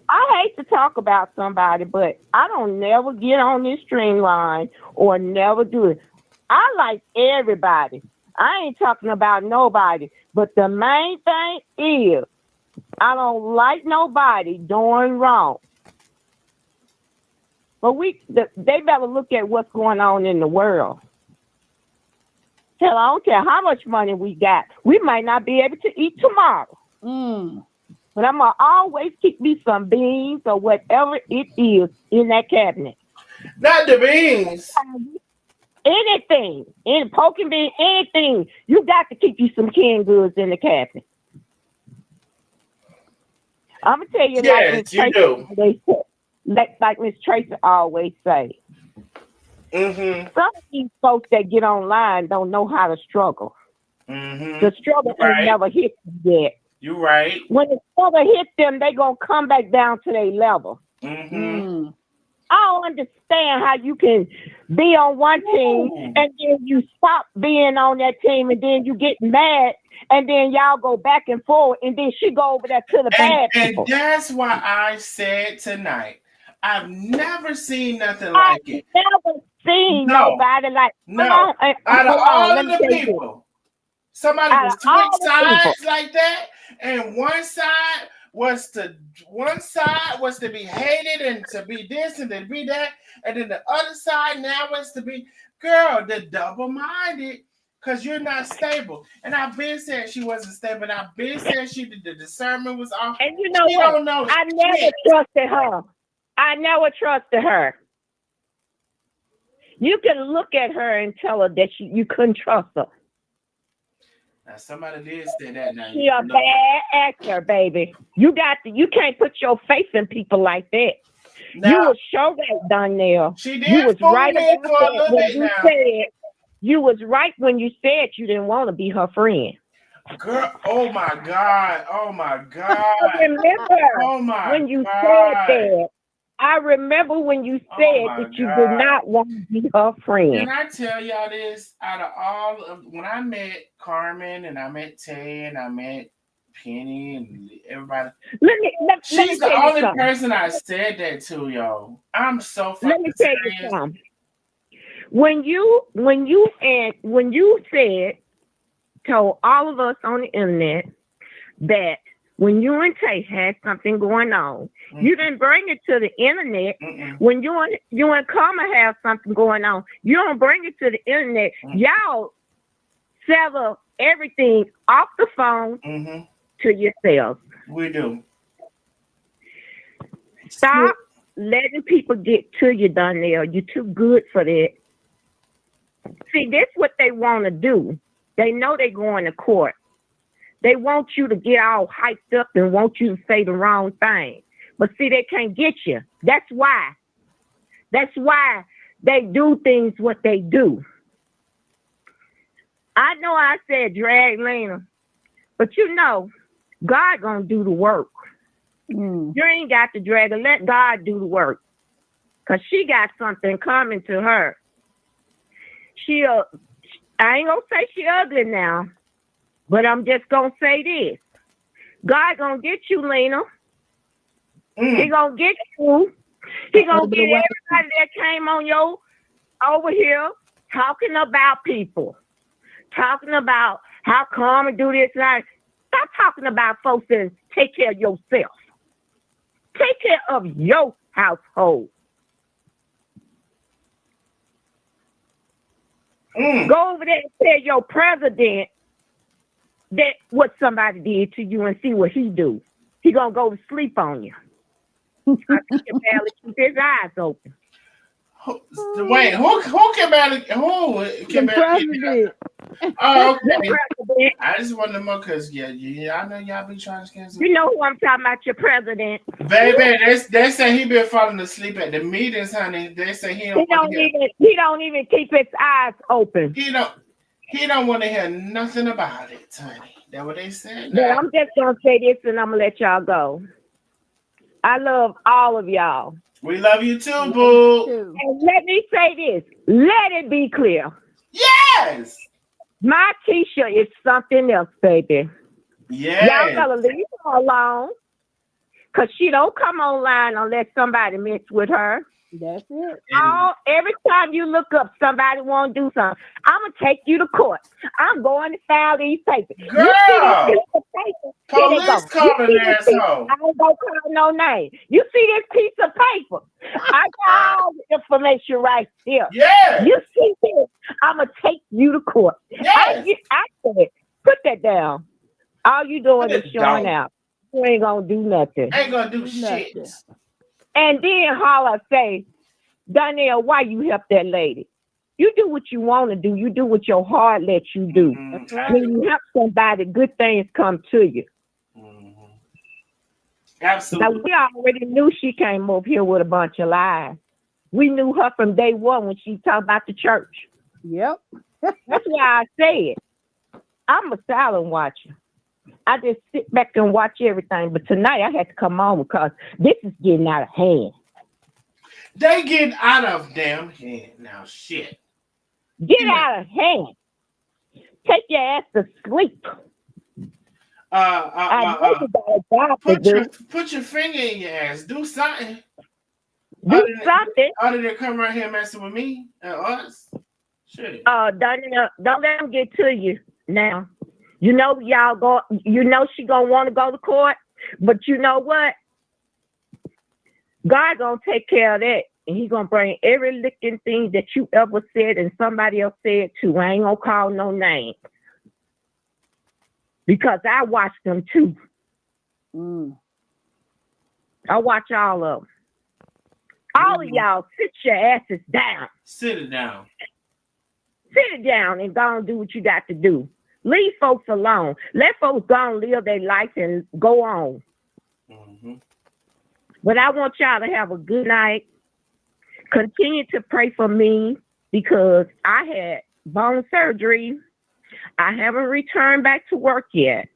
Speaker 5: I hate to talk about somebody, but I don't never get on this string line or never do it. I like everybody. I ain't talking about nobody. But the main thing is I don't like nobody doing wrong. But they better look at what's going on in the world. Hell, I don't care how much money we got. We might not be able to eat tomorrow. But I'm going to always keep me some beans or whatever it is in that cabinet.
Speaker 1: Not the beans.
Speaker 5: Anything. Any poking bean, anything. You got to keep you some canned goods in the cabinet. I'm going to tell you
Speaker 1: Yes, you do.
Speaker 5: Like Miss Tracy always say.
Speaker 1: Mm-hmm.
Speaker 5: Some of these folks that get online don't know how to struggle.
Speaker 1: Mm-hmm.
Speaker 5: The struggle ain't never hit them yet.
Speaker 1: You're right.
Speaker 5: When the struggle hits them, they going to come back down to their level.
Speaker 1: Mm-hmm.
Speaker 5: I don't understand how you can be on one team and then you stop being on that team and then you get mad and then y'all go back and forth and then she go over there to the bad people.
Speaker 1: And that's why I said tonight, I've never seen nothing like it.
Speaker 5: I've never seen nobody like
Speaker 1: out of all of the people. Somebody was switch sides like that, and one side was to be hated and to be this and to be that, and then the other side now was to be the double-minded, because you're not stable. And I've been saying she wasn't stable, and I've been saying the discernment was off.
Speaker 5: And you know what?
Speaker 1: Don't know
Speaker 5: I never trusted her. I never trusted her. You can look at her and tell her that you couldn't trust her.
Speaker 1: Now somebody did say that. Now
Speaker 5: you're a bad actor, baby. You can't put your face in people like that. Now, you was sure that done there.
Speaker 1: She did.
Speaker 5: You was right
Speaker 1: about that when you
Speaker 5: said you was right when you said you didn't want to be her friend.
Speaker 1: Girl, oh my God.
Speaker 5: I remember when you said that. I remember when you said that you did not want to be her friend.
Speaker 1: Can I tell y'all this? Out of all of when I met Carmen and I met Tay and I met Penny and everybody, she's the only person I said that to, y'all. I'm so fucking
Speaker 5: Let me tell you something. When you said, told all of us on the internet that when you and Tay had something going on, you didn't bring it to the internet. When you and Karma have something going on, you don't bring it to the internet. Y'all settle everything off the phone to yourselves.
Speaker 1: We do.
Speaker 5: Stop letting people get to you, Donnell. You're too good for that. See, that's what they want to do. They know they're going to court. They want you to get all hyped up and want you to say the wrong thing. But see, they can't get you. That's why. That's why they do things what they do. I know I said drag Lena, but you know, God gonna do the work. You ain't got to drag her. Let God do the work. Because she got something coming to her. I ain't gonna say she ugly now, but I'm just gonna say this. God gonna get you, Lena. He gonna get you. He gonna get everybody that came on over here talking about people. Talking about how come and do this and that. Stop talking about folks and take care of yourself. Take care of your household. Go over there and tell your president that what somebody did to you and see what he do. He gonna go to sleep on you. I can barely keep his eyes open.
Speaker 1: Wait, who can barely keep it? Oh, okay. I just want to know because I know y'all be trying to cancel.
Speaker 5: You know who I'm talking about, your president.
Speaker 1: Baby, they say he been falling asleep at the meetings, honey. They say he
Speaker 5: don't even keep his eyes open.
Speaker 1: He don't want to hear nothing about it, honey. That's what they said.
Speaker 5: But I'm just gonna say this and I'm gonna let y'all go. I love all of y'all.
Speaker 1: We love you too, boo.
Speaker 2: Too.
Speaker 5: And let me say this. Let it be clear.
Speaker 1: Yes.
Speaker 5: My Keisha is something else, baby.
Speaker 1: Yes.
Speaker 5: Y'all gotta leave her alone. Because she don't come online unless somebody mess with her.
Speaker 2: That's it.
Speaker 5: Every time you look up, somebody want to do something. I'm going to take you to court. I'm going to file these papers.
Speaker 1: Girl.
Speaker 5: You see this piece of paper?
Speaker 1: Police calling their asshole.
Speaker 5: I ain't going to call no name. You see this piece of paper? I got all the information right here.
Speaker 1: Yeah.
Speaker 5: You see this? I'm going to take you to court.
Speaker 1: Yes.
Speaker 5: I said, put that down. All you doing
Speaker 1: Put
Speaker 5: is
Speaker 1: it
Speaker 5: showing
Speaker 1: down.
Speaker 5: out. You ain't going to do nothing.
Speaker 1: Ain't gonna do shit.
Speaker 2: Nothing.
Speaker 5: And then holler say, Donnell, why you help that lady? You do what you want to do. You do what your heart lets you do.
Speaker 2: That's right.
Speaker 5: When you help somebody, good things come to you.
Speaker 1: Absolutely.
Speaker 5: Now, we already knew she came over here with a bunch of lies. We knew her from day one when she talked about the church.
Speaker 2: Yep.
Speaker 5: That's why I said, I'm a silent watcher. I just sit back and watch everything. But tonight I had to come on because this is getting out of hand.
Speaker 1: They get out of damn hand now. Shit.
Speaker 5: Get out of hand. Take your ass to sleep. I know you got a job to do.
Speaker 1: Put your finger in your ass. Do something.
Speaker 5: Do something.
Speaker 1: Other than come right here messing with me and us. Shit.
Speaker 5: Don't let them get to you now. You know y'all go. You know she gonna want to go to court, but you know what? God gonna take care of that, and He gonna bring every licking thing that you ever said and somebody else said too. I ain't gonna call no name because I watched them too. I watch all of them. All of y'all, sit your asses down.
Speaker 1: Sit it down.
Speaker 5: Sit it down and go and do what you got to do. Leave folks alone. Let folks go and live their life and go on. But I want y'all to have a good night. Continue to pray for me because I had bone surgery. I haven't returned back to work yet,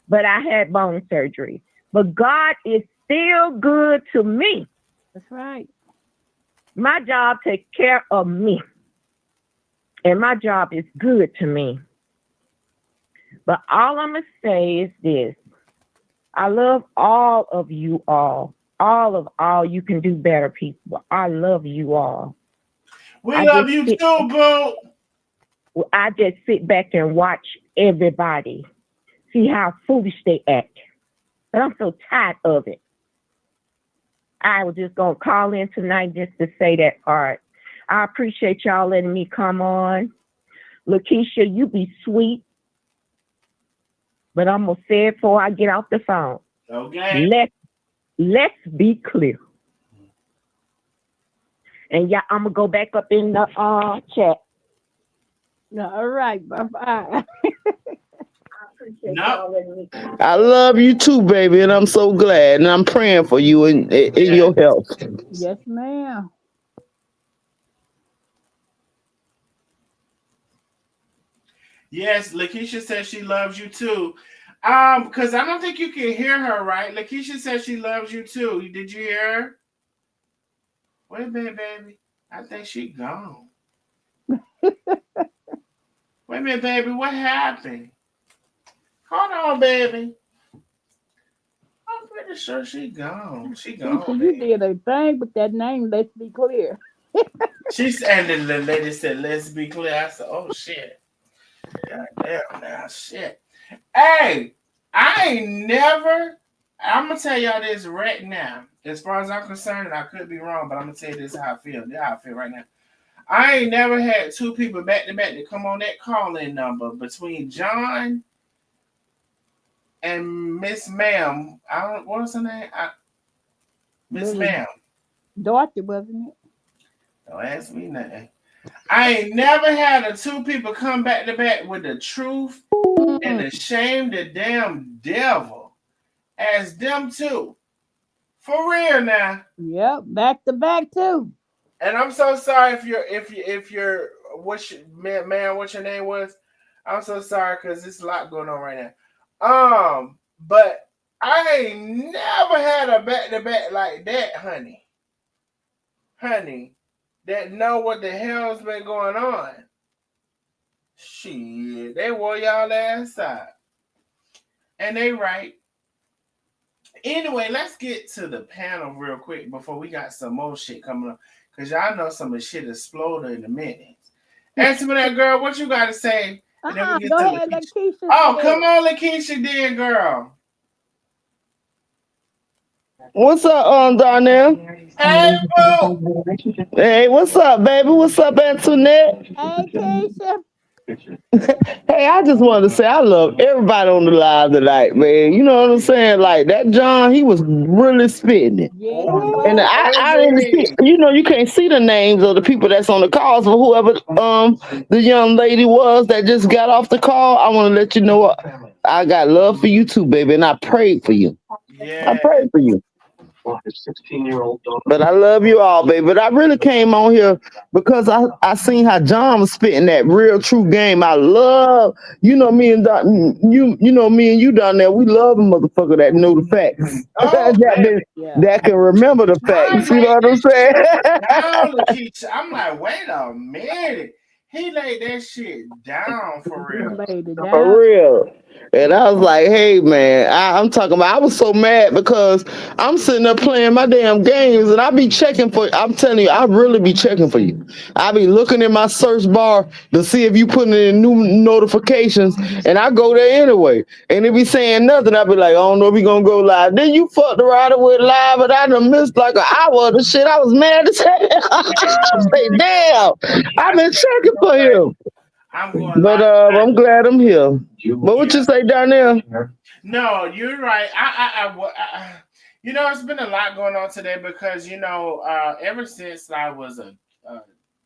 Speaker 5: but I had bone surgery. But God is still good to me.
Speaker 2: That's right.
Speaker 5: My job takes care of me. And my job is good to me. But all I'm going to say is this. I love all of you all. All you can do better people. I love you all.
Speaker 1: We love you too, boo.
Speaker 5: I just sit back and watch everybody. See how foolish they act. But I'm so tired of it. I was just going to call in tonight just to say that part. I appreciate y'all letting me come on. Lakeisha, you be sweet. But I'm going to say it before I get off the phone.
Speaker 1: Okay.
Speaker 5: Let's be clear. And yeah, I'm going to go back up in the chat.
Speaker 2: No, all right. Bye-bye.
Speaker 4: I love you too, baby, and I'm so glad, and I'm praying for you in your health.
Speaker 2: Yes, ma'am.
Speaker 1: Yes, Lakeisha says she loves you too. Because I don't think you can hear her, right? Lakeisha says she loves you too. Did you hear her? Wait a minute, baby. I think she gone. Wait a minute, baby. What happened? Hold on, baby. I'm pretty sure she gone. She gone.
Speaker 2: You did a thing with that name. Let's be clear.
Speaker 1: She said, and the lady said, "Let's be clear." I said, "Oh shit, god damn now, shit." Hey, I ain't never. I'm gonna tell y'all this right now. As far as I'm concerned, and I could be wrong, but I'm gonna tell you this how I feel. This how I feel right now. I ain't never had two people back to back to come on that call-in number between John and Miss Ma'am. I don't. What was her name? Miss Ma'am.
Speaker 2: Dorothy, wasn't it?
Speaker 1: Don't ask me nothing. I ain't never had a two people come back to back with the truth and the shame the damn devil as them two. For real now.
Speaker 2: Yep, back to back too.
Speaker 1: And I'm so sorry if you're what's your name was. I'm so sorry because there's a lot going on right now. But I ain't never had a back-to-back like that, honey. Honey, that know what the hell's been going on. Shit, they wore y'all ass out. And they right. Anyway, let's get to the panel real quick before we got some more shit coming up. Because y'all know some of the shit exploded in a minute. Answer me that, girl. What you got to say? And then we get
Speaker 2: Go
Speaker 1: to
Speaker 2: ahead,
Speaker 1: Lakeisha.
Speaker 2: Lakeisha.
Speaker 1: Oh, come on, Lakeisha, then, girl.
Speaker 4: What's up, Darnell?
Speaker 1: Hey, boo.
Speaker 4: Hey, what's up, baby? What's up, Antoinette?
Speaker 2: Hey, Keisha.
Speaker 4: Hey, I just wanted to say I love everybody on the live tonight, man. You know what I'm saying? Like that John, he was really spitting it.
Speaker 2: Yeah, he
Speaker 4: And
Speaker 1: Ooh,
Speaker 2: was.
Speaker 4: I didn't see,
Speaker 1: baby.
Speaker 4: you know, you can't see the names of the people that's on the calls, but whoever the young lady was that just got off the call, I want to let you know what I got love for you too, baby, and I prayed for you. I
Speaker 1: Yeah.
Speaker 4: prayed for you. But I love you all, baby. But I really came on here because I seen how John was spitting that real true game. I love, you know, me and you know me and you down there. We love a motherfucker that know the facts.
Speaker 1: Oh, baby.
Speaker 2: Yeah.
Speaker 4: That can remember the
Speaker 1: I
Speaker 4: facts. You know
Speaker 1: laid
Speaker 4: what I'm
Speaker 1: that
Speaker 4: saying?
Speaker 1: shit down, Lakeisha. I'm like, wait a minute. He laid that shit down for
Speaker 2: He
Speaker 1: real.
Speaker 2: laid it
Speaker 4: For
Speaker 2: down.
Speaker 4: real. And I was like, hey man, I'm talking about I was so mad because I'm sitting there playing my damn games and I be checking for I'm telling you, I really be checking for you. I be looking in my search bar to see if you putting in new notifications and I go there anyway. And it be saying nothing. I be like, I don't know if he gonna go live. Then you fucked around with live and I done missed like an hour of the shit. I was mad as hell. I say, damn, I've
Speaker 1: I
Speaker 4: been
Speaker 1: said, you
Speaker 4: checking
Speaker 1: know
Speaker 4: for
Speaker 1: what?
Speaker 4: him.
Speaker 1: I'm going
Speaker 4: But
Speaker 1: live
Speaker 4: I'm
Speaker 1: tonight.
Speaker 4: glad I'm here. But what
Speaker 1: Yeah.
Speaker 4: you say down there?
Speaker 1: No, you're right. You know, it's been a lot going on today because you know, ever since I was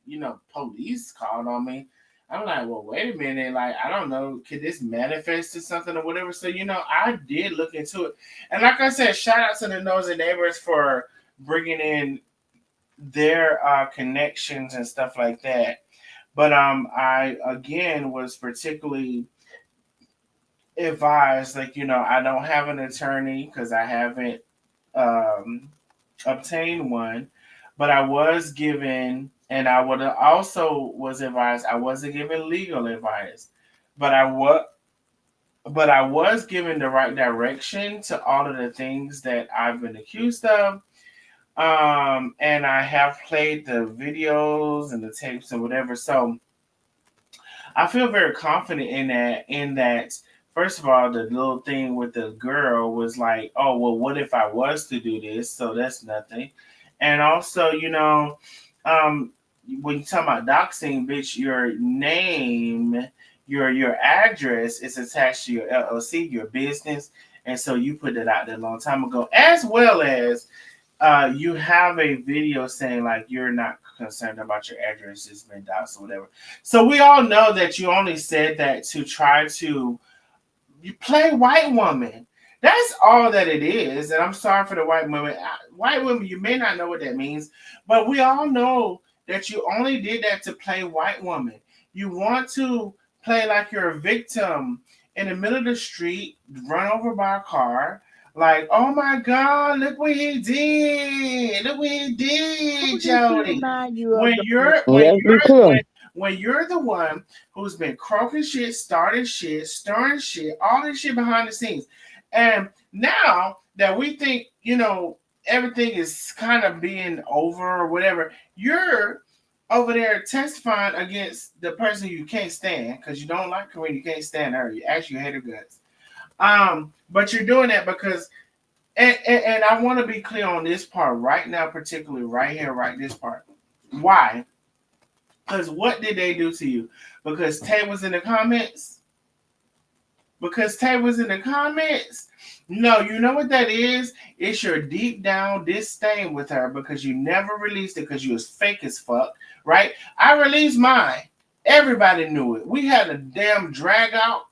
Speaker 1: you know, police called on me, I'm like, well, wait a minute, like I don't know, could this manifest to something or whatever? So you know, I did look into it, and like I said, shout out to the Nosy Neighbors for bringing in their connections and stuff like that. But I again was particularly advised, like you know, I don't have an attorney because I haven't um, obtained one, but I was given, and I would also was advised. I wasn't given legal advice, but I was given the right direction to all of the things that I've been accused of. And I have played the videos and the tapes and whatever. So I feel very confident in that. First of all, the little thing with the girl was like, oh well, what if I was to do this? So that's nothing. And also, you know, um, when you talk about doxing, bitch, your name, your address is attached to your LLC, your business, and so you put that out there a long time ago, as well as you have a video saying like you're not concerned about your address has been doxed or whatever. So we all know that you only said that to try to you play white woman. That's all that it is. And I'm sorry for the white women. White women, you may not know what that means, but we all know that you only did that to play white woman. You want to play like you're a victim in the middle of the street, run over by a car. Like, oh my God, look what he did. Look what he
Speaker 2: Who
Speaker 1: did,
Speaker 2: did she
Speaker 1: Jody.
Speaker 2: remind you
Speaker 1: When
Speaker 2: of, Darnell?
Speaker 1: you're when
Speaker 4: Let's be
Speaker 1: you're
Speaker 4: clear.
Speaker 1: when you're the one who's been croaking shit, starting shit, stirring shit, all this shit behind the scenes. And now that we think, you know, everything is kind of being over or whatever, you're over there testifying against the person you can't stand because you don't like her when you can't stand her. You actually hate her guts. But you're doing that because and I want to be clear on this part right now, particularly right here, right this part. Why? Because what did they do to you? Because Tay was in the comments? Because Tay was in the comments? No, you know what that is? It's your deep down disdain with her because you never released it because you was fake as fuck, right? I released mine. Everybody knew it. We had a damn drag out.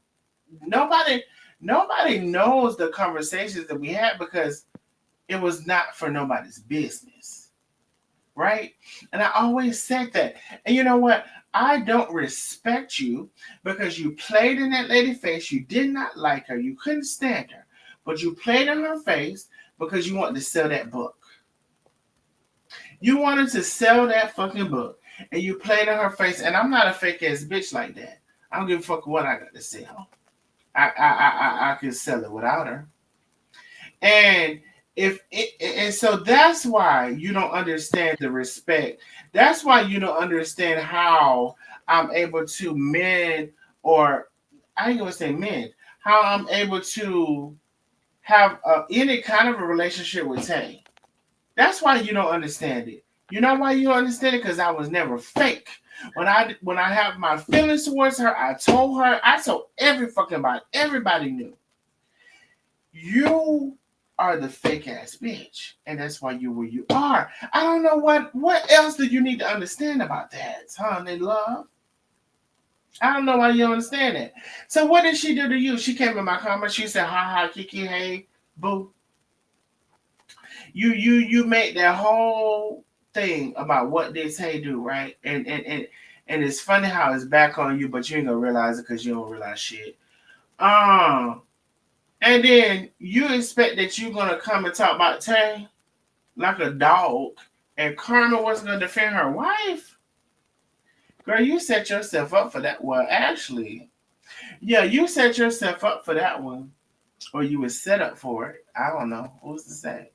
Speaker 1: Nobody, nobody knows the conversations that we had because it was not for nobody's business. Right? And I always said that. And you know what? I don't respect you because you played in that lady face. You did not like her. You couldn't stand her. but you played in her face because you wanted to sell that book. You wanted to sell that fucking book, and you played in her face. And I'm not a fake ass bitch like that. I don't give a fuck what I got to sell. I can sell it without her. And so that's why you don't understand the respect. That's why you don't understand how I'm able to mend, or I ain't gonna say mend, how I'm able to have any kind of a relationship with Tay. That's why you don't understand it. You know why you don't understand it? Because I was never fake. When I have my feelings towards her, I told every fucking body. Everybody knew. You are the fake ass bitch, and that's why you're where you are. I don't know what else do you need to understand about that, honey love. I don't know why you don't understand it. So what did she do to you? She came in my comments. She said, "Ha ha, Kiki, hey, boo." You made that whole thing about what did Tay do, right? And it's funny how it's back on you, but you ain't gonna realize it because you don't realize shit. And then you expect that you're gonna come and talk about Tay like a dog, and Karma wasn't gonna defend her wife. Girl, you set yourself up for that. Well, actually, yeah, you set yourself up for that one, or you were set up for it. I don't know. Who's to say?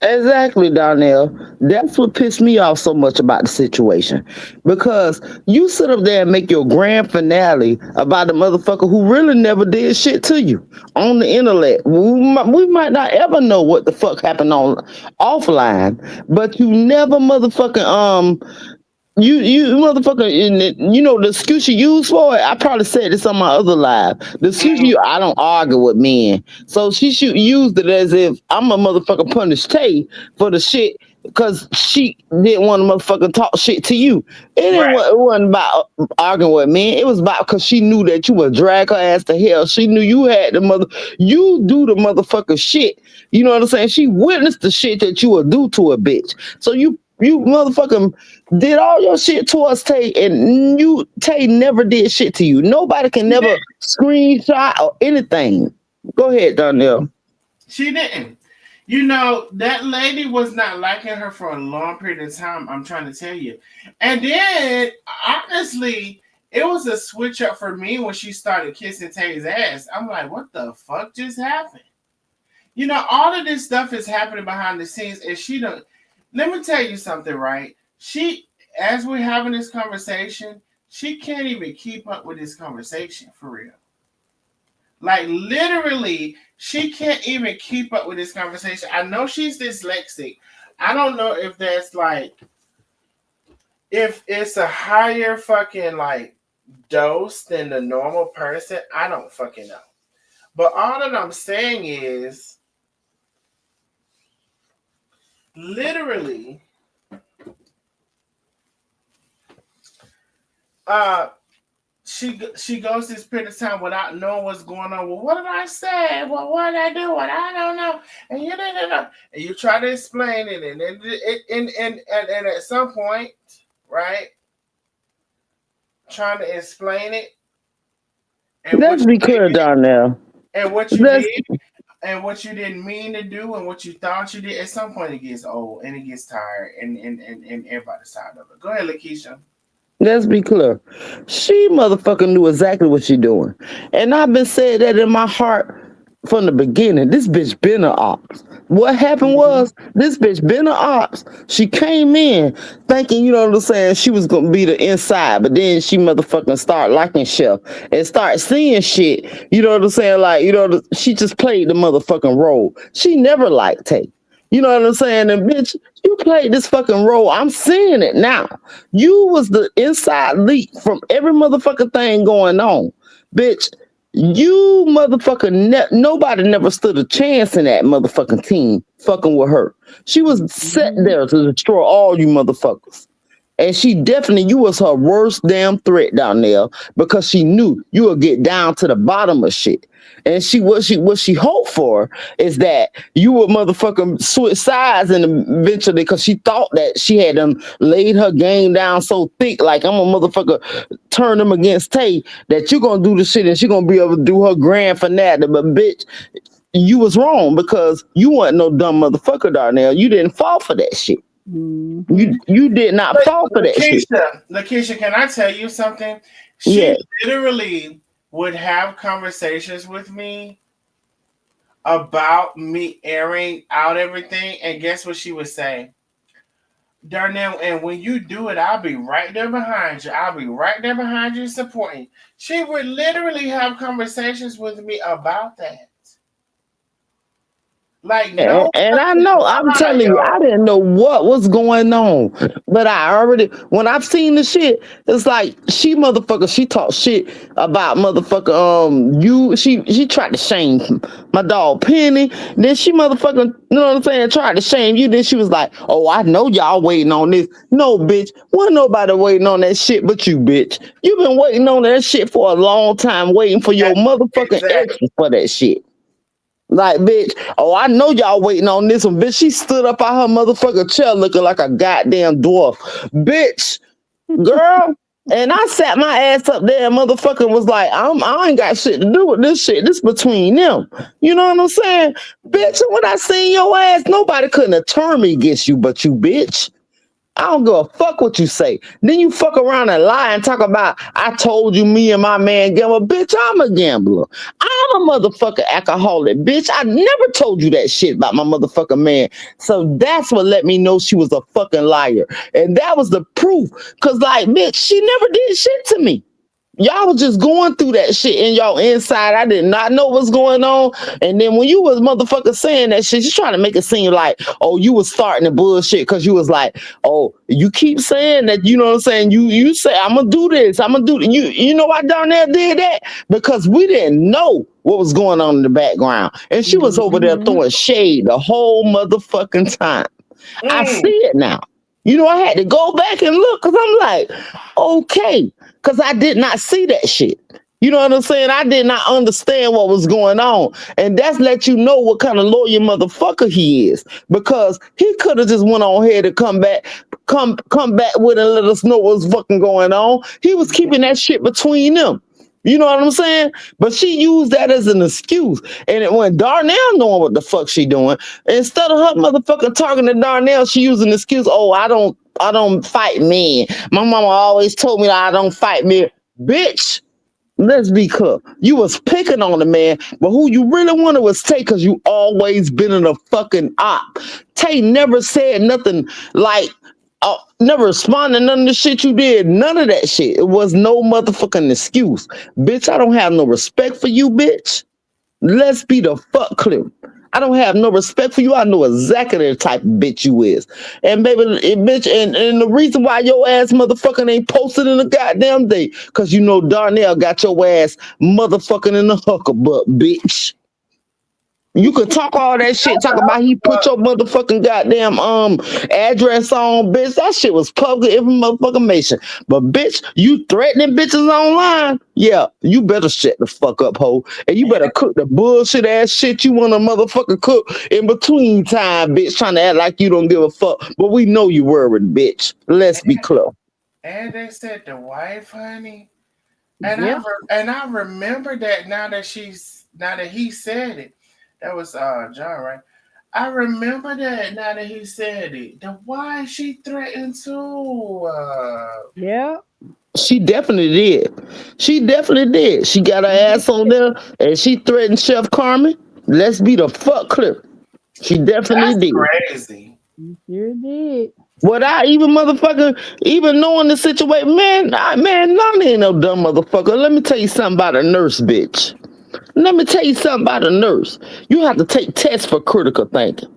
Speaker 4: Exactly, Donnell. That's what pissed me off so much about the situation. Because you sit up there and make your grand finale about the motherfucker who really never did shit to you on the internet. We might not ever know what the fuck happened on offline, but you never motherfucking you motherfucker, you know the excuse you use for it. I probably said this on my other live. The excuse I don't argue with men, so she should used it as if I'm a motherfucker punish Tay for the shit because she didn't want to motherfucking talk shit to you. It wasn't about arguing with men. It was about because she knew that you would drag her ass to hell. She knew you had you do the motherfucker shit. You know what I'm saying? She witnessed the shit that you would do to a bitch. So you motherfucking did all your shit towards Tay, and Tay never did shit to you. Nobody can never screenshot or anything. Go ahead, Donnell.
Speaker 1: She didn't. You know, that lady was not liking her for a long period of time, I'm trying to tell you. And then, honestly, it was a switch up for me when she started kissing Tay's ass. I'm like, what the fuck just happened? You know, all of this stuff is happening behind the scenes, and she don't. Let me tell you something, right? She, as we're having this conversation, she can't even keep up with this conversation, for real. Like, literally, she can't even keep up with this conversation. I know she's dyslexic. I don't know if that's like, if it's a higher fucking like dose than the normal person. I don't fucking know. But all that I'm saying is, literally, she goes this period of time without knowing what's going on. Well, what did I say? Well, what did I do? What I don't know. And you didn't know. And you try to explain it, and at some point, right? Trying to explain it.
Speaker 4: And let's be clear, Donnell.
Speaker 1: And what you did, and what you didn't mean to do, and what you thought you did. At some point, it gets old and it gets tired, and everybody's tired of it. Go ahead, Lakeisha.
Speaker 4: Let's be clear. She motherfucking knew exactly what she doing. And I've been saying that in my heart from the beginning. This bitch been an ops. What happened was this bitch been an ops. She came in thinking, you know what I'm saying, she was gonna be the inside, but then she motherfucking start liking Chef and start seeing shit. You know what I'm saying? Like, you know, she just played the motherfucking role. She never liked Tay. You know what I'm saying? And bitch, you played this fucking role. I'm seeing it now. You was the inside leak from every motherfucking thing going on. Bitch, you motherfucker, nobody never stood a chance in that motherfucking team fucking with her. She was set there to destroy all you motherfuckers. And she definitely, you was her worst damn threat down there because she knew you would get down to the bottom of shit. And what she hoped for is that you would motherfucking switch sides and eventually, because she thought that she had laid her game down so thick, like I'm a motherfucker turn them against Tay, that you're gonna do the shit and she gonna be able to do her grand finale. But bitch, you was wrong because you wasn't no dumb motherfucker, Darnell. You didn't fall for that shit.
Speaker 2: Mm-hmm.
Speaker 4: You did not fall for that shit.
Speaker 1: Lakeisha, can I tell you something?
Speaker 4: Yeah.
Speaker 1: She literally would have conversations with me about me airing out everything, and guess what she would say? Darnell, and when you do it, I'll be right there behind you. I'll be right there behind you supporting. She would literally have conversations with me about that. Like, no
Speaker 4: And I
Speaker 1: fucking
Speaker 4: know, I'm
Speaker 1: lie,
Speaker 4: telling you, I
Speaker 1: y'all.
Speaker 4: didn't know what was going on. But I already, when I've seen the shit, it's like she talked shit about motherfucker, she tried to shame my dog Penny. Then she motherfucking, you know what I'm saying, tried to shame you. Then she was like, oh, I know y'all waiting on this. No, bitch, wasn't nobody waiting on that shit but you, bitch. You been waiting on that shit for a long time, waiting for your motherfucking
Speaker 1: Exactly.
Speaker 4: exes for that shit. Like, bitch, oh, I know y'all waiting on this one. Bitch, she stood up out her motherfucking chair looking like a goddamn dwarf. Bitch, girl. And I sat my ass up there and motherfucking was like, I ain't got shit to do with this shit. This between them. You know what I'm saying? Bitch, when I seen your ass, nobody couldn't have turned me against you but you, bitch. I don't give a fuck what you say. Then you fuck around and lie and talk about, I told you me and my man gamble. Bitch, I'm a gambler. I'm a motherfucking alcoholic. Bitch, I never told you that shit about my motherfucking man. So that's what let me know she was a fucking liar. And that was the proof. Cause like, bitch, she never did shit to me. Y'all was just going through that shit in y'all inside. I did not know what's going on. And then when you was motherfucker saying that shit, you trying to make it seem like, oh, you was starting the bullshit because you was like, oh, you keep saying that, you know what I'm saying? You say, I'm gonna do this, I'm gonna do that. You know why Darnell did that? Because we didn't know what was going on in the background. And she was over there throwing shade the whole motherfucking time. I see it now. You know, I had to go back and look because I'm like, okay, because I did not see that shit. You know what I'm saying? I did not understand what was going on. And that's let you know what kind of lawyer motherfucker he is. Because he could have just went on here to come back with and let us know what's fucking going on. He was keeping that shit between them. You know what I'm saying? But she used that as an excuse. And when Darnell knowing what the fuck she doing, instead of her motherfucking talking to Darnell, she used an excuse. Oh, I don't fight men. My mama always told me that I don't fight men. Bitch, let's be clear. You was picking on the man, but who you really wanted was Tay because you always been in a fucking op. Tay never said nothing like, never responded to none of the shit you did. None of that shit. It was no motherfucking excuse. Bitch, I don't have no respect for you, bitch. Let's be the fuck clear. I don't have no respect for you. I know exactly the type of bitch you is. And baby, bitch, and the reason why your ass motherfucking ain't posted in a goddamn day, because you know Darnell got your ass motherfucking in the huckabuck, bitch. You could talk all that shit, talk about he put your motherfucking goddamn address on, bitch. That shit was public information. But bitch, you threatening bitches online? Yeah, you better shut the fuck up, ho. And you better cook the bullshit ass shit you want to motherfucking cook in between time, bitch, trying to act like you don't give a fuck. But we know you worried, bitch. Let's be clear.
Speaker 1: And they said the wife, honey. And I remember that now that he said it. That was John, right? I remember that now that he said it. The why she threatened to.
Speaker 2: Yeah.
Speaker 4: She definitely did. She definitely did. She got her ass on there and she threatened Chef Carmen. Let's be the fuck clear. She definitely
Speaker 1: That's
Speaker 4: did.
Speaker 1: crazy.
Speaker 2: You sure did.
Speaker 4: Without even motherfucker, even knowing the situation, man, none ain't no dumb motherfucker. Let me tell you something about a nurse, bitch. Let me tell you something about a nurse. You have to take tests for critical thinking.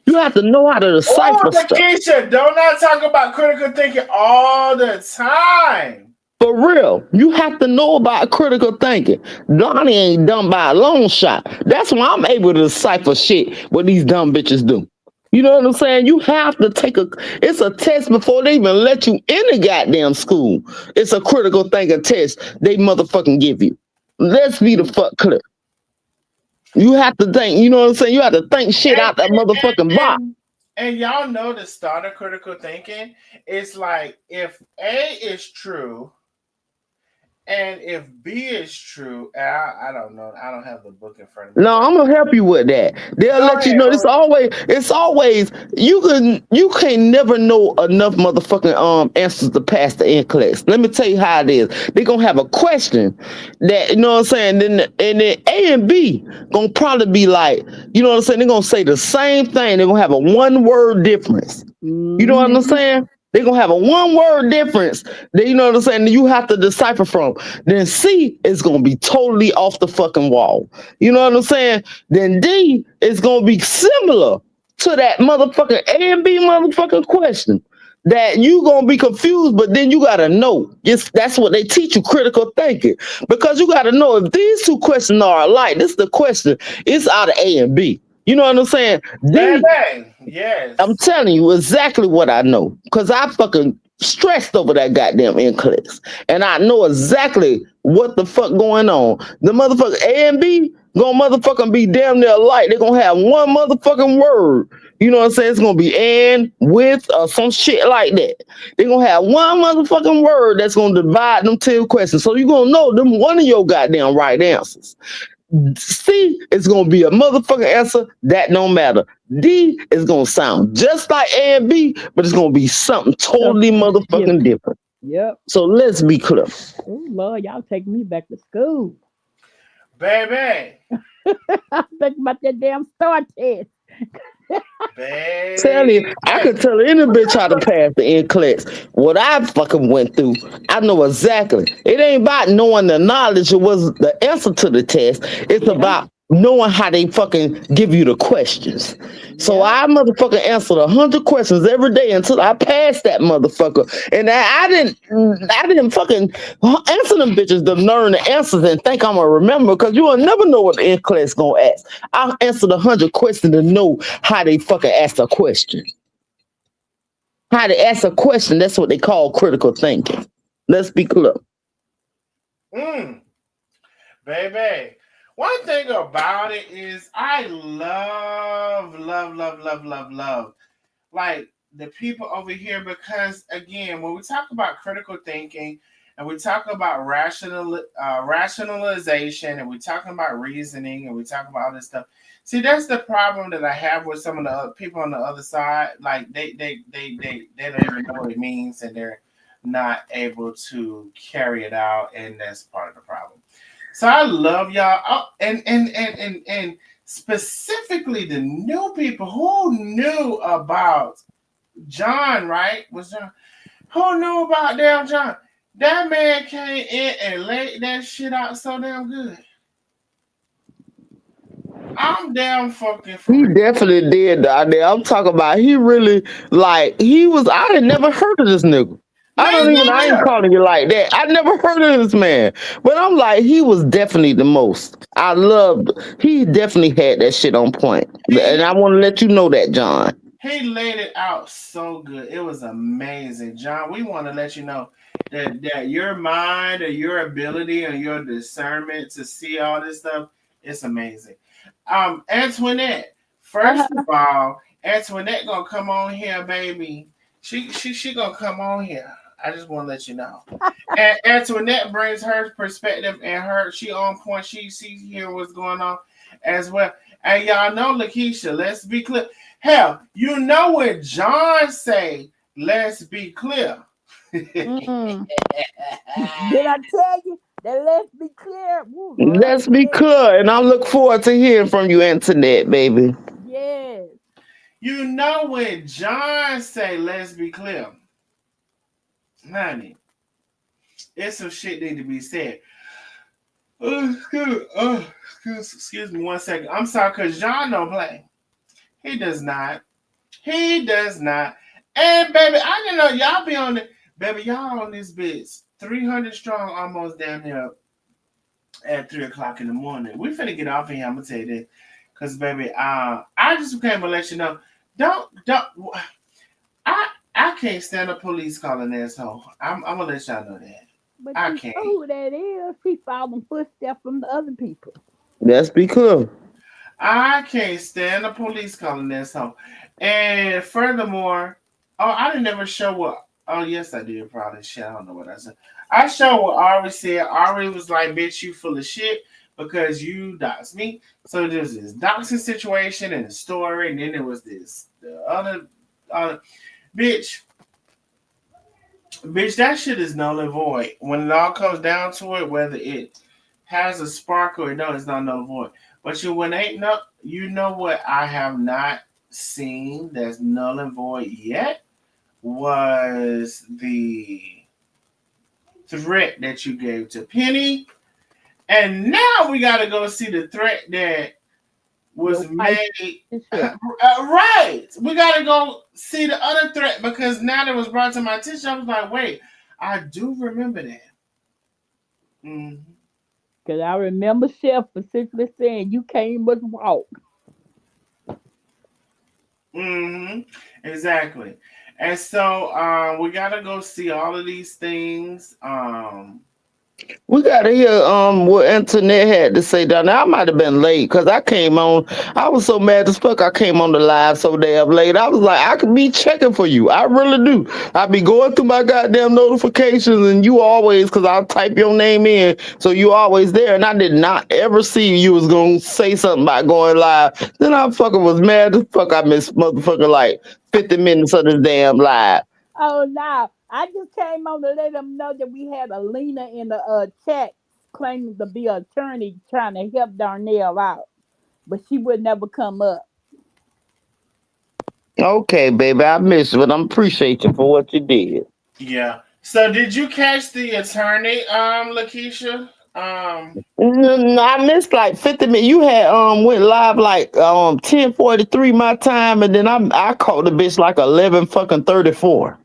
Speaker 4: You have to know how to decipher stuff.
Speaker 1: Lakeisha, don't not talk about critical thinking all the time.
Speaker 4: For real, you have to know about critical thinking. Donnie ain't dumb by a long shot. That's why I'm able to decipher shit what these dumb bitches do. You know what I'm saying? You have to it's a test before they even let you in the goddamn school. It's a critical thinking test they motherfucking give you. Let's be the fuck clear. You have to think, you know what I'm saying? You have to think shit out that motherfucking box.
Speaker 1: And y'all know the start of critical thinking is like if A is true And if B is true, and I don't know, I don't have the book in front of me.
Speaker 4: No, I'm gonna help you with that. They'll
Speaker 1: Go
Speaker 4: let you
Speaker 1: ahead,
Speaker 4: know.
Speaker 1: Roy.
Speaker 4: It's always you can't never know enough motherfucking answers to pass the NCLEX. Let me tell you how it is. They're gonna have a question that you know what I'm saying. Then A and B gonna probably be like, you know what I'm saying. They're gonna say the same thing. They're gonna have a 1 word difference. You know what I'm
Speaker 2: Mm-hmm.
Speaker 4: saying? They're gonna have a 1 word difference that you know what I'm saying that you have to decipher from. Then C is gonna be totally off the fucking wall. You know what I'm saying? Then D is gonna be similar to that motherfucking A and B motherfucking question. That you gonna be confused, but then you gotta know. Yes, that's what they teach you, critical thinking. Because you gotta know if these two questions are alike, this is the question, it's out of A and B. You know what I'm saying?
Speaker 1: Bang
Speaker 4: D,
Speaker 1: bang.
Speaker 4: I'm
Speaker 1: Yes.
Speaker 4: telling you exactly what I know because I fucking stressed over that goddamn NCLEX, and I know exactly what the fuck going on. The motherfucker A and B gonna motherfucking be damn near alike. They're gonna have one motherfucking word. You know what I'm saying? It's gonna be and, with, or some shit like that. They're gonna have one motherfucking word that's gonna divide them 10 questions. So you gonna know them one of your goddamn right answers. C is gonna be a motherfucking answer that don't matter. D is gonna sound just like A and B, but it's gonna be something totally
Speaker 2: Something
Speaker 4: motherfucking
Speaker 2: different.
Speaker 4: different.
Speaker 2: Yep.
Speaker 4: So let's be clear.
Speaker 2: Oh Lord, y'all taking me back to school.
Speaker 1: Baby.
Speaker 2: I'm thinking about that damn star test.
Speaker 4: Tell you, I
Speaker 1: Baby.
Speaker 4: could tell any bitch how to pass the NCLEX. What I fucking went through, I know exactly. It ain't about knowing the knowledge. It was the answer to the test. It's
Speaker 2: Yeah.
Speaker 4: about knowing how they fucking give you the questions. So
Speaker 2: Yep.
Speaker 4: I motherfucking answered 100 questions every day until I passed that motherfucker. And I didn't fucking answer them bitches to learn the answers and think I'm gonna remember because you will never know what the NCLEX gonna ask. I answered 100 questions to know how they fucking ask a question. How to ask a question, that's what they call critical thinking. Let's be clear.
Speaker 1: Mm. Baby. One thing about it is I love like the people over here because again, when we talk about critical thinking and we talk about rationalization and we talking about reasoning and we talk about all this stuff. See, that's the problem that I have with some of the people on the other side. Like they don't even know what it means and they're not able to carry it out, and that's part of the problem. So I love y'all. Oh, and specifically the new people who knew about John, right? Was John who knew about damn John? That man came in and laid that shit out so damn good. I'm damn fucking for
Speaker 4: He
Speaker 1: real.
Speaker 4: definitely did down there. I'm talking about he really I had never heard of this nigga.
Speaker 1: Me
Speaker 4: I ain't
Speaker 1: neither.
Speaker 4: calling you like that. I never heard of this man. But I'm like, he was definitely the most. He definitely had that shit on point. And
Speaker 1: He
Speaker 4: I want to let you know that, John.
Speaker 1: he laid it out so good. It was amazing. John, we want to let you know that your mind or your ability or your discernment to see all this stuff, it's amazing. Antoinette, first of
Speaker 2: Uh-huh.
Speaker 1: all, Antoinette gonna come on here, baby. She gonna come on here. I just want to let you know. And Antoinette brings her perspective and she on point. She hear what's going on as well. And y'all know Lakeisha, let's be clear. Hell, you know what John say, let's be clear.
Speaker 2: Mm. Did I tell you that? Let's be clear. Ooh, Lord,
Speaker 4: Let's be
Speaker 2: yes,
Speaker 4: clear. And I look forward to hearing from you, Antoinette, baby.
Speaker 2: yes.
Speaker 1: You know when John say, let's be clear. Honey, it's some shit need to be said. Excuse me 1 second. I'm sorry, because John don't play. He does not. He does not. And baby, I didn't know y'all be on it. Baby, y'all on this bitch. 300 strong, almost down here at 3 o'clock in the morning. We finna get off of here. I'm gonna tell you this. Cause baby, I just came to let you know. Don't I can't stand a police calling asshole. I'm gonna let y'all know that.
Speaker 2: But
Speaker 1: I
Speaker 2: you
Speaker 1: can't.
Speaker 2: know who that is. He following footsteps from the other people.
Speaker 4: Let's be clear.
Speaker 1: I can't stand a police calling asshole. And furthermore, oh, I didn't never show what. Oh, yes, I did. Probably shit. I don't know what I said. I showed what Ari said. Ari was like, bitch, you full of shit because you doxed me. So there's this doxing situation and a story, and then there was the other bitch. Bitch, that shit is null and void. When it all comes down to it, whether it has a spark or no, it's not null and void. But when ain't no, you know what I have not seen that's null and void yet was the threat that you gave to Penny, and now we got to go see the threat that was made. Right, we got to go see the other threat because now that was brought to my attention, I was like, wait, I do remember that.
Speaker 2: Because I remember Chef specifically saying you can't but walk.
Speaker 1: Exactly. And so we gotta go see all of these things.
Speaker 4: We gotta hear what Internet had to say down there. I might have been late because I came on. I was so mad as fuck. I came on the live so damn late. I was like, I could be checking for you. I really do. I be going through my goddamn notifications, and you always, because I'll type your name in, so you always there. And I did not ever see you was gonna say something about going live. Then I fucking was mad as fuck. I missed motherfucker like 50 minutes of this damn live.
Speaker 2: Oh no. I just came on to let them know that we had a Lena in the chat claiming to be an attorney trying to help Darnell out. But she would never come up.
Speaker 4: Okay, baby, I missed it, but I appreciate you for what you did.
Speaker 1: Yeah. So did you catch the attorney, Lakeisha?
Speaker 4: No, I missed like 50 minutes. You had went live like 10:43 my time, and then I caught the bitch like 11 fucking 34.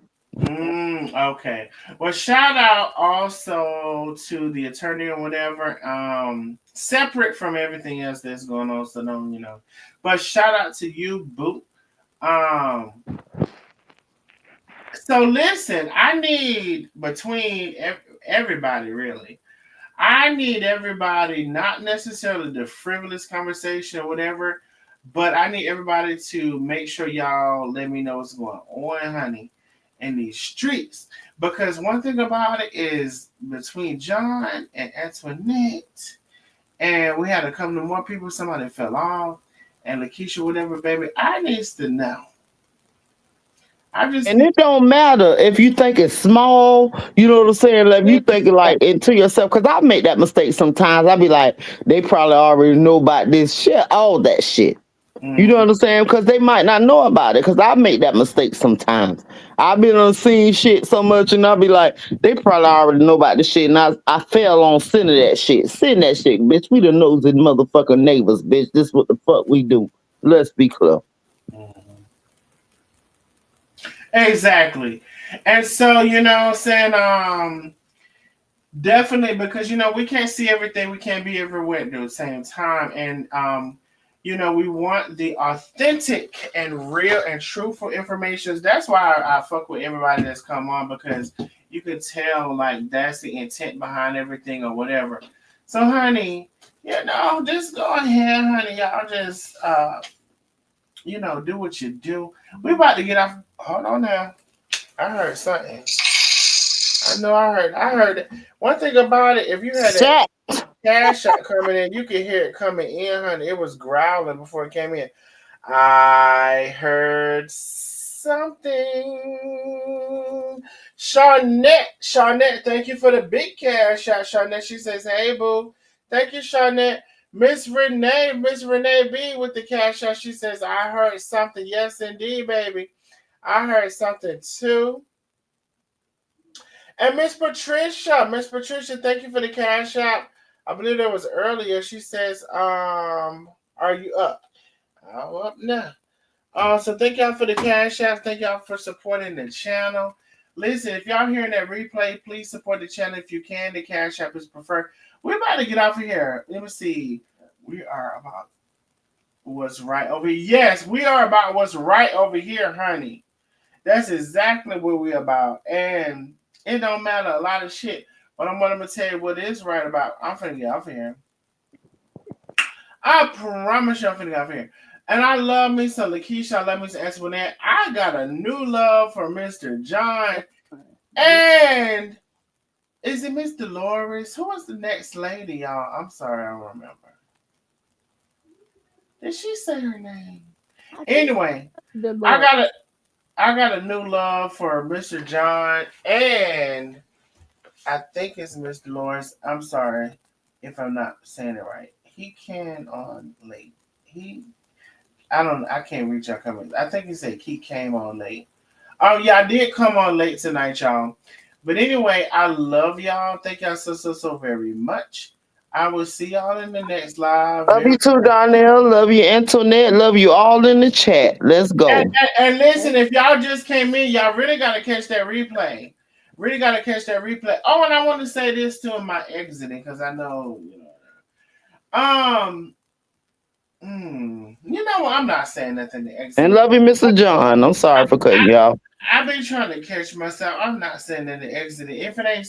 Speaker 1: Okay. Well, shout out also to the attorney or whatever. Separate from everything else that's going on, so don't But shout out to you, Boo. So listen, I need between everybody really. I need everybody, not necessarily the frivolous conversation or whatever, but I need everybody to make sure y'all let me know what's going on, honey, in these streets. Because one thing about it is between John and Antoinette, and we had to come to more people, somebody fell off, and Lakeisha, whatever, baby, I needs to know.
Speaker 4: And it don't matter if you think it's small, you know what I'm saying? Like, if you think like into yourself, because I make that mistake sometimes. I be like, they probably already know about this shit, all that shit. You know what I'm saying? Because they might not know about it. Because I make that mistake sometimes. I've been on seeing shit so much, and I'll be like, they probably already know about the shit. And I fell on sending that shit. Send that shit, bitch. We the nosy motherfucking neighbors, bitch. This what the fuck we do. Let's be clear.
Speaker 1: Exactly. And so, saying, definitely because we can't see everything, we can't be everywhere at the same time. And we want the authentic and real and truthful information. That's why I fuck with everybody that's come on, because you could tell like that's the intent behind everything or whatever. So honey, just go ahead, honey. Y'all just do what you do. We about to get off. Hold on now. I heard something. I know I heard it. One thing about it, if you had a cash shot coming in, you could hear it coming in, honey. It was growling before it came in. I heard something. Shawnette, thank you for the big cash shot. Shawnette, she says, hey, boo. Thank you, Shawnette. Miss Renee B with the cash shot. She says, I heard something. Yes, indeed, baby. I heard something too. And Miss Patricia, thank you for the cash app. I believe that was earlier. She says, are you up? I'm up now. So thank y'all for the cash app. Thank y'all for supporting the channel. Listen, if y'all hearing that replay, please support the channel if you can. The cash app is preferred. We're about to get off of here. Let me see. We are about what's right over here. Yes, we are about what's right over here, honey. That's exactly what we're about. And it don't matter a lot of shit. But I'm going to tell you what is right about. I'm finna get off here. I promise you I'm finna get off here. And I love me some Lakeisha. I love me some Antoinette. I got a new love for Mr. John. And is it Miss Dolores? Who was the next lady, y'all? I'm sorry, I don't remember. Did she say her name? Anyway, I got a new love for Mr. John, and I think it's Miss Dolores. I'm sorry if I'm not saying it right. He came on late. I can't reach out comments. I think he said he came on late. Oh yeah, I did come on late tonight, y'all. But anyway, I love y'all. Thank y'all so very much. I will see y'all in the next live.
Speaker 4: Love you too, Donnell. Love you, Antoinette. Love you all in the chat. Let's go.
Speaker 1: And listen, if y'all just came in, y'all really gotta catch that replay. Really gotta catch that replay. Oh, and I want to say this too in my exiting because I know you know what? I'm not saying nothing to exit.
Speaker 4: And love you, Mr. John. I'm sorry for cutting y'all.
Speaker 1: I've been trying to catch myself. I'm not saying that to exit it. If it ain't,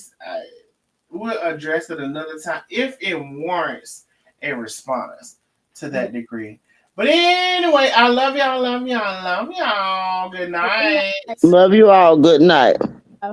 Speaker 1: we'll address it another time if it warrants a response to that degree. But anyway, I love y'all, love y'all, love y'all. Good night.
Speaker 4: Love you all. Good night.
Speaker 2: Bye.